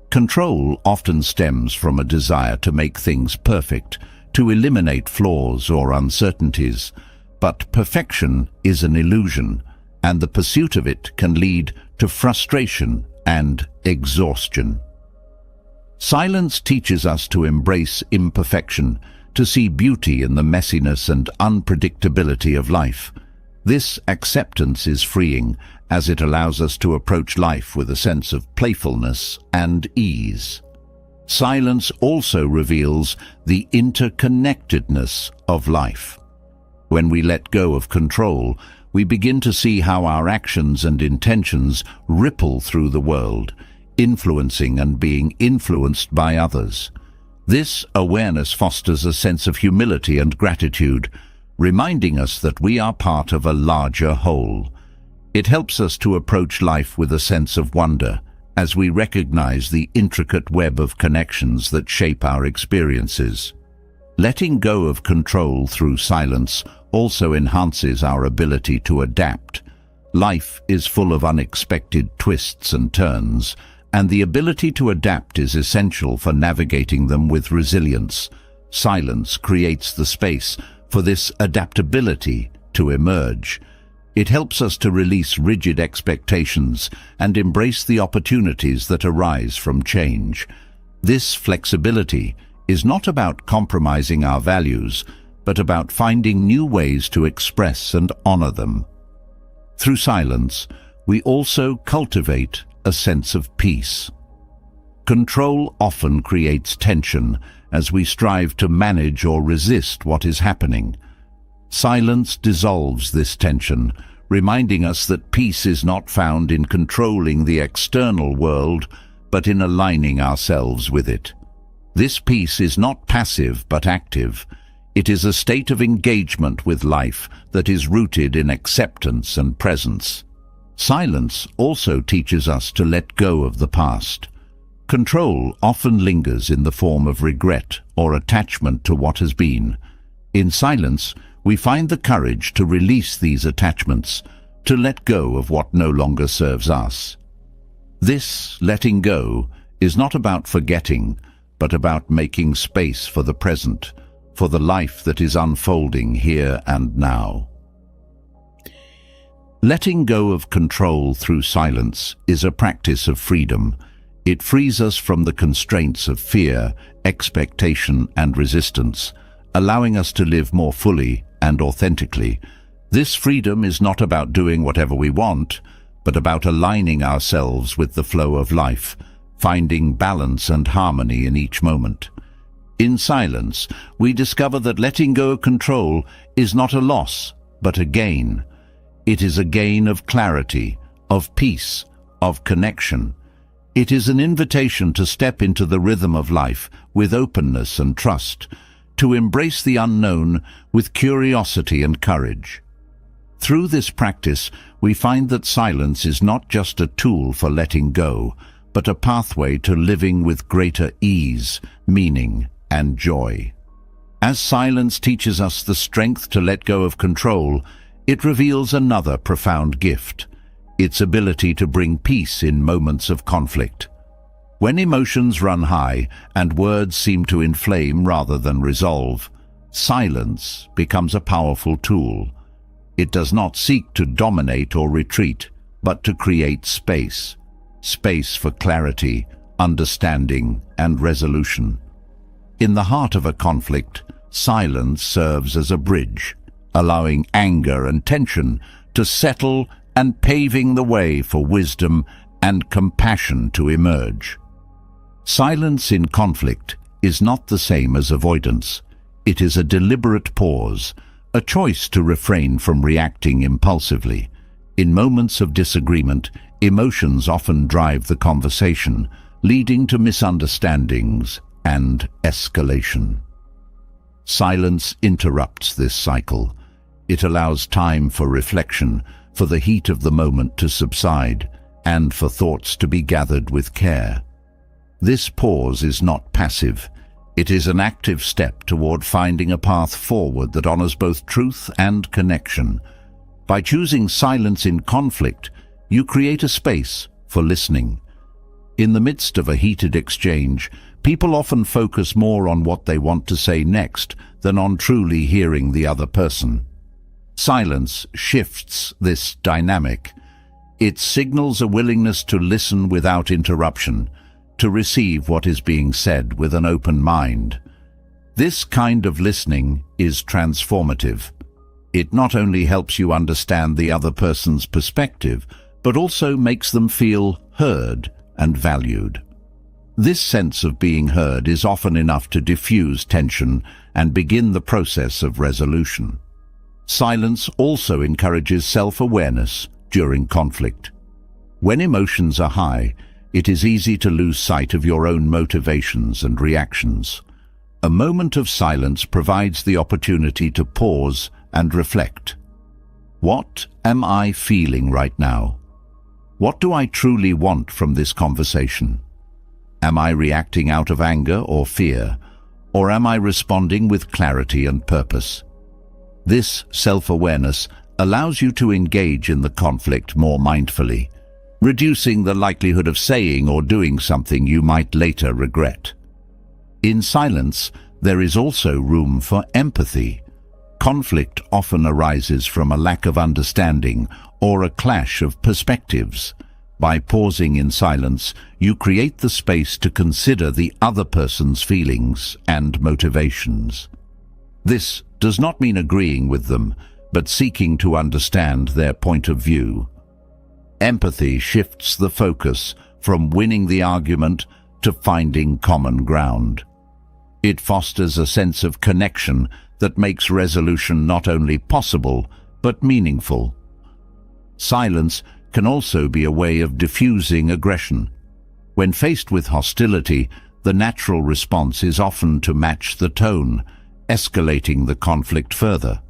Control often stems from a desire to make things perfect, to eliminate flaws or uncertainties, but perfection is an illusion, and the pursuit of it can lead to frustration and exhaustion. Silence teaches us to embrace imperfection, to see beauty in the messiness and unpredictability of life. This acceptance is freeing, as it allows us to approach life with a sense of playfulness and ease. Silence also reveals the interconnectedness of life. When we let go of control, we begin to see how our actions and intentions ripple through the world, influencing and being influenced by others. This awareness fosters a sense of humility and gratitude, reminding us that we are part of a larger whole. It helps us to approach life with a sense of wonder, as we recognize the intricate web of connections that shape our experiences. Letting go of control through silence also enhances our ability to adapt. Life is full of unexpected twists and turns, and the ability to adapt is essential for navigating them with resilience. Silence creates the space for this adaptability to emerge. It helps us to release rigid expectations and embrace the opportunities that arise from change. This flexibility is not about compromising our values, but about finding new ways to express and honor them. Through silence, we also cultivate a sense of peace. Control often creates tension as we strive to manage or resist what is happening. Silence dissolves this tension, reminding us that peace is not found in controlling the external world, but in aligning ourselves with it. This peace is not passive but active. It is a state of engagement with life that is rooted in acceptance and presence. Silence also teaches us to let go of the past. Control often lingers in the form of regret or attachment to what has been. In silence, we find the courage to release these attachments, to let go of what no longer serves us. This letting go is not about forgetting, but about making space for the present, for the life that is unfolding here and now. Letting go of control through silence is a practice of freedom. It frees us from the constraints of fear, expectation, and resistance, allowing us to live more fully and authentically. This freedom is not about doing whatever we want, but about aligning ourselves with the flow of life, finding balance and harmony in each moment. In silence, we discover that letting go of control is not a loss, but a gain. It is a gain of clarity, of peace, of connection. It is an invitation to step into the rhythm of life with openness and trust, to embrace the unknown with curiosity and courage. Through this practice, we find that silence is not just a tool for letting go, but a pathway to living with greater ease, meaning, and joy. As silence teaches us the strength to let go of control, it reveals another profound gift: its ability to bring peace in moments of conflict. When emotions run high and words seem to inflame rather than resolve, silence becomes a powerful tool. It does not seek to dominate or retreat, but to create space. Space for clarity, understanding, and resolution. In the heart of a conflict, silence serves as a bridge, allowing anger and tension to settle and paving the way for wisdom and compassion to emerge. Silence in conflict is not the same as avoidance. It is a deliberate pause, a choice to refrain from reacting impulsively. In moments of disagreement, emotions often drive the conversation, leading to misunderstandings and escalation. Silence interrupts this cycle. It allows time for reflection, for the heat of the moment to subside, and for thoughts to be gathered with care. This pause is not passive. It is an active step toward finding a path forward that honors both truth and connection. By choosing silence in conflict, you create a space for listening. In the midst of a heated exchange, people often focus more on what they want to say next than on truly hearing the other person. Silence shifts this dynamic. It signals a willingness to listen without interruption, to receive what is being said with an open mind. This kind of listening is transformative. It not only helps you understand the other person's perspective, but also makes them feel heard and valued. This sense of being heard is often enough to diffuse tension and begin the process of resolution. Silence also encourages self-awareness during conflict. When emotions are high, it is easy to lose sight of your own motivations and reactions. A moment of silence provides the opportunity to pause and reflect. What am I feeling right now? What do I truly want from this conversation? Am I reacting out of anger or fear, or am I responding with clarity and purpose? This self-awareness allows you to engage in the conflict more mindfully, reducing the likelihood of saying or doing something you might later regret. In silence, there is also room for empathy. Conflict often arises from a lack of understanding or a clash of perspectives. By pausing in silence, you create the space to consider the other person's feelings and motivations. This does not mean agreeing with them, but seeking to understand their point of view. Empathy shifts the focus from winning the argument to finding common ground. It fosters a sense of connection that makes resolution not only possible, but meaningful. Silence can also be a way of diffusing aggression. When faced with hostility, the natural response is often to match the tone, escalating the conflict further.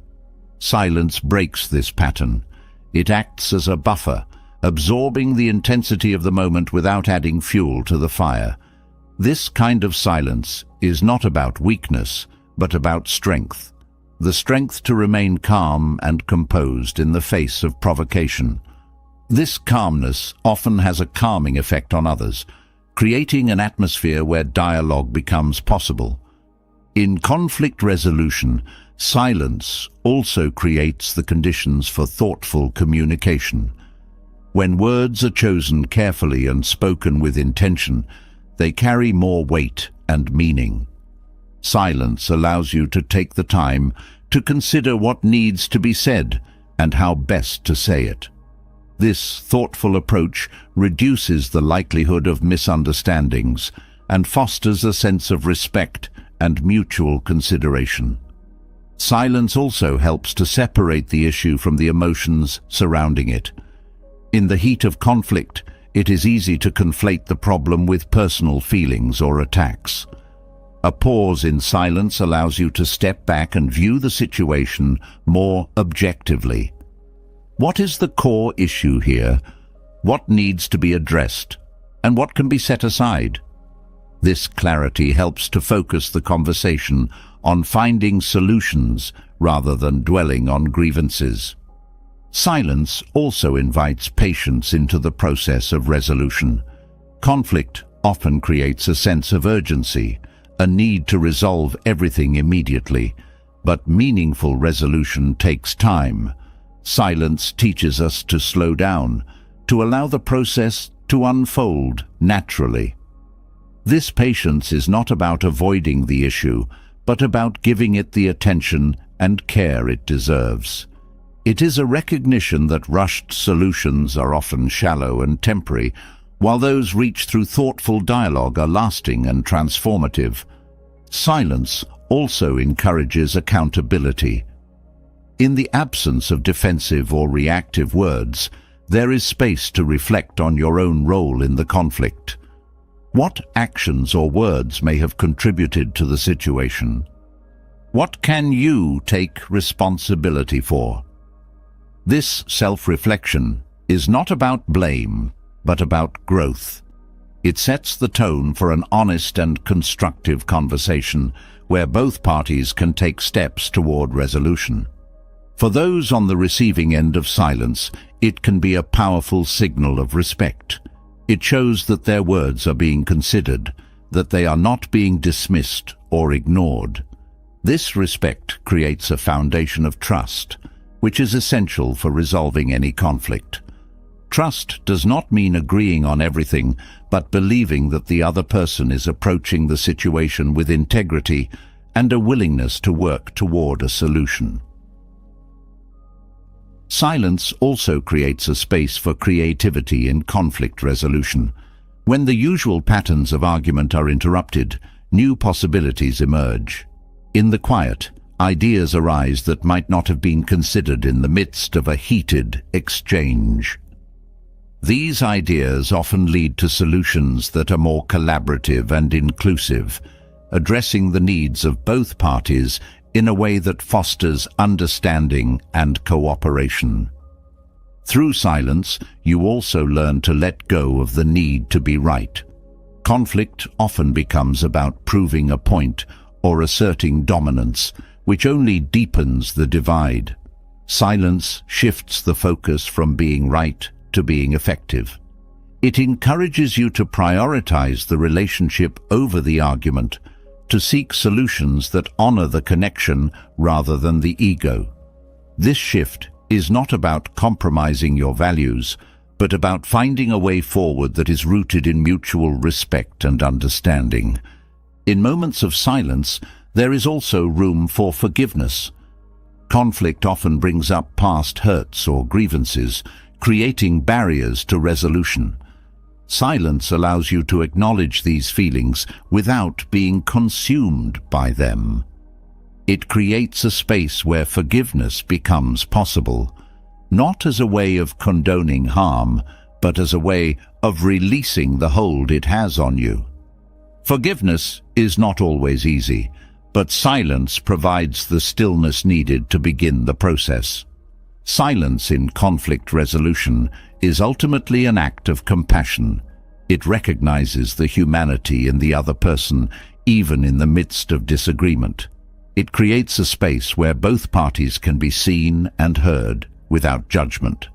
Silence breaks this pattern. It acts as a buffer, absorbing the intensity of the moment without adding fuel to the fire. This kind of silence is not about weakness, but about strength. The strength to remain calm and composed in the face of provocation. This calmness often has a calming effect on others, creating an atmosphere where dialogue becomes possible. In conflict resolution, silence also creates the conditions for thoughtful communication. When words are chosen carefully and spoken with intention, they carry more weight and meaning. Silence allows you to take the time to consider what needs to be said and how best to say it. This thoughtful approach reduces the likelihood of misunderstandings and fosters a sense of respect and mutual consideration. Silence also helps to separate the issue from the emotions surrounding it. In the heat of conflict, it is easy to conflate the problem with personal feelings or attacks. A pause in silence allows you to step back and view the situation more objectively. What is the core issue here? What needs to be addressed? And what can be set aside? This clarity helps to focus the conversation on finding solutions rather than dwelling on grievances. Silence also invites patience into the process of resolution. Conflict often creates a sense of urgency, a need to resolve everything immediately, but meaningful resolution takes time. Silence teaches us to slow down, to allow the process to unfold naturally. This patience is not about avoiding the issue, but about giving it the attention and care it deserves. It is a recognition that rushed solutions are often shallow and temporary, while those reached through thoughtful dialogue are lasting and transformative. Silence also encourages accountability. In the absence of defensive or reactive words, there is space to reflect on your own role in the conflict. What actions or words may have contributed to the situation? What can you take responsibility for? This self-reflection is not about blame, but about growth. It sets the tone for an honest and constructive conversation where both parties can take steps toward resolution. For those on the receiving end of silence, it can be a powerful signal of respect. It shows that their words are being considered, that they are not being dismissed or ignored. This respect creates a foundation of trust, which is essential for resolving any conflict. Trust does not mean agreeing on everything, but believing that the other person is approaching the situation with integrity and a willingness to work toward a solution. Silence also creates a space for creativity in conflict resolution. When the usual patterns of argument are interrupted, new possibilities emerge. In the quiet, ideas arise that might not have been considered in the midst of a heated exchange. These ideas often lead to solutions that are more collaborative and inclusive, addressing the needs of both parties in a way that fosters understanding and cooperation. Through silence, you also learn to let go of the need to be right. Conflict often becomes about proving a point or asserting dominance, which only deepens the divide. Silence shifts the focus from being right to being effective. It encourages you to prioritize the relationship over the argument, to seek solutions that honor the connection rather than the ego. This shift is not about compromising your values, but about finding a way forward that is rooted in mutual respect and understanding. In moments of silence, there is also room for forgiveness. Conflict often brings up past hurts or grievances, creating barriers to resolution. Silence allows you to acknowledge these feelings without being consumed by them. It creates a space where forgiveness becomes possible, not as a way of condoning harm, but as a way of releasing the hold it has on you. Forgiveness is not always easy, but silence provides the stillness needed to begin the process. Silence in conflict resolution is ultimately an act of compassion. It recognizes the humanity in the other person, even in the midst of disagreement. It creates a space where both parties can be seen and heard without judgment.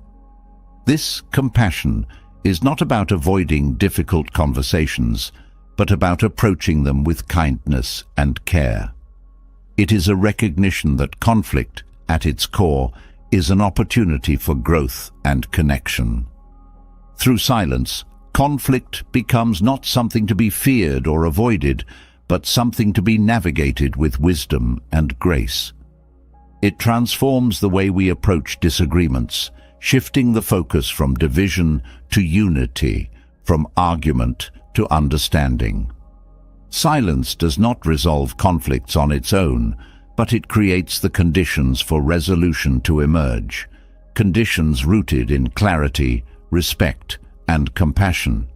This compassion is not about avoiding difficult conversations, but about approaching them with kindness and care. It is a recognition that conflict, at its core, is an opportunity for growth and connection. Through silence, conflict becomes not something to be feared or avoided, but something to be navigated with wisdom and grace. It transforms the way we approach disagreements, shifting the focus from division to unity, from argument to understanding. Silence does not resolve conflicts on its own, but it creates the conditions for resolution to emerge, conditions rooted in clarity, respect, and compassion.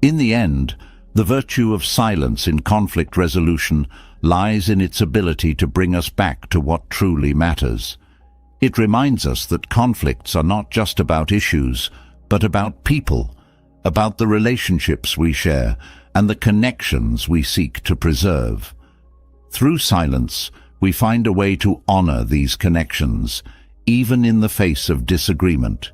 In the end, the virtue of silence in conflict resolution lies in its ability to bring us back to what truly matters. It reminds us that conflicts are not just about issues, but about people, about the relationships we share and the connections we seek to preserve. Through silence, we find a way to honor these connections, even in the face of disagreement.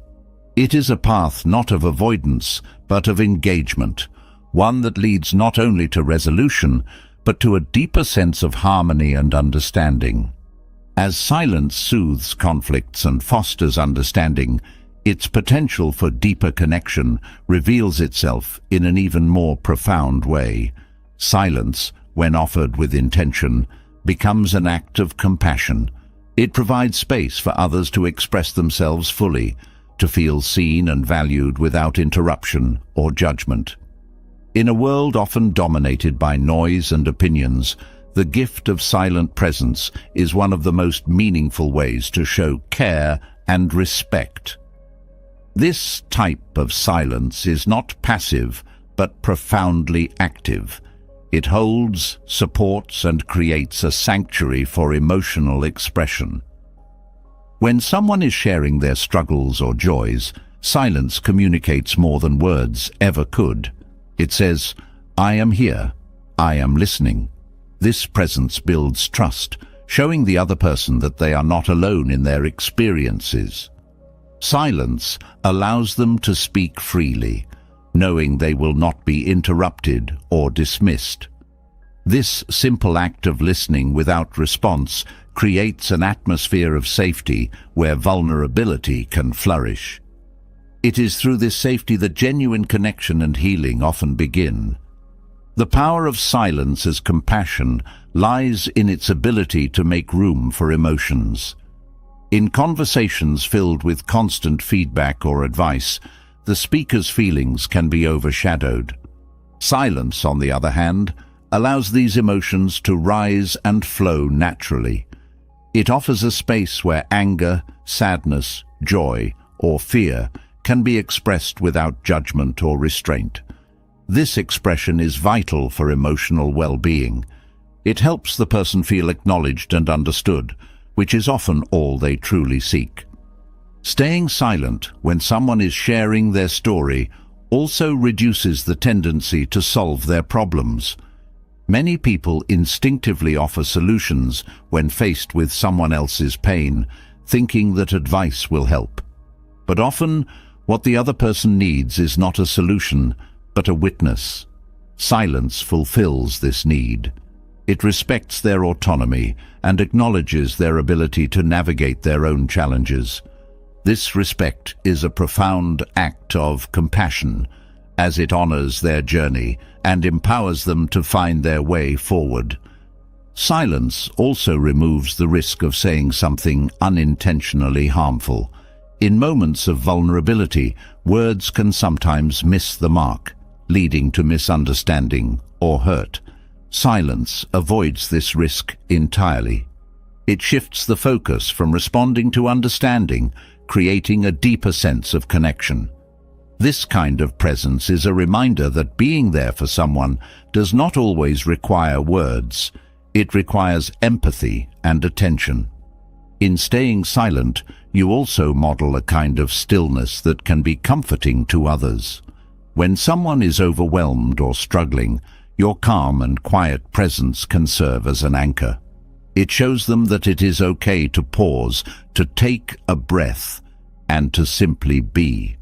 It is a path not of avoidance, but of engagement, one that leads not only to resolution, but to a deeper sense of harmony and understanding. As silence soothes conflicts and fosters understanding, its potential for deeper connection reveals itself in an even more profound way. Silence, when offered with intention, becomes an act of compassion. It provides space for others to express themselves fully, to feel seen and valued without interruption or judgment. In a world often dominated by noise and opinions, the gift of silent presence is one of the most meaningful ways to show care and respect. This type of silence is not passive, but profoundly active. It holds, supports, and creates a sanctuary for emotional expression. When someone is sharing their struggles or joys, silence communicates more than words ever could. It says, "I am here. I am listening." This presence builds trust, showing the other person that they are not alone in their experiences. Silence allows them to speak freely, knowing they will not be interrupted or dismissed. This simple act of listening without response creates an atmosphere of safety where vulnerability can flourish. It is through this safety that genuine connection and healing often begin. The power of silence as compassion lies in its ability to make room for emotions. In conversations filled with constant feedback or advice, the speaker's feelings can be overshadowed. Silence, on the other hand, allows these emotions to rise and flow naturally. It offers a space where anger, sadness, joy, or fear can be expressed without judgment or restraint. This expression is vital for emotional well-being. It helps the person feel acknowledged and understood, which is often all they truly seek. Staying silent when someone is sharing their story also reduces the tendency to solve their problems. Many people instinctively offer solutions when faced with someone else's pain, thinking that advice will help. But often, what the other person needs is not a solution, but a witness. Silence fulfills this need. It respects their autonomy and acknowledges their ability to navigate their own challenges. This respect is a profound act of compassion, as it honors their journey and empowers them to find their way forward. Silence also removes the risk of saying something unintentionally harmful. In moments of vulnerability, words can sometimes miss the mark, leading to misunderstanding or hurt. Silence avoids this risk entirely. It shifts the focus from responding to understanding, creating a deeper sense of connection. This kind of presence is a reminder that being there for someone does not always require words. It requires empathy and attention. In staying silent, you also model a kind of stillness that can be comforting to others. When someone is overwhelmed or struggling, your calm and quiet presence can serve as an anchor. It shows them that it is okay to pause, to take a breath, and to simply be.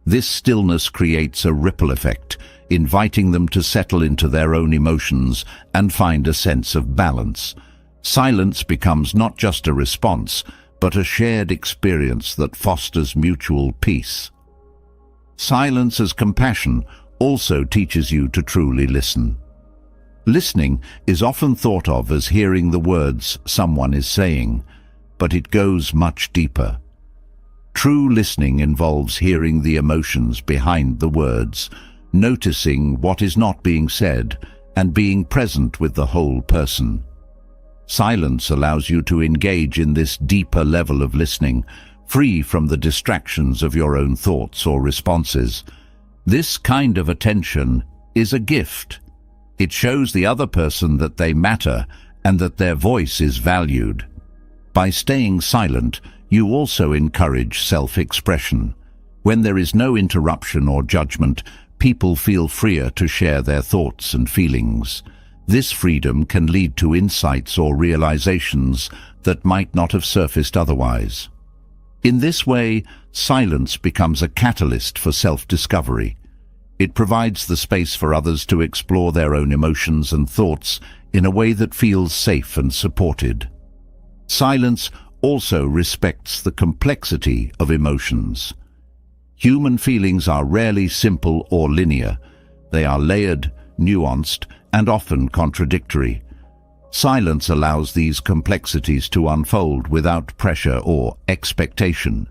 This stillness creates a ripple effect, inviting them to settle into their own emotions and find a sense of balance. Silence becomes not just a response, but a shared experience that fosters mutual peace. Silence as compassion also teaches you to truly listen. Listening is often thought of as hearing the words someone is saying, but it goes much deeper. True listening involves hearing the emotions behind the words, noticing what is not being said, and being present with the whole person. Silence allows you to engage in this deeper level of listening, free from the distractions of your own thoughts or responses. This kind of attention is a gift. It shows the other person that they matter and that their voice is valued. By staying silent, you also encourage self-expression. When there is no interruption or judgment, people feel freer to share their thoughts and feelings. This freedom can lead to insights or realizations that might not have surfaced otherwise. In this way, silence becomes a catalyst for self-discovery. It provides the space for others to explore their own emotions and thoughts in a way that feels safe and supported. Silence also respects the complexity of emotions. Human feelings are rarely simple or linear. They are layered, nuanced, and often contradictory. Silence allows these complexities to unfold without pressure or expectation.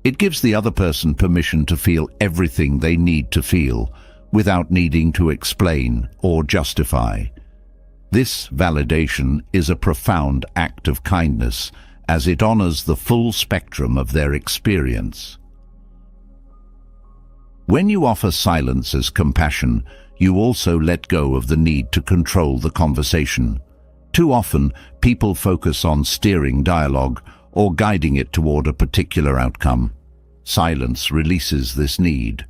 It gives the other person permission to feel everything they need to feel, without needing to explain or justify. This validation is a profound act of kindness, as it honors the full spectrum of their experience. When you offer silence as compassion, you also let go of the need to control the conversation. Too often, people focus on steering dialogue or guiding it toward a particular outcome. Silence releases this need.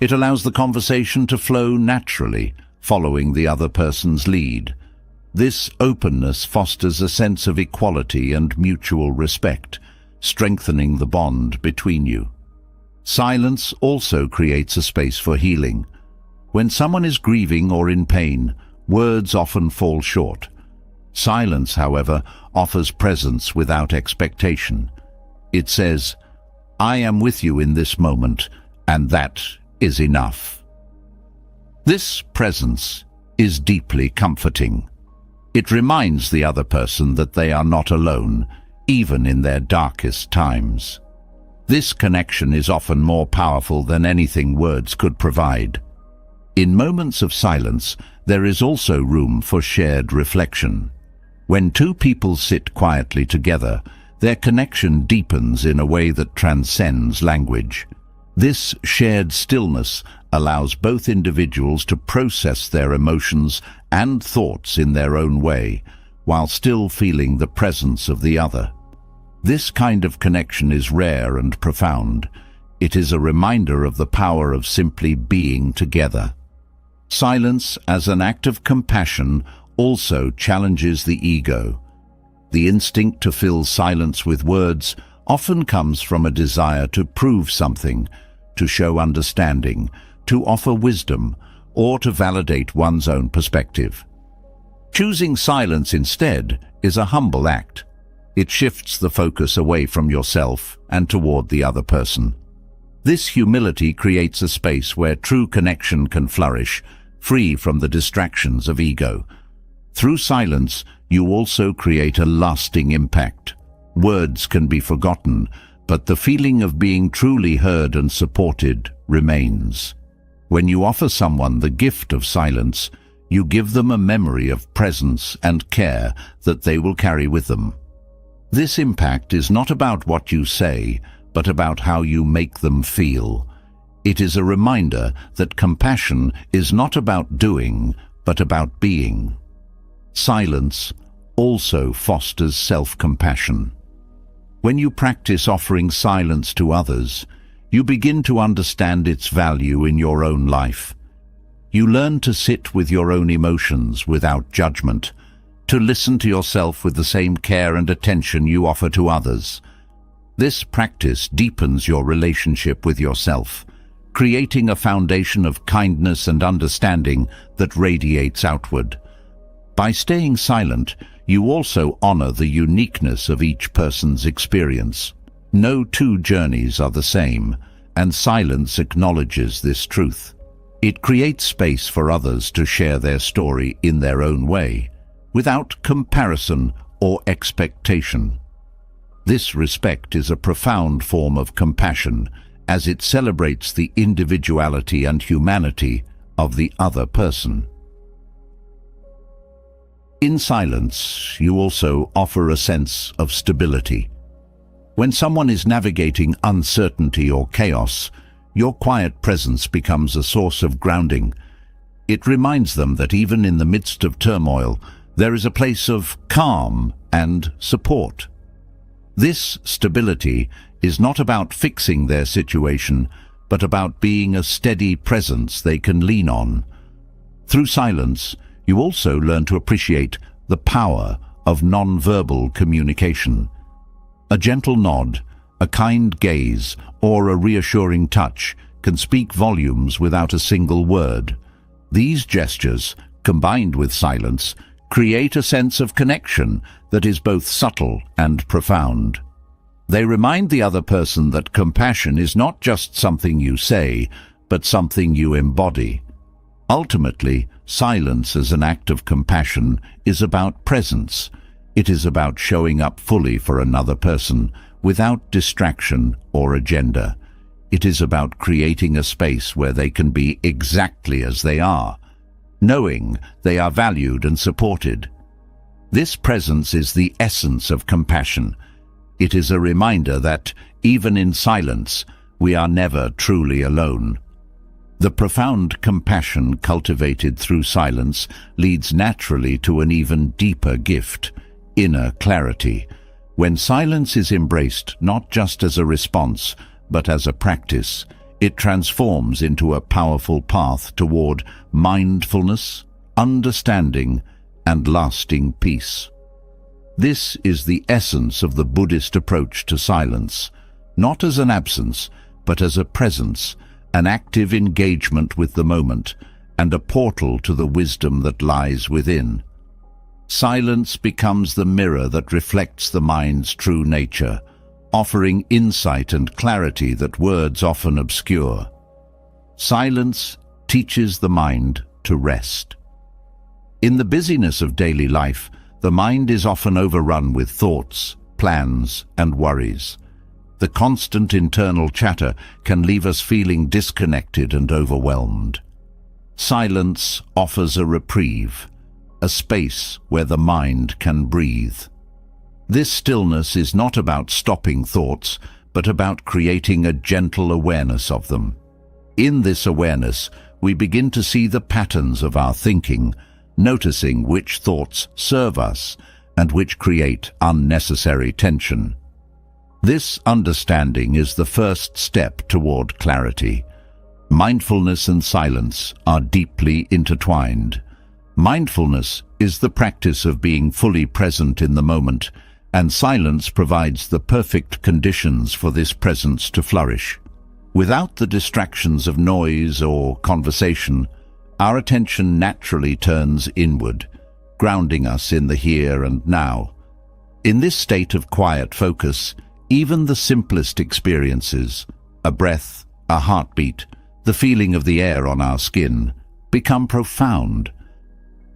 It allows the conversation to flow naturally, following the other person's lead. This openness fosters a sense of equality and mutual respect, strengthening the bond between you. Silence also creates a space for healing. When someone is grieving or in pain, words often fall short. Silence, however, offers presence without expectation. It says, "I am with you in this moment, and that is enough." This presence is deeply comforting. It reminds the other person that they are not alone, even in their darkest times. This connection is often more powerful than anything words could provide. In moments of silence, there is also room for shared reflection. When two people sit quietly together, their connection deepens in a way that transcends language. This shared stillness allows both individuals to process their emotions and thoughts in their own way, while still feeling the presence of the other. This kind of connection is rare and profound. It is a reminder of the power of simply being together. Silence as an act of compassion also challenges the ego. The instinct to fill silence with words often comes from a desire to prove something, to show understanding, to offer wisdom, or to validate one's own perspective. Choosing silence instead is a humble act. It shifts the focus away from yourself and toward the other person. This humility creates a space where true connection can flourish, free from the distractions of ego. Through silence, you also create a lasting impact. Words can be forgotten, but the feeling of being truly heard and supported remains. When you offer someone the gift of silence, you give them a memory of presence and care that they will carry with them. This impact is not about what you say, but about how you make them feel. It is a reminder that compassion is not about doing, but about being. Silence also fosters self-compassion. When you practice offering silence to others, you begin to understand its value in your own life. You learn to sit with your own emotions without judgment, to listen to yourself with the same care and attention you offer to others. This practice deepens your relationship with yourself, creating a foundation of kindness and understanding that radiates outward. By staying silent, you also honor the uniqueness of each person's experience. No two journeys are the same, and silence acknowledges this truth. It creates space for others to share their story in their own way, without comparison or expectation. This respect is a profound form of compassion, as it celebrates the individuality and humanity of the other person. In silence, you also offer a sense of stability. When someone is navigating uncertainty or chaos, your quiet presence becomes a source of grounding. It reminds them that even in the midst of turmoil, there is a place of calm and support. This stability is not about fixing their situation, but about being a steady presence they can lean on. Through silence, you also learn to appreciate the power of non-verbal communication. A gentle nod, a kind gaze, or a reassuring touch can speak volumes without a single word. These gestures, combined with silence, create a sense of connection that is both subtle and profound. They remind the other person that compassion is not just something you say, but something you embody. Ultimately, silence as an act of compassion is about presence. It is about showing up fully for another person, without distraction or agenda. It is about creating a space where they can be exactly as they are, knowing they are valued and supported. This presence is the essence of compassion. It is a reminder that, even in silence, we are never truly alone. The profound compassion cultivated through silence leads naturally to an even deeper gift, inner clarity. When silence is embraced not just as a response, but as a practice, it transforms into a powerful path toward mindfulness, understanding, and lasting peace. This is the essence of the Buddhist approach to silence, not as an absence, but as a presence, an active engagement with the moment, and a portal to the wisdom that lies within. Silence becomes the mirror that reflects the mind's true nature, offering insight and clarity that words often obscure. Silence teaches the mind to rest. In the busyness of daily life, the mind is often overrun with thoughts, plans, and worries. The constant internal chatter can leave us feeling disconnected and overwhelmed. Silence offers a reprieve, a space where the mind can breathe. This stillness is not about stopping thoughts, but about creating a gentle awareness of them. In this awareness, we begin to see the patterns of our thinking, noticing which thoughts serve us and which create unnecessary tension. This understanding is the first step toward clarity. Mindfulness and silence are deeply intertwined. Mindfulness is the practice of being fully present in the moment, and silence provides the perfect conditions for this presence to flourish. Without the distractions of noise or conversation, our attention naturally turns inward, grounding us in the here and now. In this state of quiet focus, even the simplest experiences, a breath, a heartbeat, the feeling of the air on our skin, become profound.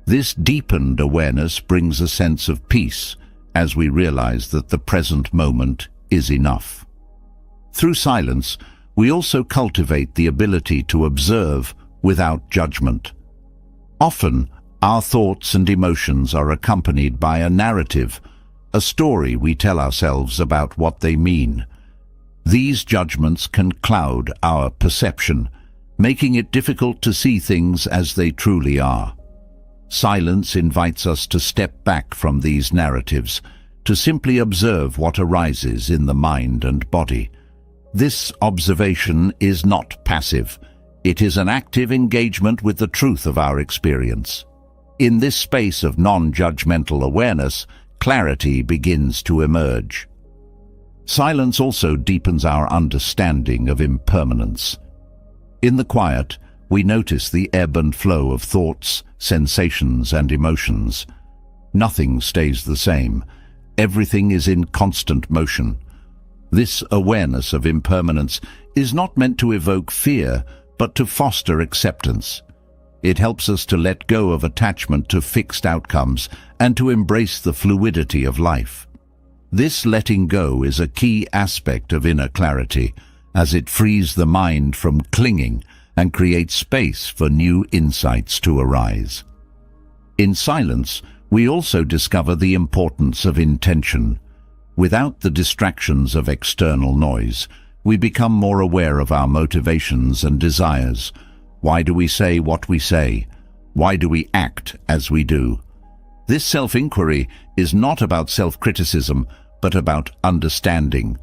This deepened awareness brings a sense of peace as we realize that the present moment is enough. Through silence, we also cultivate the ability to observe without judgment. Often, our thoughts and emotions are accompanied by a narrative, a story we tell ourselves about what they mean. These judgments can cloud our perception, making it difficult to see things as they truly are. Silence invites us to step back from these narratives, to simply observe what arises in the mind and body. This observation is not passive. It is an active engagement with the truth of our experience. In this space of non-judgmental awareness, clarity begins to emerge. Silence also deepens our understanding of impermanence. In the quiet, we notice the ebb and flow of thoughts, sensations, and emotions. Nothing stays the same. Everything is in constant motion. This awareness of impermanence is not meant to evoke fear, but to foster acceptance. It helps us to let go of attachment to fixed outcomes and to embrace the fluidity of life. This letting go is a key aspect of inner clarity, as it frees the mind from clinging and creates space for new insights to arise. In silence, we also discover the importance of intention. Without the distractions of external noise, we become more aware of our motivations and desires. Why do we say what we say? Why do we act as we do? This self-inquiry is not about self-criticism, but about understanding.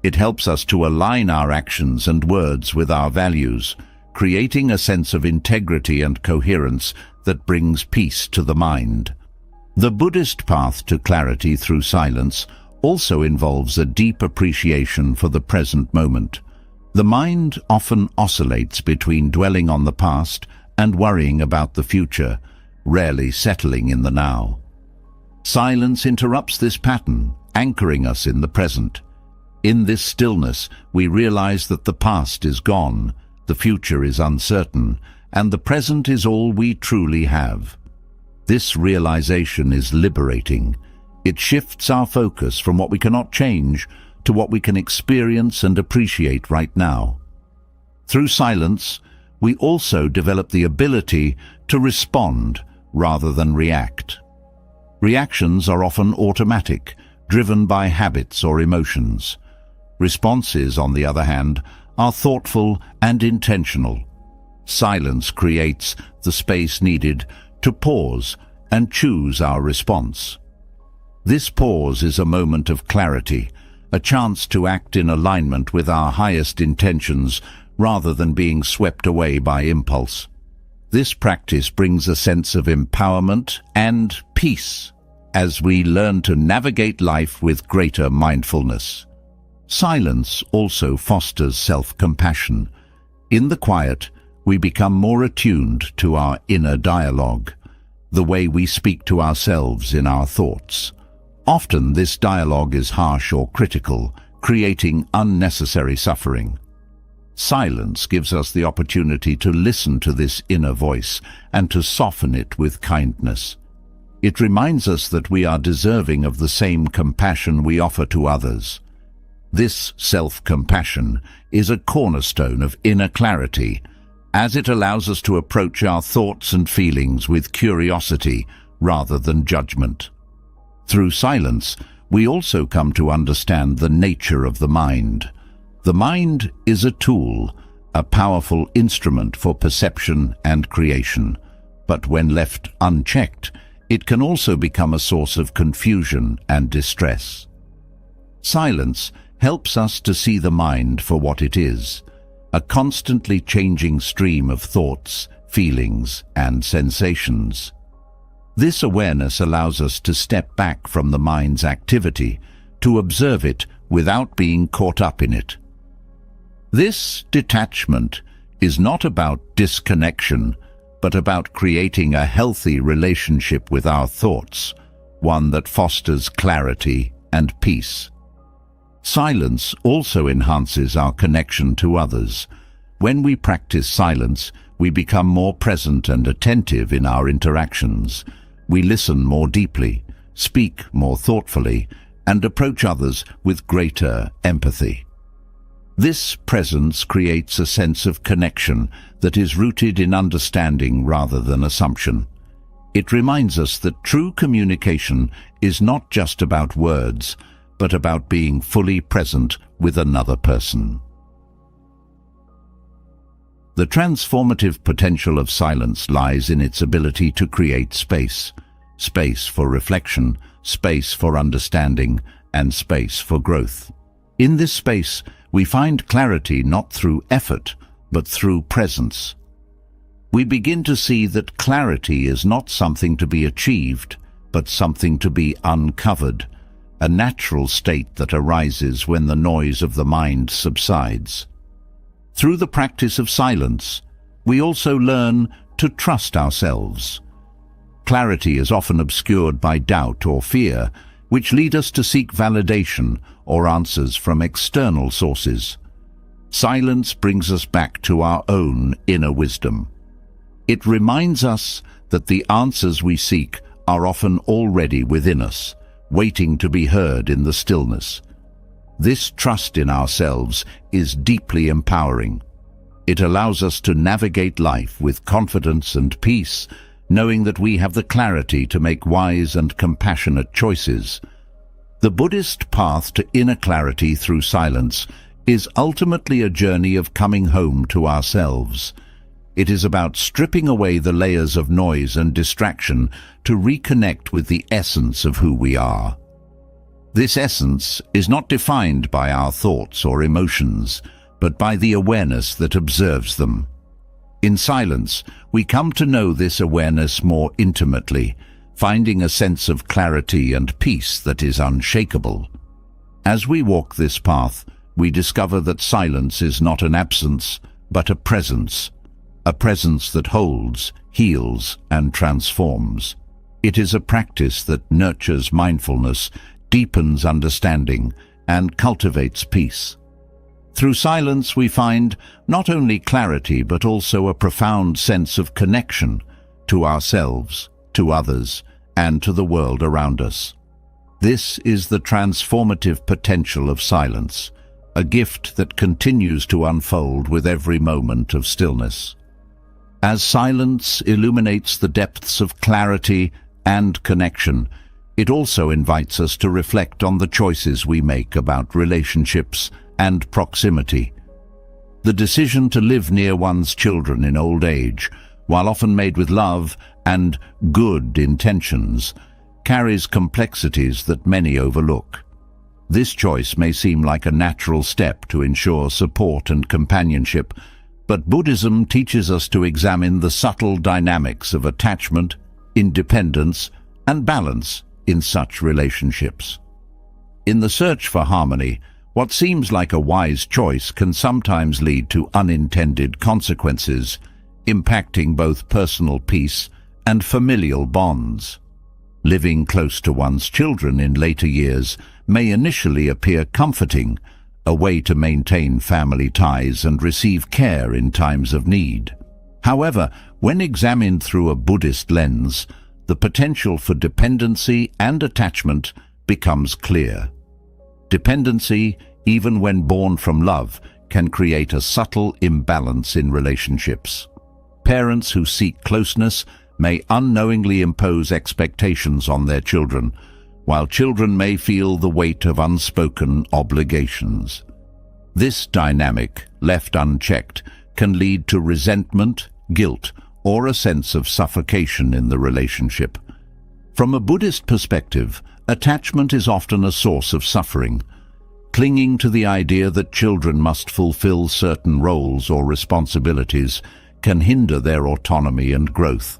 It helps us to align our actions and words with our values, creating a sense of integrity and coherence that brings peace to the mind. The Buddhist path to clarity through silence also involves a deep appreciation for the present moment. The mind often oscillates between dwelling on the past and worrying about the future, rarely settling in the now. Silence interrupts this pattern, anchoring us in the present. In this stillness, we realize that the past is gone, the future is uncertain, and the present is all we truly have. This realization is liberating. It shifts our focus from what we cannot change to what we can experience and appreciate right now. Through silence, we also develop the ability to respond rather than react. Reactions are often automatic, driven by habits or emotions. Responses, on the other hand, are thoughtful and intentional. Silence creates the space needed to pause and choose our response. This pause is a moment of clarity, a chance to act in alignment with our highest intentions rather than being swept away by impulse. This practice brings a sense of empowerment and peace as we learn to navigate life with greater mindfulness. Silence also fosters self-compassion. In the quiet, we become more attuned to our inner dialogue, the way we speak to ourselves in our thoughts. Often this dialogue is harsh or critical, creating unnecessary suffering. Silence gives us the opportunity to listen to this inner voice and to soften it with kindness. It reminds us that we are deserving of the same compassion we offer to others. This self-compassion is a cornerstone of inner clarity, as it allows us to approach our thoughts and feelings with curiosity rather than judgment. Through silence, we also come to understand the nature of the mind. The mind is a tool, a powerful instrument for perception and creation, but when left unchecked, it can also become a source of confusion and distress. Silence helps us to see the mind for what it is, a constantly changing stream of thoughts, feelings, and sensations. This awareness allows us to step back from the mind's activity, to observe it without being caught up in it. This detachment is not about disconnection, but about creating a healthy relationship with our thoughts, one that fosters clarity and peace. Silence also enhances our connection to others. When we practice silence, we become more present and attentive in our interactions. We listen more deeply, speak more thoughtfully, and approach others with greater empathy. This presence creates a sense of connection that is rooted in understanding rather than assumption. It reminds us that true communication is not just about words, but about being fully present with another person. The transformative potential of silence lies in its ability to create space. Space for reflection, space for understanding, and space for growth. In this space, we find clarity not through effort, but through presence. We begin to see that clarity is not something to be achieved, but something to be uncovered, a natural state that arises when the noise of the mind subsides. Through the practice of silence, we also learn to trust ourselves. Clarity is often obscured by doubt or fear, which lead us to seek validation or answers from external sources. Silence brings us back to our own inner wisdom. It reminds us that the answers we seek are often already within us, waiting to be heard in the stillness. This trust in ourselves is deeply empowering. It allows us to navigate life with confidence and peace, knowing that we have the clarity to make wise and compassionate choices. The Buddhist path to inner clarity through silence is ultimately a journey of coming home to ourselves. It is about stripping away the layers of noise and distraction to reconnect with the essence of who we are. This essence is not defined by our thoughts or emotions, but by the awareness that observes them. In silence, we come to know this awareness more intimately, finding a sense of clarity and peace that is unshakable. As we walk this path, we discover that silence is not an absence, but a presence that holds, heals, and transforms. It is a practice that nurtures mindfulness, deepens understanding, and cultivates peace. Through silence, we find not only clarity but also a profound sense of connection to ourselves, to others, and to the world around us. This is the transformative potential of silence, a gift that continues to unfold with every moment of stillness. As silence illuminates the depths of clarity and connection, it also invites us to reflect on the choices we make about relationships and proximity. The decision to live near one's children in old age, while often made with love and good intentions, carries complexities that many overlook. This choice may seem like a natural step to ensure support and companionship, but Buddhism teaches us to examine the subtle dynamics of attachment, independence, and balance in such relationships. In the search for harmony, what seems like a wise choice can sometimes lead to unintended consequences, impacting both personal peace and familial bonds. Living close to one's children in later years may initially appear comforting, a way to maintain family ties and receive care in times of need. However, when examined through a Buddhist lens, the potential for dependency and attachment becomes clear. Dependency, even when born from love, can create a subtle imbalance in relationships. Parents who seek closeness may unknowingly impose expectations on their children, while children may feel the weight of unspoken obligations. This dynamic, left unchecked, can lead to resentment, guilt, or a sense of suffocation in the relationship. From a Buddhist perspective, attachment is often a source of suffering. Clinging to the idea that children must fulfill certain roles or responsibilities can hinder their autonomy and growth.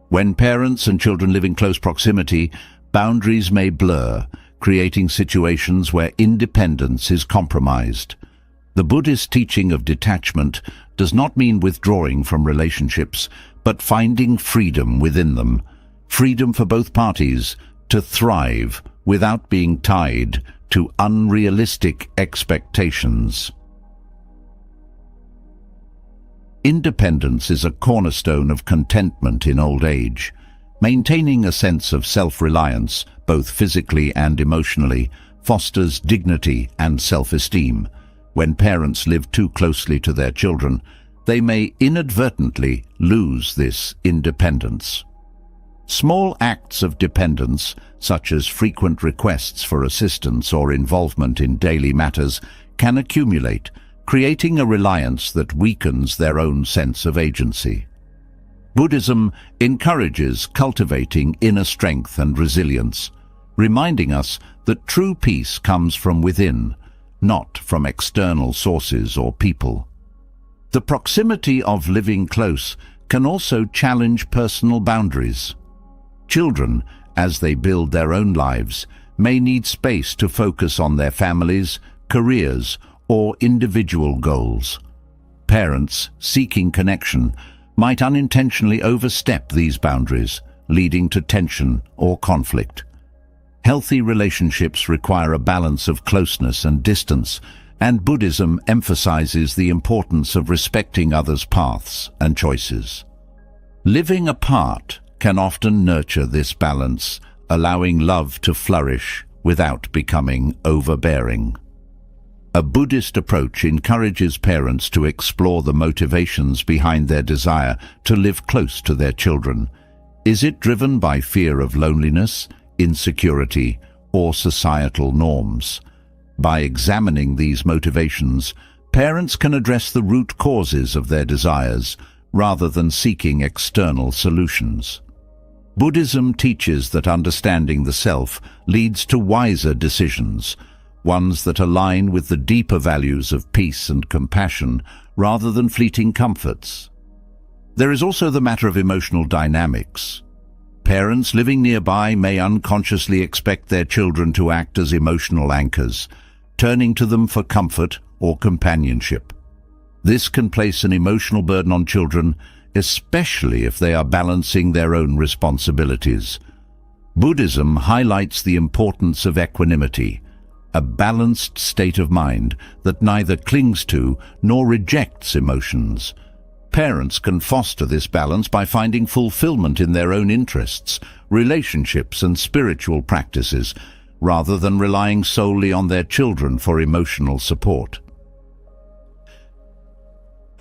When parents and children live in close proximity, boundaries may blur, creating situations where independence is compromised. The Buddhist teaching of detachment does not mean withdrawing from relationships, but finding freedom within them. Freedom for both parties to thrive without being tied to unrealistic expectations. Independence is a cornerstone of contentment in old age. Maintaining a sense of self-reliance, both physically and emotionally, fosters dignity and self-esteem. When parents live too closely to their children, they may inadvertently lose this independence. Small acts of dependence, such as frequent requests for assistance or involvement in daily matters, can accumulate, creating a reliance that weakens their own sense of agency. Buddhism encourages cultivating inner strength and resilience, reminding us that true peace comes from within, not from external sources or people. The proximity of living close can also challenge personal boundaries. Children, as they build their own lives, may need space to focus on their families, careers, or individual goals. Parents seeking connection might unintentionally overstep these boundaries, leading to tension or conflict. Healthy relationships require a balance of closeness and distance, and Buddhism emphasizes the importance of respecting others' paths and choices. Living apart can often nurture this balance, allowing love to flourish without becoming overbearing. A Buddhist approach encourages parents to explore the motivations behind their desire to live close to their children. Is it driven by fear of loneliness, insecurity, or societal norms? By examining these motivations, parents can address the root causes of their desires rather than seeking external solutions. Buddhism teaches that understanding the self leads to wiser decisions, ones that align with the deeper values of peace and compassion rather than fleeting comforts. There is also the matter of emotional dynamics. Parents living nearby may unconsciously expect their children to act as emotional anchors, turning to them for comfort or companionship. This can place an emotional burden on children, especially if they are balancing their own responsibilities. Buddhism highlights the importance of equanimity, a balanced state of mind that neither clings to nor rejects emotions. Parents can foster this balance by finding fulfillment in their own interests, relationships, and spiritual practices, rather than relying solely on their children for emotional support.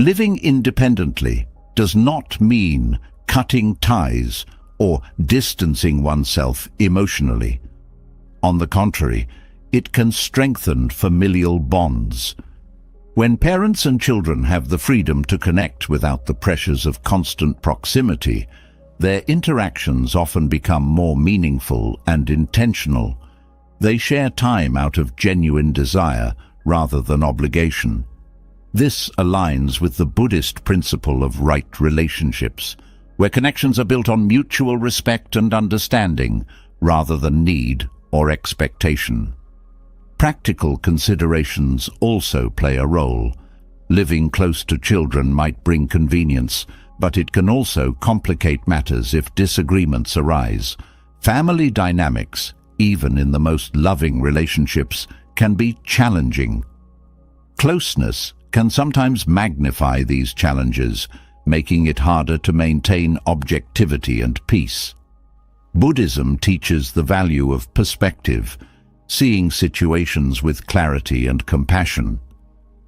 Living independently does not mean cutting ties or distancing oneself emotionally. On the contrary, it can strengthen familial bonds. When parents and children have the freedom to connect without the pressures of constant proximity, their interactions often become more meaningful and intentional. They share time out of genuine desire rather than obligation. This aligns with the Buddhist principle of right relationships, where connections are built on mutual respect and understanding rather than need or expectation. Practical considerations also play a role. Living close to children might bring convenience, but it can also complicate matters if disagreements arise. Family dynamics, even in the most loving relationships, can be challenging. Closeness can sometimes magnify these challenges, making it harder to maintain objectivity and peace. Buddhism teaches the value of perspective, seeing situations with clarity and compassion.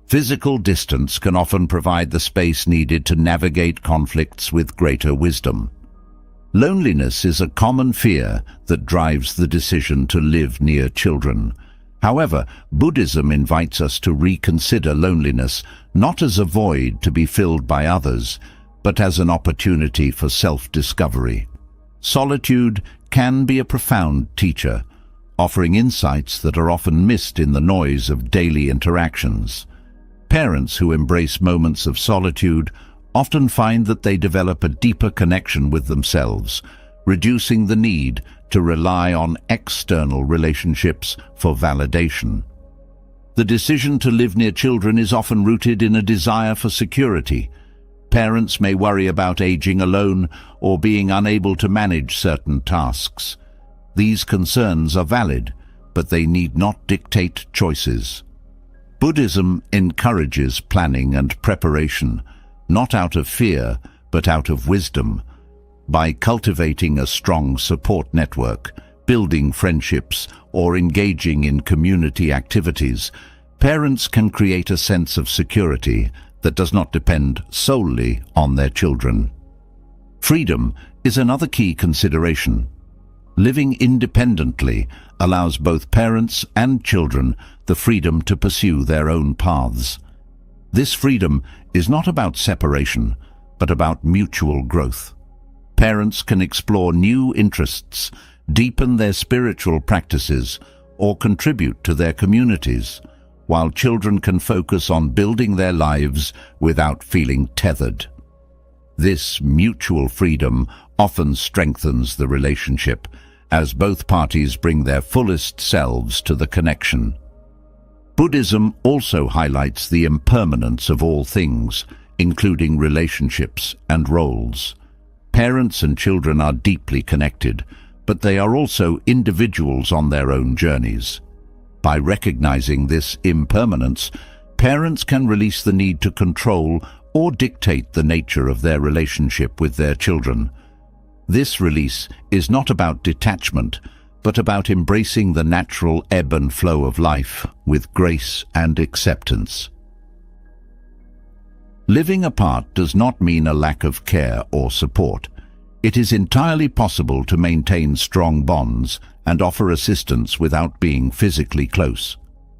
Physical distance can often provide the space needed to navigate conflicts with greater wisdom. Loneliness is a common fear that drives the decision to live near children. However, Buddhism invites us to reconsider loneliness not as a void to be filled by others, but as an opportunity for self-discovery. Solitude can be a profound teacher, offering insights that are often missed in the noise of daily interactions. Parents who embrace moments of solitude often find that they develop a deeper connection with themselves, reducing the need to rely on external relationships for validation. The decision to live near children is often rooted in a desire for security. Parents may worry about aging alone or being unable to manage certain tasks. These concerns are valid, but they need not dictate choices. Buddhism encourages planning and preparation, not out of fear, but out of wisdom. By cultivating a strong support network, building friendships, or engaging in community activities, parents can create a sense of security that does not depend solely on their children. Freedom is another key consideration. Living independently allows both parents and children the freedom to pursue their own paths. This freedom is not about separation, but about mutual growth. Parents can explore new interests, deepen their spiritual practices, or contribute to their communities, while children can focus on building their lives without feeling tethered. This mutual freedom often strengthens the relationship, as both parties bring their fullest selves to the connection. Buddhism also highlights the impermanence of all things, including relationships and roles. Parents and children are deeply connected, but they are also individuals on their own journeys. By recognizing this impermanence, parents can release the need to control or dictate the nature of their relationship with their children. This release is not about detachment, but about embracing the natural ebb and flow of life with grace and acceptance. Living apart does not mean a lack of care or support. It is entirely possible to maintain strong bonds and offer assistance without being physically close.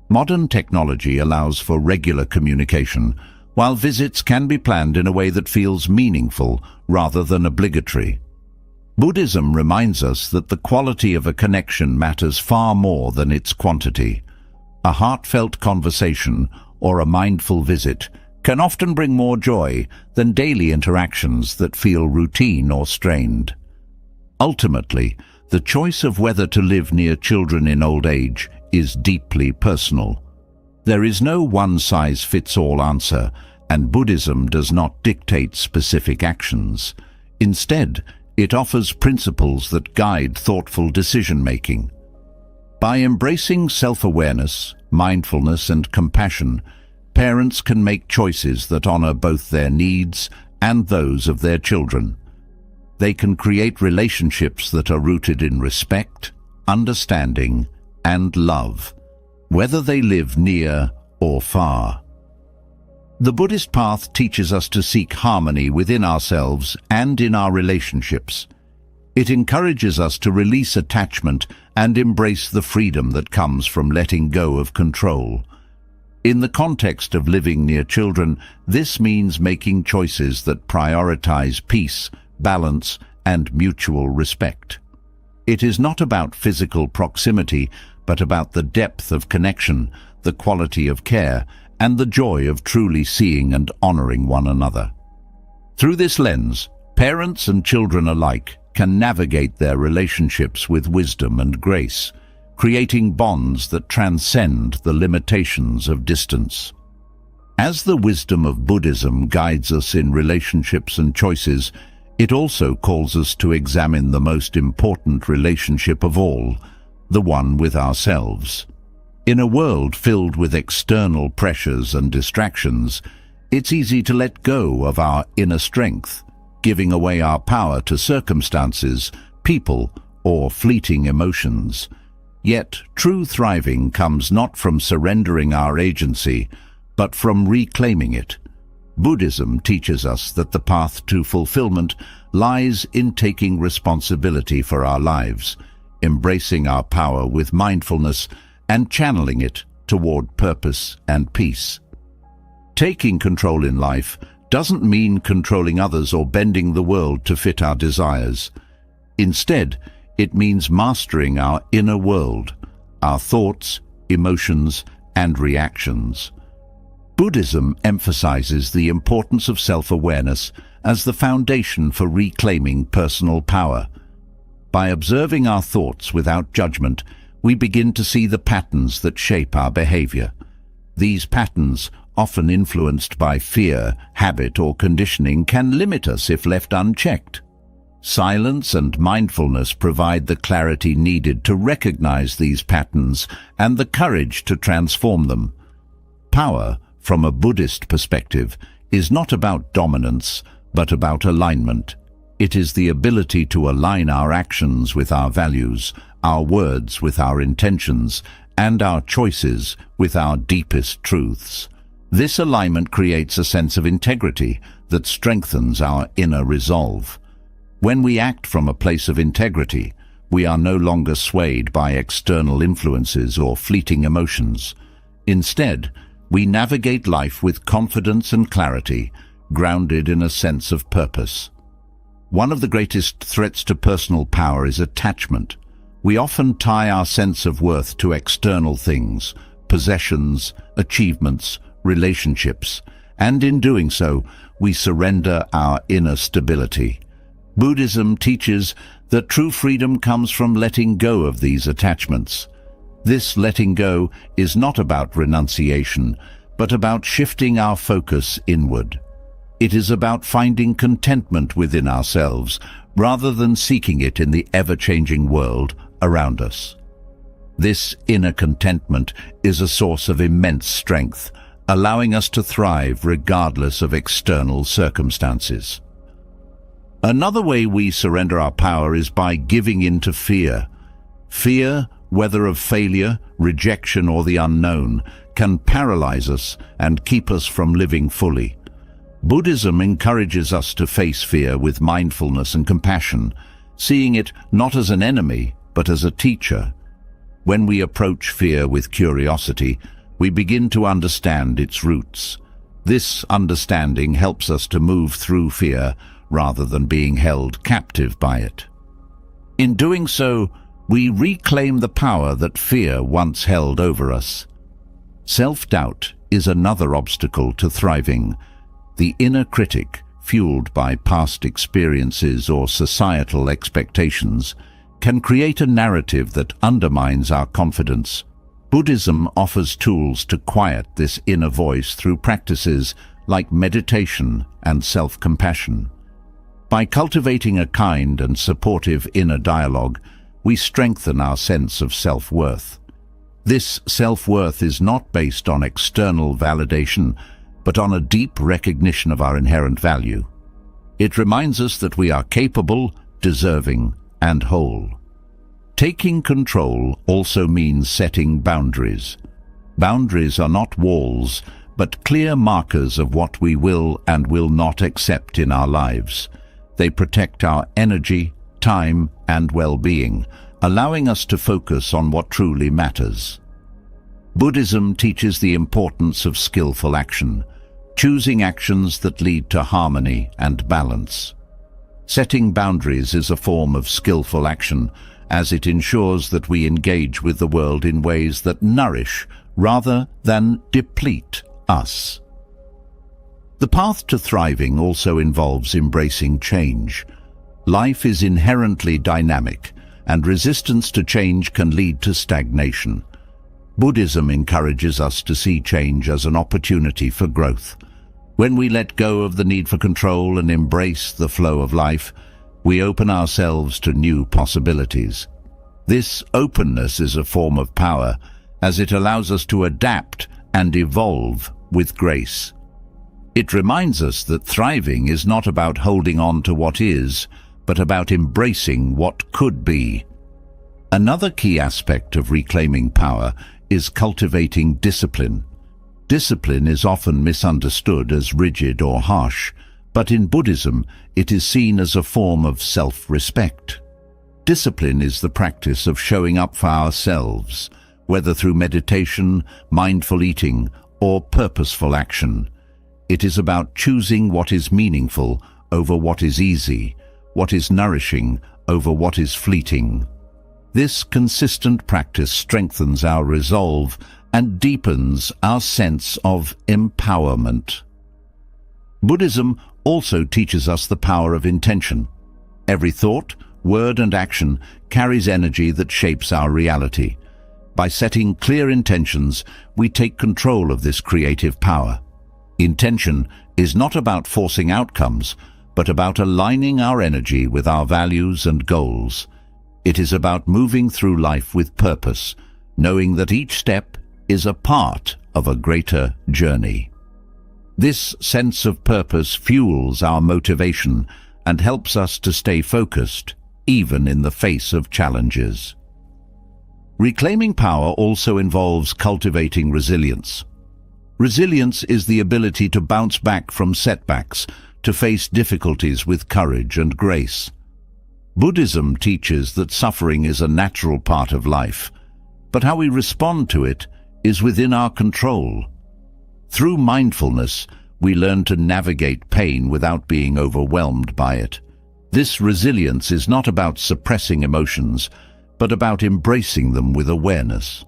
Modern technology allows for regular communication, while visits can be planned in a way that feels meaningful rather than obligatory. Buddhism reminds us that the quality of a connection matters far more than its quantity. A heartfelt conversation or a mindful visit can often bring more joy than daily interactions that feel routine or strained. Ultimately, the choice of whether to live near children in old age is deeply personal. There is no one-size-fits-all answer, and Buddhism does not dictate specific actions. Instead, it offers principles that guide thoughtful decision-making. By embracing self-awareness, mindfulness, and compassion, parents can make choices that honor both their needs and those of their children. They can create relationships that are rooted in respect, understanding, and love, whether they live near or far. The Buddhist path teaches us to seek harmony within ourselves and in our relationships. It encourages us to release attachment and embrace the freedom that comes from letting go of control. In the context of living near children, this means making choices that prioritize peace, balance, and mutual respect. It is not about physical proximity, but about the depth of connection, the quality of care, and the joy of truly seeing and honoring one another. Through this lens, parents and children alike can navigate their relationships with wisdom and grace, creating bonds that transcend the limitations of distance. As the wisdom of Buddhism guides us in relationships and choices, it also calls us to examine the most important relationship of all, the one with ourselves. In a world filled with external pressures and distractions, it's easy to let go of our inner strength, giving away our power to circumstances, people, or fleeting emotions. Yet, true thriving comes not from surrendering our agency, but from reclaiming it. Buddhism teaches us that the path to fulfillment lies in taking responsibility for our lives, embracing our power with mindfulness and channeling it toward purpose and peace. Taking control in life doesn't mean controlling others or bending the world to fit our desires. Instead, it means mastering our inner world, our thoughts, emotions, and reactions. Buddhism emphasizes the importance of self-awareness as the foundation for reclaiming personal power. By observing our thoughts without judgment, we begin to see the patterns that shape our behavior. These patterns, often influenced by fear, habit, or conditioning, can limit us if left unchecked. Silence and mindfulness provide the clarity needed to recognize these patterns and the courage to transform them. Power, from a Buddhist perspective, is not about dominance, but about alignment. It is the ability to align our actions with our values, our words with our intentions, and our choices with our deepest truths. This alignment creates a sense of integrity that strengthens our inner resolve. When we act from a place of integrity, we are no longer swayed by external influences or fleeting emotions. Instead, we navigate life with confidence and clarity, grounded in a sense of purpose. One of the greatest threats to personal power is attachment. We often tie our sense of worth to external things, possessions, achievements, relationships, and in doing so, we surrender our inner stability. Buddhism teaches that true freedom comes from letting go of these attachments. This letting go is not about renunciation, but about shifting our focus inward. It is about finding contentment within ourselves, rather than seeking it in the ever-changing world around us. This inner contentment is a source of immense strength, allowing us to thrive regardless of external circumstances. Another way we surrender our power is by giving in to fear. Fear, whether of failure, rejection, or the unknown, can paralyze us and keep us from living fully. Buddhism encourages us to face fear with mindfulness and compassion, seeing it not as an enemy, but as a teacher. When we approach fear with curiosity, we begin to understand its roots. This understanding helps us to move through fear rather than being held captive by it. In doing so, we reclaim the power that fear once held over us. Self-doubt is another obstacle to thriving. The inner critic, fueled by past experiences or societal expectations, can create a narrative that undermines our confidence. Buddhism offers tools to quiet this inner voice through practices like meditation and self-compassion. By cultivating a kind and supportive inner dialogue, we strengthen our sense of self-worth. This self-worth is not based on external validation, but on a deep recognition of our inherent value. It reminds us that we are capable, deserving, and whole. Taking control also means setting boundaries. Boundaries are not walls, but clear markers of what we will and will not accept in our lives. They protect our energy, time, and well-being, allowing us to focus on what truly matters. Buddhism teaches the importance of skillful action, choosing actions that lead to harmony and balance. Setting boundaries is a form of skillful action, as it ensures that we engage with the world in ways that nourish rather than deplete us. The path to thriving also involves embracing change. Life is inherently dynamic, and resistance to change can lead to stagnation. Buddhism encourages us to see change as an opportunity for growth. When we let go of the need for control and embrace the flow of life, we open ourselves to new possibilities. This openness is a form of power, as it allows us to adapt and evolve with grace. It reminds us that thriving is not about holding on to what is, but about embracing what could be. Another key aspect of reclaiming power is cultivating discipline. Discipline is often misunderstood as rigid or harsh, But in Buddhism, it is seen as a form of self-respect. Discipline is the practice of showing up for ourselves, whether through meditation, mindful eating, or purposeful action. It is about choosing what is meaningful over what is easy, what is nourishing over what is fleeting. This consistent practice strengthens our resolve and deepens our sense of empowerment. Buddhism also teaches us the power of intention. Every thought, word, and action carries energy that shapes our reality. By setting clear intentions, we take control of this creative power. Intention is not about forcing outcomes, but about aligning our energy with our values and goals. It is about moving through life with purpose, knowing that each step is a part of a greater journey. This sense of purpose fuels our motivation and helps us to stay focused, even in the face of challenges. Reclaiming power also involves cultivating resilience. Resilience is the ability to bounce back from setbacks, to face difficulties with courage and grace. Buddhism teaches that suffering is a natural part of life, but how we respond to it is within our control. Through mindfulness, we learn to navigate pain without being overwhelmed by it. This resilience is not about suppressing emotions, but about embracing them with awareness.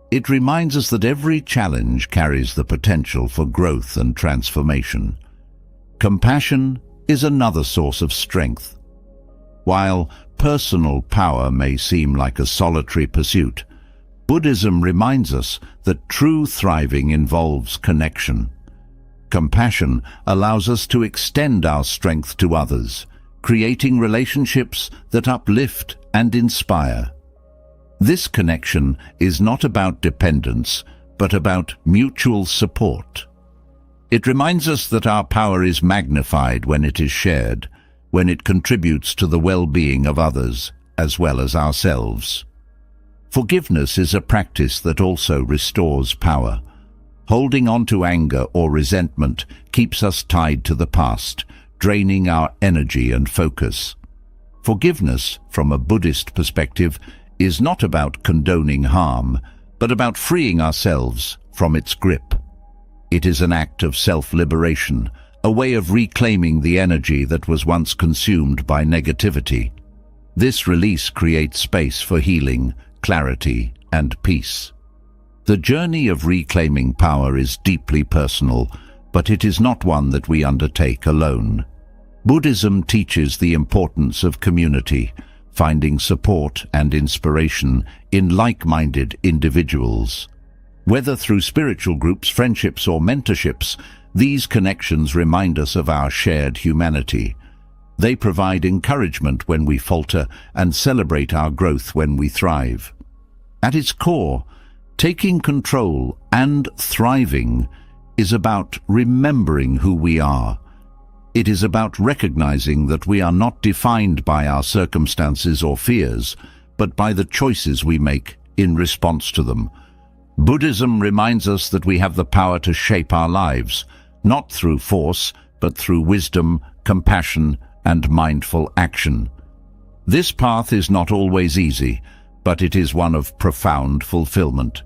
It reminds us that every challenge carries the potential for growth and transformation. Compassion is another source of strength. While personal power may seem like a solitary pursuit, Buddhism reminds us that true thriving involves connection. Compassion allows us to extend our strength to others, creating relationships that uplift and inspire. This connection is not about dependence, but about mutual support. It reminds us that our power is magnified when it is shared, when it contributes to the well-being of others as well as ourselves. Forgiveness is a practice that also restores power. Holding on to anger or resentment keeps us tied to the past, draining our energy and focus. Forgiveness, from a Buddhist perspective, is not about condoning harm, but about freeing ourselves from its grip. It is an act of self-liberation, a way of reclaiming the energy that was once consumed by negativity. This release creates space for healing, clarity, and peace. The journey of reclaiming power is deeply personal, but it is not one that we undertake alone. Buddhism teaches the importance of community, finding support and inspiration in like-minded individuals. Whether through spiritual groups, friendships, or mentorships, these connections remind us of our shared humanity. They provide encouragement when we falter and celebrate our growth when we thrive. At its core, taking control and thriving is about remembering who we are. It is about recognizing that we are not defined by our circumstances or fears, but by the choices we make in response to them. Buddhism reminds us that we have the power to shape our lives, not through force, but through wisdom, compassion, and mindful action. This path is not always easy, but it is one of profound fulfillment.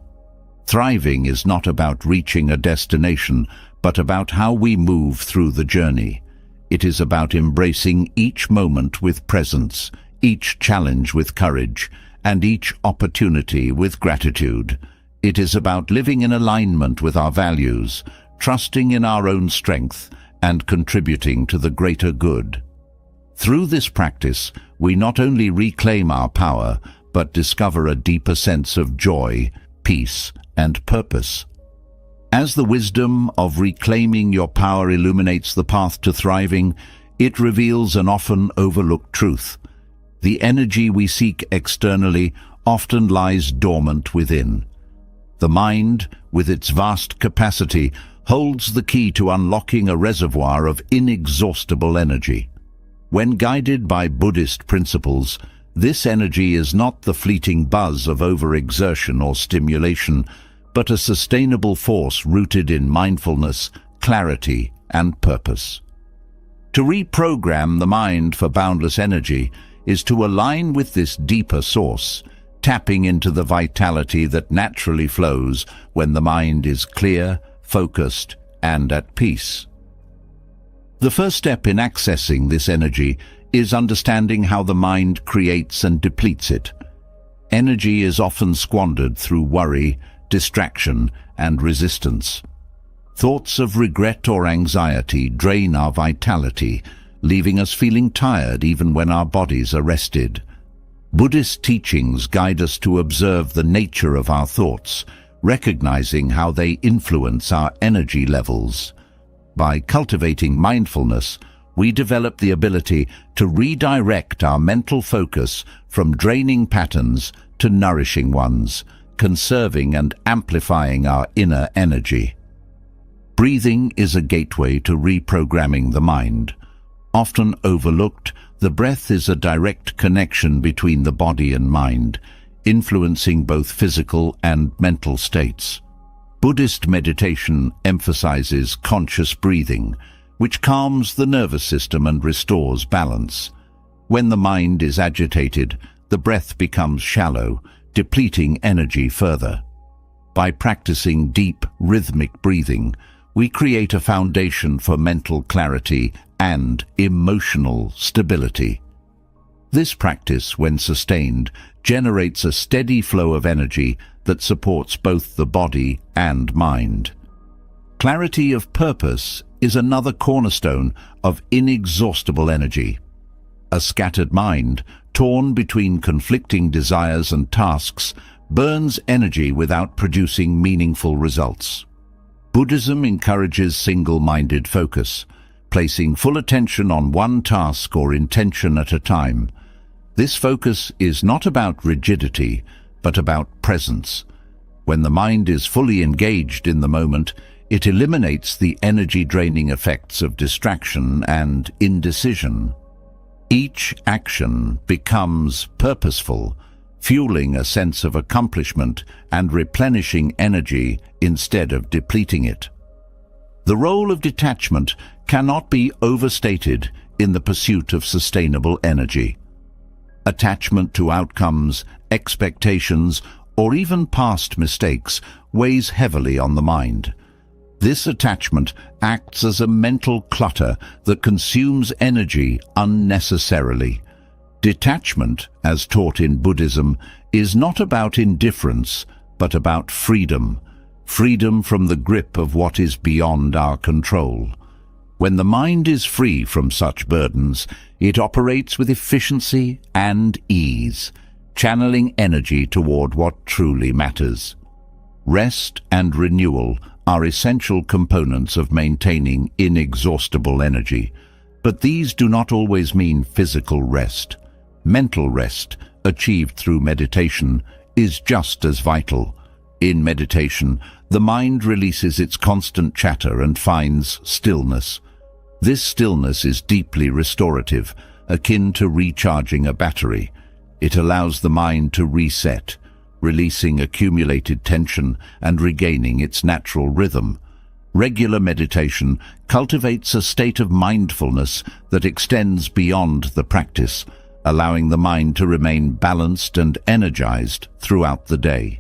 Thriving is not about reaching a destination, but about how we move through the journey. It is about embracing each moment with presence, each challenge with courage, and each opportunity with gratitude. It is about living in alignment with our values, trusting in our own strength, and contributing to the greater good. Through this practice, we not only reclaim our power, but discover a deeper sense of joy, peace, and purpose. As the wisdom of reclaiming your power illuminates the path to thriving, it reveals an often overlooked truth. The energy we seek externally often lies dormant within. The mind, with its vast capacity, holds the key to unlocking a reservoir of inexhaustible energy. When guided by Buddhist principles, this energy is not the fleeting buzz of overexertion or stimulation, but a sustainable force rooted in mindfulness, clarity, and purpose. To reprogram the mind for boundless energy is to align with this deeper source, tapping into the vitality that naturally flows when the mind is clear, focused, and at peace. The first step in accessing this energy is understanding how the mind creates and depletes it. Energy is often squandered through worry, distraction, and resistance. Thoughts of regret or anxiety drain our vitality, leaving us feeling tired even when our bodies are rested. Buddhist teachings guide us to observe the nature of our thoughts, recognizing how they influence our energy levels. By cultivating mindfulness, we develop the ability to redirect our mental focus from draining patterns to nourishing ones, conserving and amplifying our inner energy. Breathing is a gateway to reprogramming the mind. Often overlooked, the breath is a direct connection between the body and mind, influencing both physical and mental states. Buddhist meditation emphasizes conscious breathing, which calms the nervous system and restores balance. When the mind is agitated, the breath becomes shallow, depleting energy further. By practicing deep, rhythmic breathing, we create a foundation for mental clarity and emotional stability. This practice, when sustained, generates a steady flow of energy that supports both the body and mind. Clarity of purpose is another cornerstone of inexhaustible energy. A scattered mind, torn between conflicting desires and tasks, burns energy without producing meaningful results. Buddhism encourages single-minded focus, placing full attention on one task or intention at a time. This focus is not about rigidity, but about presence. When the mind is fully engaged in the moment, it eliminates the energy-draining effects of distraction and indecision. Each action becomes purposeful, fueling a sense of accomplishment and replenishing energy instead of depleting it. The role of detachment cannot be overstated in the pursuit of sustainable energy. Attachment to outcomes, expectations, or even past mistakes weighs heavily on the mind. This attachment acts as a mental clutter that consumes energy unnecessarily. Detachment, as taught in Buddhism, is not about indifference, but about freedom. Freedom from the grip of what is beyond our control. When the mind is free from such burdens, it operates with efficiency and ease, channeling energy toward what truly matters. Rest and renewal are essential components of maintaining inexhaustible energy, but these do not always mean physical rest. Mental rest, achieved through meditation, is just as vital. In meditation, the mind releases its constant chatter and finds stillness. This stillness is deeply restorative, akin to recharging a battery. It allows the mind to reset, releasing accumulated tension and regaining its natural rhythm. Regular meditation cultivates a state of mindfulness that extends beyond the practice, allowing the mind to remain balanced and energized throughout the day.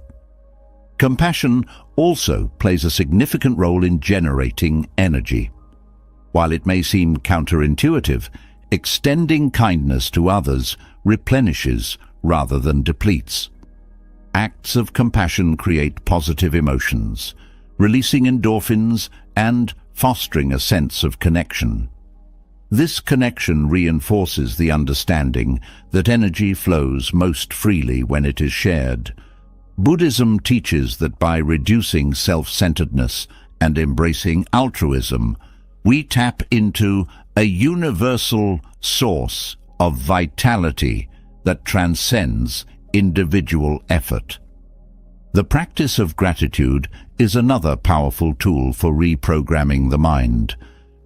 Compassion also plays a significant role in generating energy. While it may seem counterintuitive, extending kindness to others replenishes rather than depletes. Acts of compassion create positive emotions, releasing endorphins and fostering a sense of connection. This connection reinforces the understanding that energy flows most freely when it is shared. Buddhism teaches that by reducing self-centeredness and embracing altruism, we tap into a universal source of vitality that transcends individual effort. The practice of gratitude is another powerful tool for reprogramming the mind.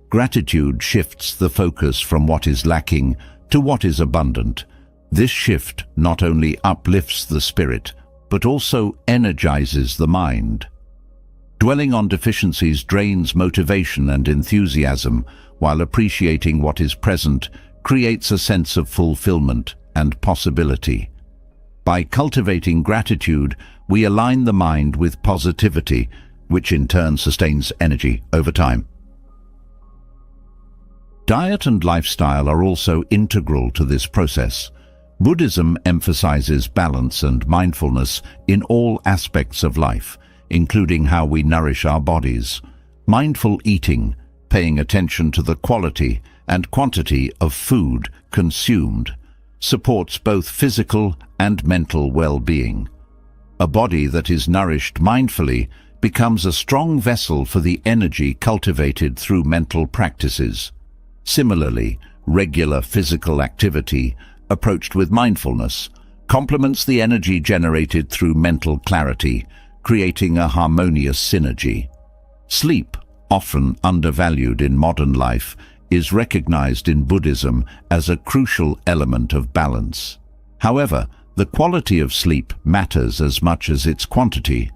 Gratitude shifts the focus from what is lacking to what is abundant. This shift not only uplifts the spirit, but also energizes the mind. Dwelling on deficiencies drains motivation and enthusiasm, while appreciating what is present creates a sense of fulfillment and possibility. By cultivating gratitude, we align the mind with positivity, which in turn sustains energy over time. Diet and lifestyle are also integral to this process. Buddhism emphasizes balance and mindfulness in all aspects of life, including how we nourish our bodies. Mindful eating, paying attention to the quality and quantity of food consumed, supports both physical and mental well-being. A body that is nourished mindfully becomes a strong vessel for the energy cultivated through mental practices. Similarly, regular physical activity, approached with mindfulness, complements the energy generated through mental clarity, creating a harmonious synergy. Sleep, often undervalued in modern life, is recognized in Buddhism as a crucial element of balance. However, the quality of sleep matters as much as its quantity.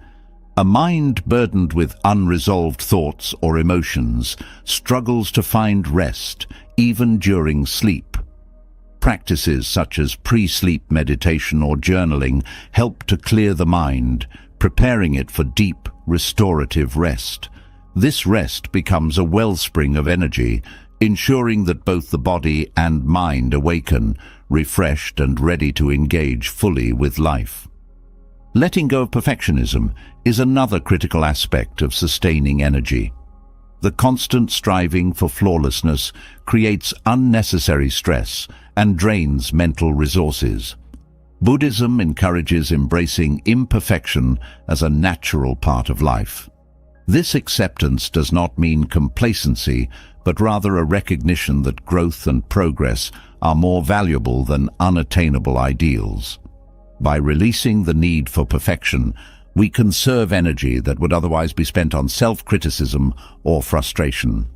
A mind burdened with unresolved thoughts or emotions struggles to find rest, even during sleep. Practices such as pre-sleep meditation or journaling help to clear the mind, preparing it for deep, restorative rest. This rest becomes a wellspring of energy, ensuring that both the body and mind awaken, refreshed and ready to engage fully with life. Letting go of perfectionism is another critical aspect of sustaining energy. The constant striving for flawlessness creates unnecessary stress and drains mental resources. Buddhism encourages embracing imperfection as a natural part of life. This acceptance does not mean complacency, but rather a recognition that growth and progress are more valuable than unattainable ideals. By releasing the need for perfection, we conserve energy that would otherwise be spent on self-criticism or frustration.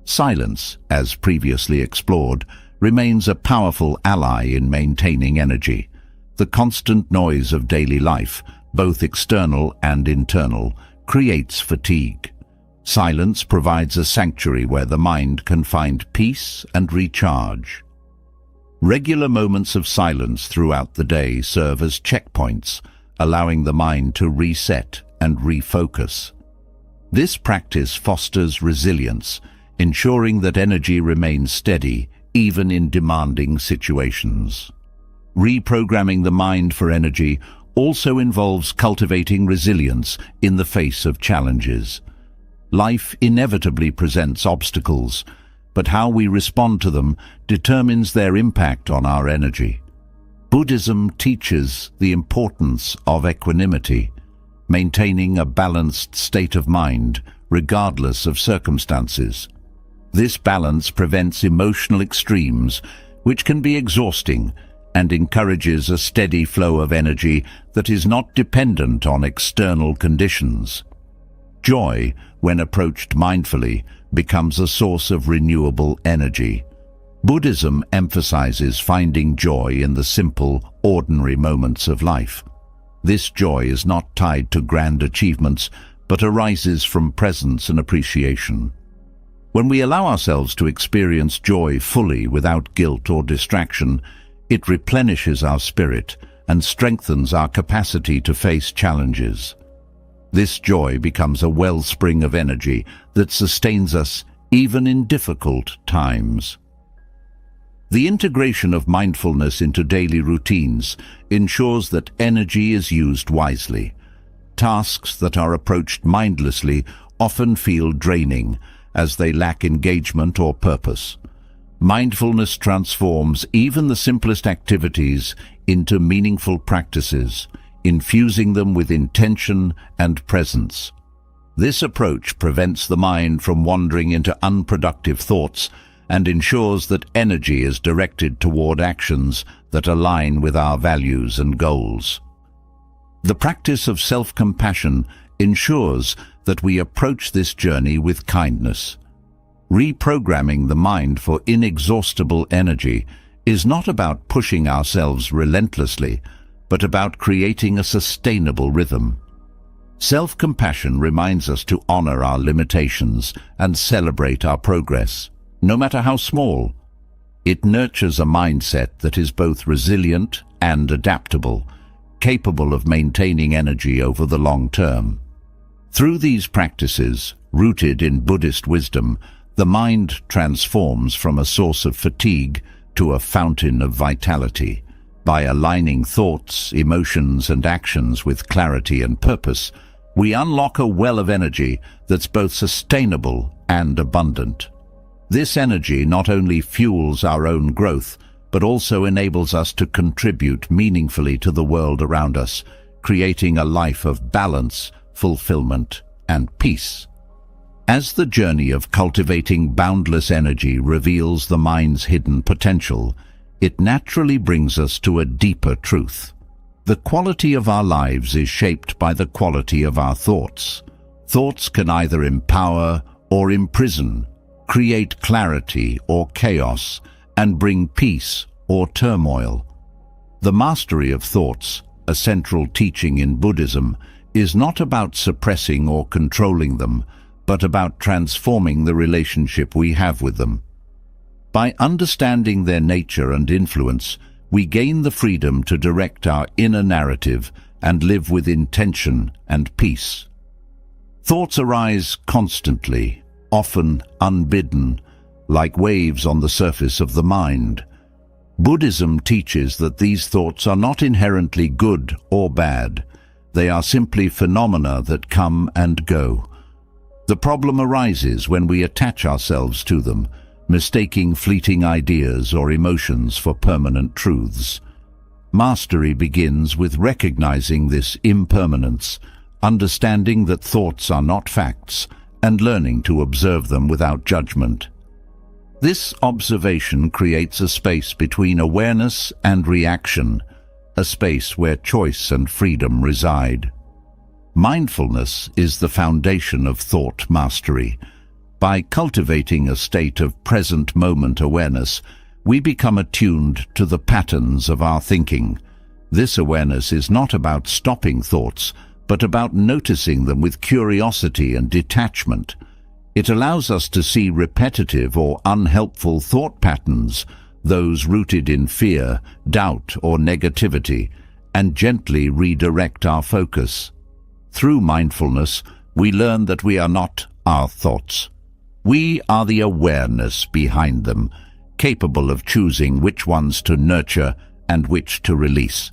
Silence, as previously explored, remains a powerful ally in maintaining energy. The constant noise of daily life, both external and internal, creates fatigue. Silence provides a sanctuary where the mind can find peace and recharge. Regular moments of silence throughout the day serve as checkpoints, allowing the mind to reset and refocus. This practice fosters resilience, ensuring that energy remains steady even in demanding situations. Reprogramming the mind for energy also involves cultivating resilience in the face of challenges. Life inevitably presents obstacles, but how we respond to them determines their impact on our energy. Buddhism teaches the importance of equanimity, maintaining a balanced state of mind regardless of circumstances. This balance prevents emotional extremes, which can be exhausting, and encourages a steady flow of energy that is not dependent on external conditions. Joy, when approached mindfully, becomes a source of renewable energy. Buddhism emphasizes finding joy in the simple, ordinary moments of life. This joy is not tied to grand achievements, but arises from presence and appreciation. When we allow ourselves to experience joy fully without guilt or distraction, it replenishes our spirit and strengthens our capacity to face challenges. This joy becomes a wellspring of energy that sustains us even in difficult times. The integration of mindfulness into daily routines ensures that energy is used wisely. Tasks that are approached mindlessly often feel draining, as they lack engagement or purpose. Mindfulness transforms even the simplest activities into meaningful practices, infusing them with intention and presence. This approach prevents the mind from wandering into unproductive thoughts and ensures that energy is directed toward actions that align with our values and goals. The practice of self-compassion ensures that we approach this journey with kindness. Reprogramming the mind for inexhaustible energy is not about pushing ourselves relentlessly, but about creating a sustainable rhythm. Self-compassion reminds us to honor our limitations and celebrate our progress. no matter how small. It nurtures a mindset that is both resilient and adaptable, capable of maintaining energy over the long term. Through these practices, rooted in Buddhist wisdom, the mind transforms from a source of fatigue to a fountain of vitality. By aligning thoughts, emotions, and actions with clarity and purpose, we unlock a well of energy that's both sustainable and abundant. This energy not only fuels our own growth, but also enables us to contribute meaningfully to the world around us, creating a life of balance, fulfillment, and peace. As the journey of cultivating boundless energy reveals the mind's hidden potential, it naturally brings us to a deeper truth. The quality of our lives is shaped by the quality of our thoughts. Thoughts can either empower or imprison, create clarity or chaos, and bring peace or turmoil. The mastery of thoughts, a central teaching in Buddhism, is not about suppressing or controlling them, but about transforming the relationship we have with them. By understanding their nature and influence, we gain the freedom to direct our inner narrative and live with intention and peace. Thoughts arise constantly, often unbidden, like waves on the surface of the mind. Buddhism teaches that these thoughts are not inherently good or bad. They are simply phenomena that come and go. The problem arises when we attach ourselves to them, mistaking fleeting ideas or emotions for permanent truths. Mastery begins with recognizing this impermanence, understanding that thoughts are not facts, and learning to observe them without judgment. This observation creates a space between awareness and reaction, a space where choice and freedom reside. Mindfulness is the foundation of thought mastery. By cultivating a state of present moment awareness, we become attuned to the patterns of our thinking. This awareness is not about stopping thoughts, but about noticing them with curiosity and detachment. It allows us to see repetitive or unhelpful thought patterns, those rooted in fear, doubt, or negativity, and gently redirect our focus. Through mindfulness, we learn that we are not our thoughts. We are the awareness behind them, capable of choosing which ones to nurture and which to release.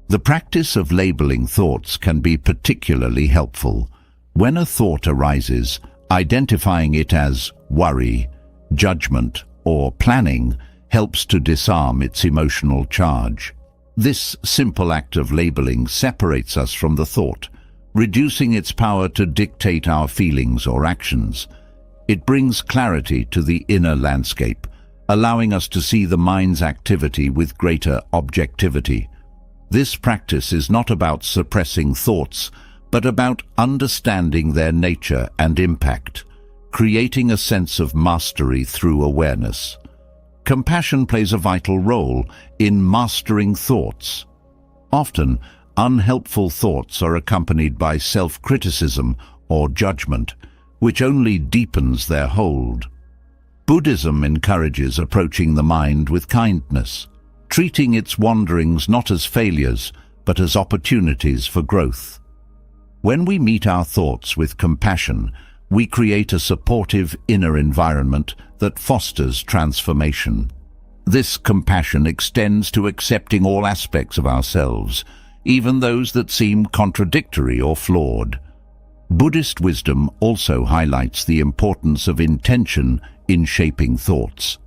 The practice of labeling thoughts can be particularly helpful. When a thought arises, identifying it as worry, judgment, or planning helps to disarm its emotional charge. This simple act of labeling separates us from the thought, reducing its power to dictate our feelings or actions. It brings clarity to the inner landscape, allowing us to see the mind's activity with greater objectivity. This practice is not about suppressing thoughts, but about understanding their nature and impact, creating a sense of mastery through awareness. Compassion plays a vital role in mastering thoughts. Often, unhelpful thoughts are accompanied by self-criticism or judgment, which only deepens their hold. Buddhism encourages approaching the mind with kindness, treating its wanderings not as failures, but as opportunities for growth. When we meet our thoughts with compassion, we create a supportive inner environment that fosters transformation. This compassion extends to accepting all aspects of ourselves, even those that seem contradictory or flawed. Buddhist wisdom also highlights the importance of intention in shaping thoughts.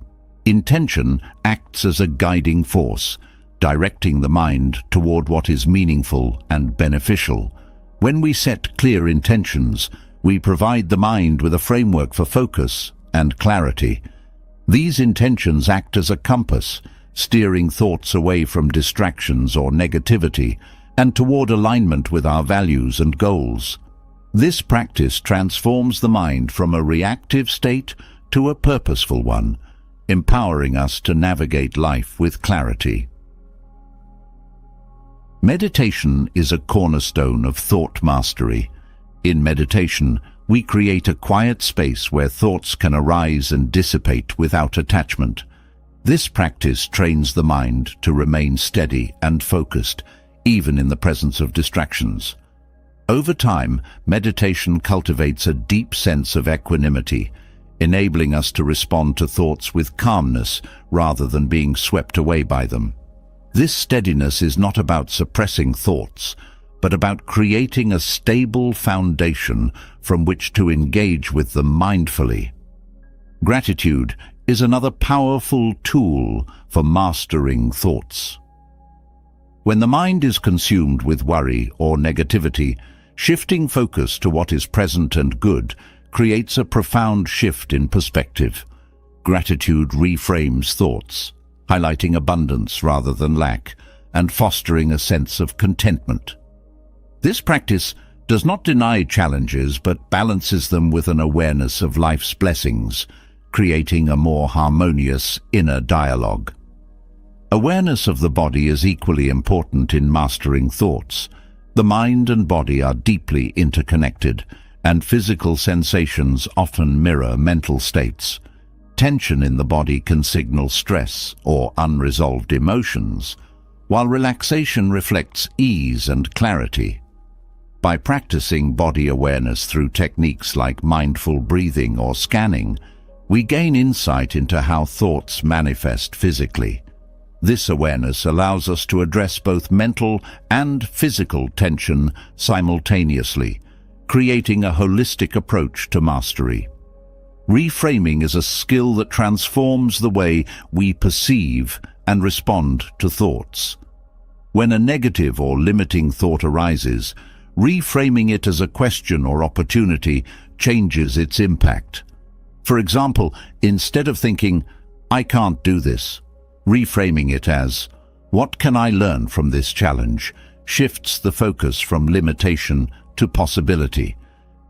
Intention acts as a guiding force, directing the mind toward what is meaningful and beneficial. When we set clear intentions, we provide the mind with a framework for focus and clarity. These intentions act as a compass, steering thoughts away from distractions or negativity and toward alignment with our values and goals. This practice transforms the mind from a reactive state to a purposeful one, empowering us to navigate life with clarity. Meditation is a cornerstone of thought mastery. In meditation, we create a quiet space where thoughts can arise and dissipate without attachment. This practice trains the mind to remain steady and focused, even in the presence of distractions. Over time, meditation cultivates a deep sense of equanimity, enabling us to respond to thoughts with calmness rather than being swept away by them. This steadiness is not about suppressing thoughts, but about creating a stable foundation from which to engage with them mindfully. Gratitude is another powerful tool for mastering thoughts. When the mind is consumed with worry or negativity, shifting focus to what is present and good creates a profound shift in perspective. Gratitude reframes thoughts, highlighting abundance rather than lack, and fostering a sense of contentment. This practice does not deny challenges but balances them with an awareness of life's blessings, creating a more harmonious inner dialogue. Awareness of the body is equally important in mastering thoughts. The mind and body are deeply interconnected, and physical sensations often mirror mental states. Tension in the body can signal stress or unresolved emotions, while relaxation reflects ease and clarity. By practicing body awareness through techniques like mindful breathing or scanning, we gain insight into how thoughts manifest physically. This awareness allows us to address both mental and physical tension simultaneously, creating a holistic approach to mastery. Reframing is a skill that transforms the way we perceive and respond to thoughts. When a negative or limiting thought arises, reframing it as a question or opportunity changes its impact. For example, instead of thinking, "I can't do this," reframing it as, "What can I learn from this challenge?" shifts the focus from limitation to possibility.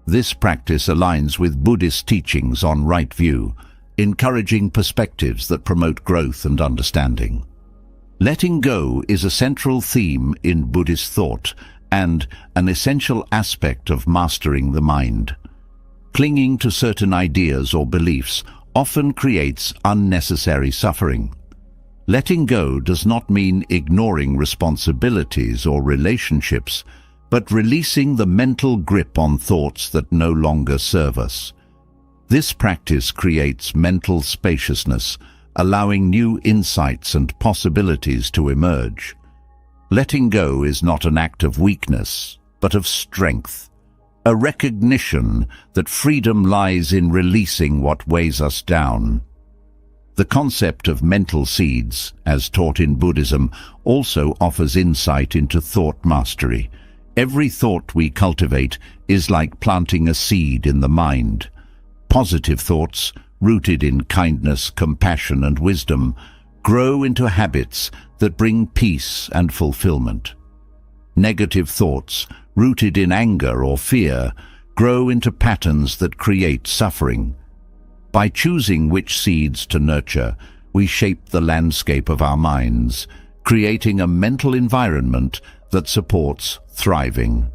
This practice aligns with Buddhist teachings on right view, encouraging perspectives that promote growth and understanding. Letting go is a central theme in Buddhist thought and an essential aspect of mastering the mind. Clinging to certain ideas or beliefs often creates unnecessary suffering. Letting go does not mean ignoring responsibilities or relationships, but releasing the mental grip on thoughts that no longer serve us. This practice creates mental spaciousness, allowing new insights and possibilities to emerge. Letting go is not an act of weakness, but of strength, a recognition that freedom lies in releasing what weighs us down. The concept of mental seeds, as taught in Buddhism, also offers insight into thought mastery. Every thought we cultivate is like planting a seed in the mind. Positive thoughts, rooted in kindness, compassion, and wisdom, grow into habits that bring peace and fulfillment. Negative thoughts, rooted in anger or fear, grow into patterns that create suffering. By choosing which seeds to nurture, we shape the landscape of our minds, creating a mental environment that supports thriving.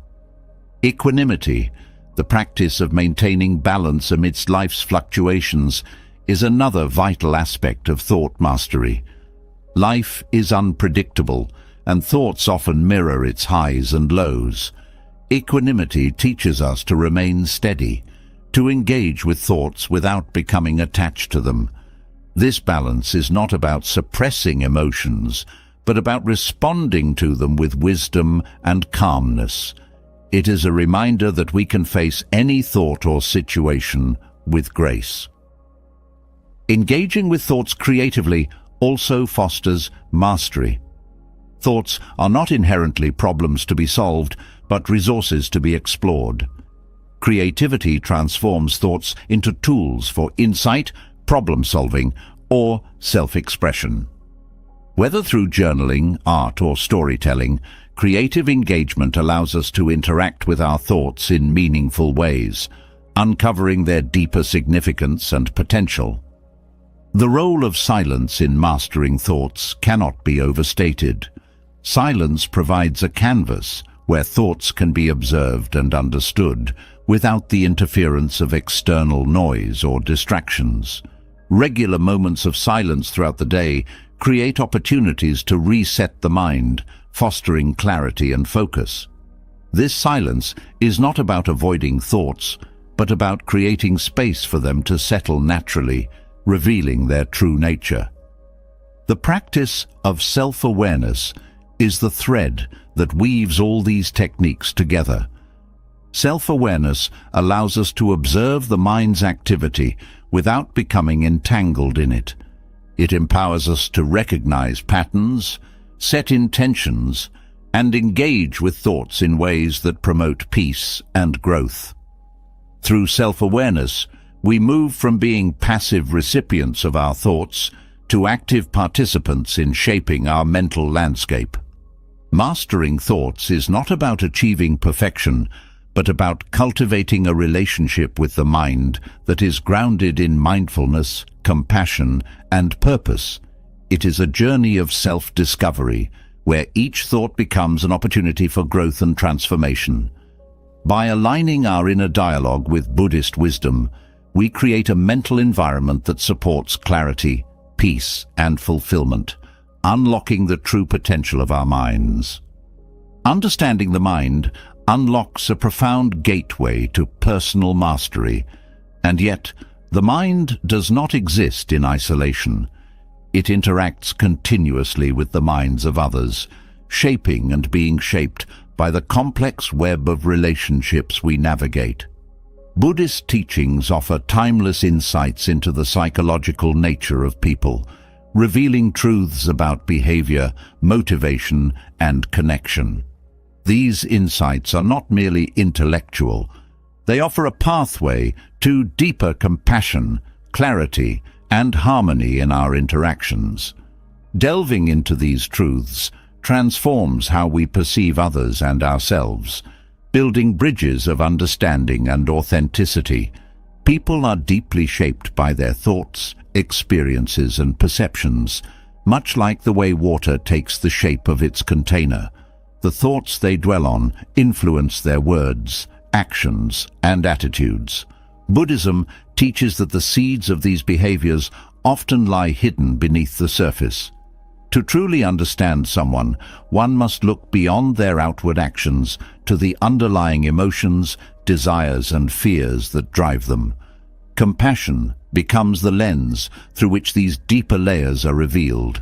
Equanimity, the practice of maintaining balance amidst life's fluctuations, is another vital aspect of thought mastery. Life is unpredictable, and thoughts often mirror its highs and lows. Equanimity teaches us to remain steady, to engage with thoughts without becoming attached to them. This balance is not about suppressing emotions, but about responding to them with wisdom and calmness. It is a reminder that we can face any thought or situation with grace. Engaging with thoughts creatively also fosters mastery. Thoughts are not inherently problems to be solved, but resources to be explored. Creativity transforms thoughts into tools for insight, problem-solving, or self-expression. Whether through journaling, art, or storytelling, creative engagement allows us to interact with our thoughts in meaningful ways, uncovering their deeper significance and potential. The role of silence in mastering thoughts cannot be overstated. Silence provides a canvas where thoughts can be observed and understood without the interference of external noise or distractions. Regular moments of silence throughout the day create opportunities to reset the mind, fostering clarity and focus. This silence is not about avoiding thoughts, but about creating space for them to settle naturally, revealing their true nature. The practice of self-awareness is the thread that weaves all these techniques together. Self-awareness allows us to observe the mind's activity without becoming entangled in it. It empowers us to recognize patterns, set intentions, and engage with thoughts in ways that promote peace and growth. Through self-awareness, we move from being passive recipients of our thoughts to active participants in shaping our mental landscape. Mastering thoughts is not about achieving perfection, but about cultivating a relationship with the mind that is grounded in mindfulness, compassion, and purpose. It is a journey of self-discovery, where each thought becomes an opportunity for growth and transformation. By aligning our inner dialogue with Buddhist wisdom, we create a mental environment that supports clarity, peace, and fulfillment, unlocking the true potential of our minds. Understanding the mind unlocks a profound gateway to personal mastery, and yet the mind does not exist in isolation. It interacts continuously with the minds of others, shaping and being shaped by the complex web of relationships we navigate. Buddhist teachings offer timeless insights into the psychological nature of people, revealing truths about behavior, motivation, and connection. These insights are not merely intellectual. They offer a pathway to deeper compassion, clarity, and harmony in our interactions. Delving into these truths transforms how we perceive others and ourselves, building bridges of understanding and authenticity. People are deeply shaped by their thoughts, experiences, and perceptions, much like the way water takes the shape of its container. The thoughts they dwell on influence their words, actions, and attitudes. Buddhism teaches that the seeds of these behaviors often lie hidden beneath the surface. To truly understand someone, one must look beyond their outward actions to the underlying emotions, desires, and fears that drive them. Compassion becomes the lens through which these deeper layers are revealed.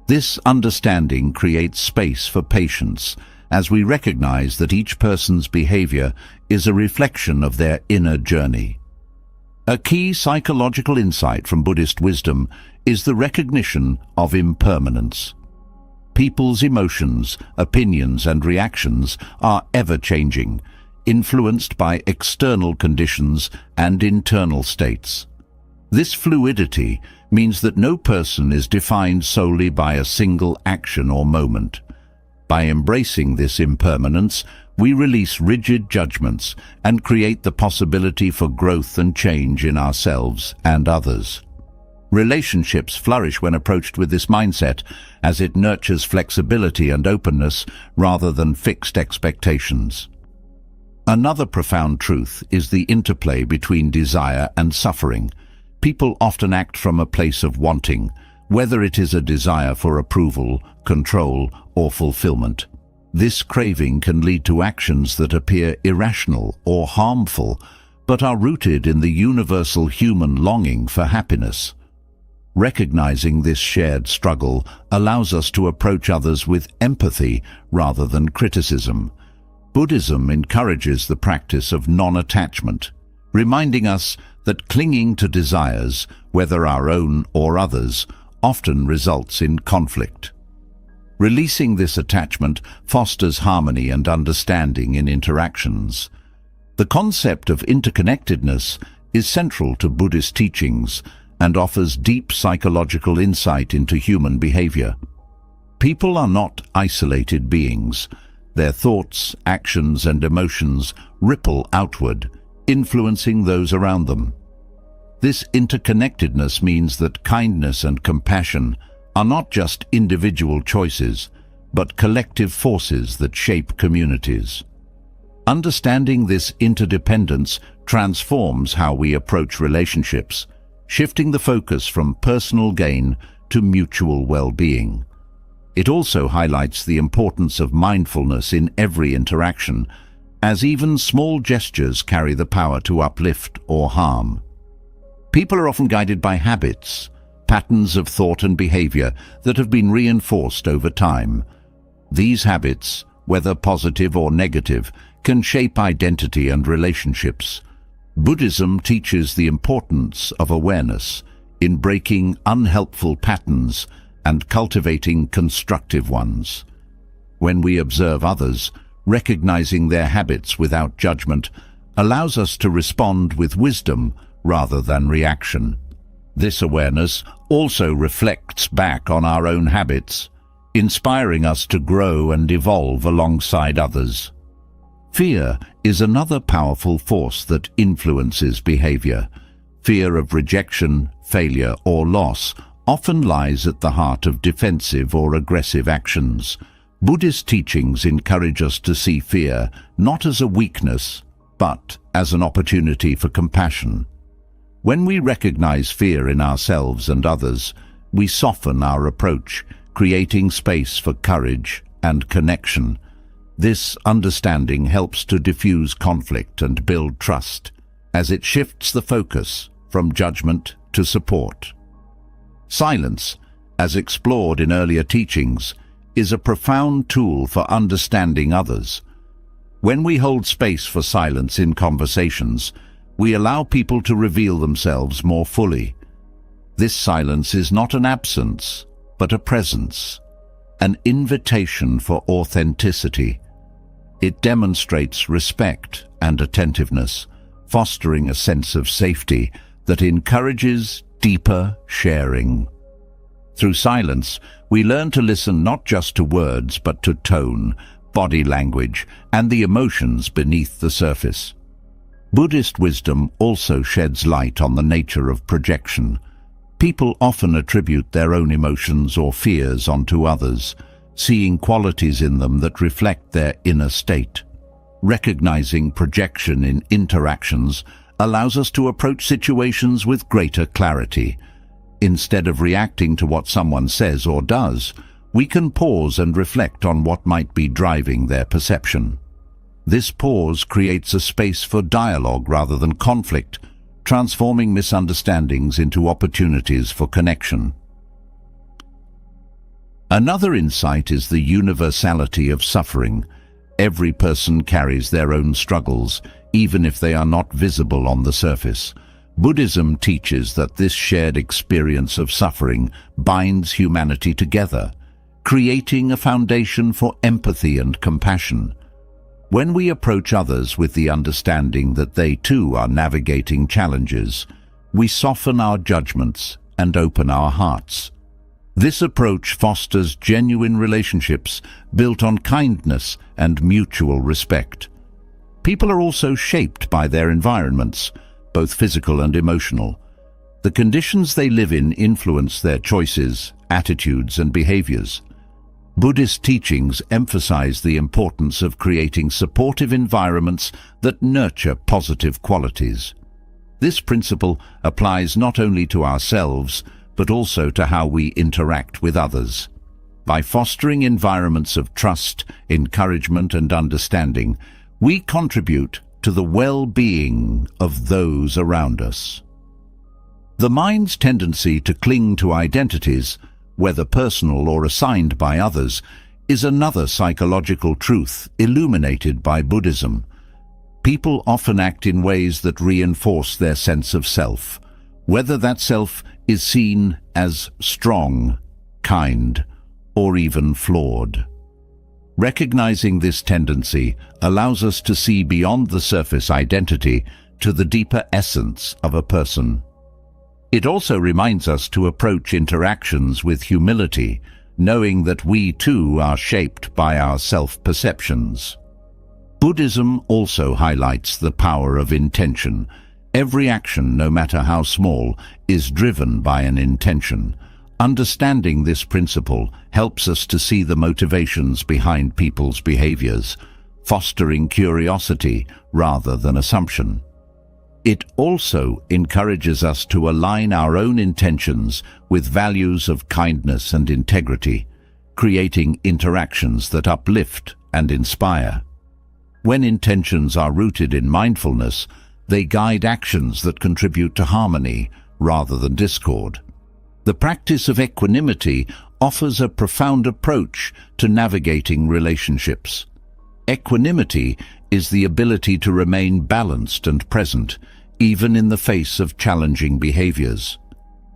This understanding creates space for patience, as we recognize that each person's behavior is a reflection of their inner journey. A key psychological insight from Buddhist wisdom is the recognition of impermanence. People's emotions, opinions, and reactions are ever-changing, influenced by external conditions and internal states. This fluidity means that no person is defined solely by a single action or moment. By embracing this impermanence, we release rigid judgments and create the possibility for growth and change in ourselves and others. Relationships flourish when approached with this mindset, as it nurtures flexibility and openness rather than fixed expectations. Another profound truth is the interplay between desire and suffering. People often act from a place of wanting, whether it is a desire for approval, control, or fulfillment. This craving can lead to actions that appear irrational or harmful, but are rooted in the universal human longing for happiness. Recognizing this shared struggle allows us to approach others with empathy rather than criticism. Buddhism encourages the practice of non-attachment, reminding us that clinging to desires, whether our own or others, often results in conflict. Releasing this attachment fosters harmony and understanding in interactions. The concept of interconnectedness is central to Buddhist teachings and offers deep psychological insight into human behavior. People are not isolated beings. Their thoughts, actions, and emotions ripple outward, influencing those around them. This interconnectedness means that kindness and compassion are not just individual choices, but collective forces that shape communities. Understanding this interdependence transforms how we approach relationships, shifting the focus from personal gain to mutual well-being. It also highlights the importance of mindfulness in every interaction, as even small gestures carry the power to uplift or harm. People are often guided by habits, patterns of thought and behavior that have been reinforced over time. These habits, whether positive or negative, can shape identity and relationships. Buddhism teaches the importance of awareness in breaking unhelpful patterns and cultivating constructive ones. When we observe others, recognizing their habits without judgment allows us to respond with wisdom rather than reaction. This awareness also reflects back on our own habits, inspiring us to grow and evolve alongside others. Fear is another powerful force that influences behavior. Fear of rejection, failure, or loss often lies at the heart of defensive or aggressive actions. Buddhist teachings encourage us to see fear not as a weakness, but as an opportunity for compassion. When we recognize fear in ourselves and others, we soften our approach, creating space for courage and connection. This understanding helps to diffuse conflict and build trust, as it shifts the focus from judgment to support. Silence, as explored in earlier teachings, is a profound tool for understanding others. When we hold space for silence in conversations, we allow people to reveal themselves more fully. This silence is not an absence, but a presence, an invitation for authenticity. It demonstrates respect and attentiveness, fostering a sense of safety that encourages deeper sharing. Through silence, we learn to listen not just to words, but to tone, body language, and the emotions beneath the surface. Buddhist wisdom also sheds light on the nature of projection. People often attribute their own emotions or fears onto others, seeing qualities in them that reflect their inner state. Recognizing projection in interactions allows us to approach situations with greater clarity. Instead of reacting to what someone says or does, we can pause and reflect on what might be driving their perception. This pause creates a space for dialogue rather than conflict, transforming misunderstandings into opportunities for connection. Another insight is the universality of suffering. Every person carries their own struggles, even if they are not visible on the surface. Buddhism teaches that this shared experience of suffering binds humanity together, creating a foundation for empathy and compassion. When we approach others with the understanding that they too are navigating challenges, we soften our judgments and open our hearts. This approach fosters genuine relationships built on kindness and mutual respect. People are also shaped by their environments, both physical and emotional. The conditions they live in influence their choices, attitudes, and behaviors. Buddhist teachings emphasize the importance of creating supportive environments that nurture positive qualities. This principle applies not only to ourselves, but also to how we interact with others. By fostering environments of trust, encouragement, and understanding, we contribute to the well-being of those around us. The mind's tendency to cling to identities, whether personal or assigned by others, is another psychological truth illuminated by Buddhism. People often act in ways that reinforce their sense of self, whether that self is seen as strong, kind, or even flawed. Recognizing this tendency allows us to see beyond the surface identity to the deeper essence of a person. It also reminds us to approach interactions with humility, knowing that we too are shaped by our self-perceptions. Buddhism also highlights the power of intention. Every action, no matter how small, is driven by an intention. Understanding this principle helps us to see the motivations behind people's behaviors, fostering curiosity rather than assumption. It also encourages us to align our own intentions with values of kindness and integrity, creating interactions that uplift and inspire. When intentions are rooted in mindfulness, they guide actions that contribute to harmony rather than discord. The practice of equanimity offers a profound approach to navigating relationships. Equanimity is the ability to remain balanced and present, even in the face of challenging behaviors.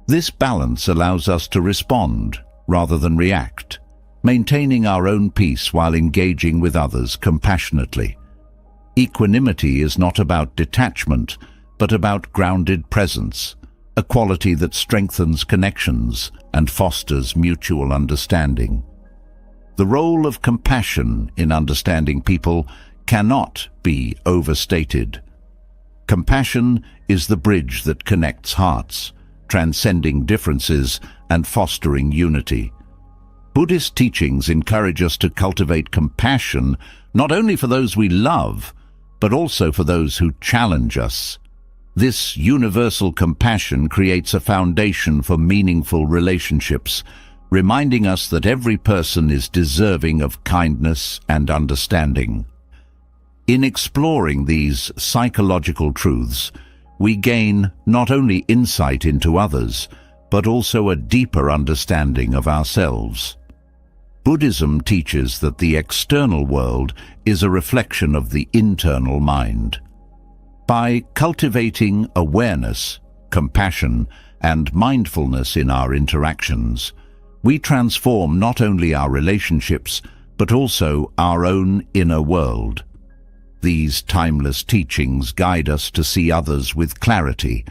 This balance allows us to respond rather than react, maintaining our own peace while engaging with others compassionately. Equanimity is not about detachment, but about grounded presence, a quality that strengthens connections and fosters mutual understanding. The role of compassion in understanding people cannot be overstated. Compassion is the bridge that connects hearts, transcending differences and fostering unity. Buddhist teachings encourage us to cultivate compassion not only for those we love, but also for those who challenge us. This universal compassion creates a foundation for meaningful relationships, reminding us that every person is deserving of kindness and understanding. In exploring these psychological truths, we gain not only insight into others, but also a deeper understanding of ourselves. Buddhism teaches that the external world is a reflection of the internal mind. By cultivating awareness, compassion, and mindfulness in our interactions, we transform not only our relationships, but also our own inner world. These timeless teachings guide us to see others with clarity,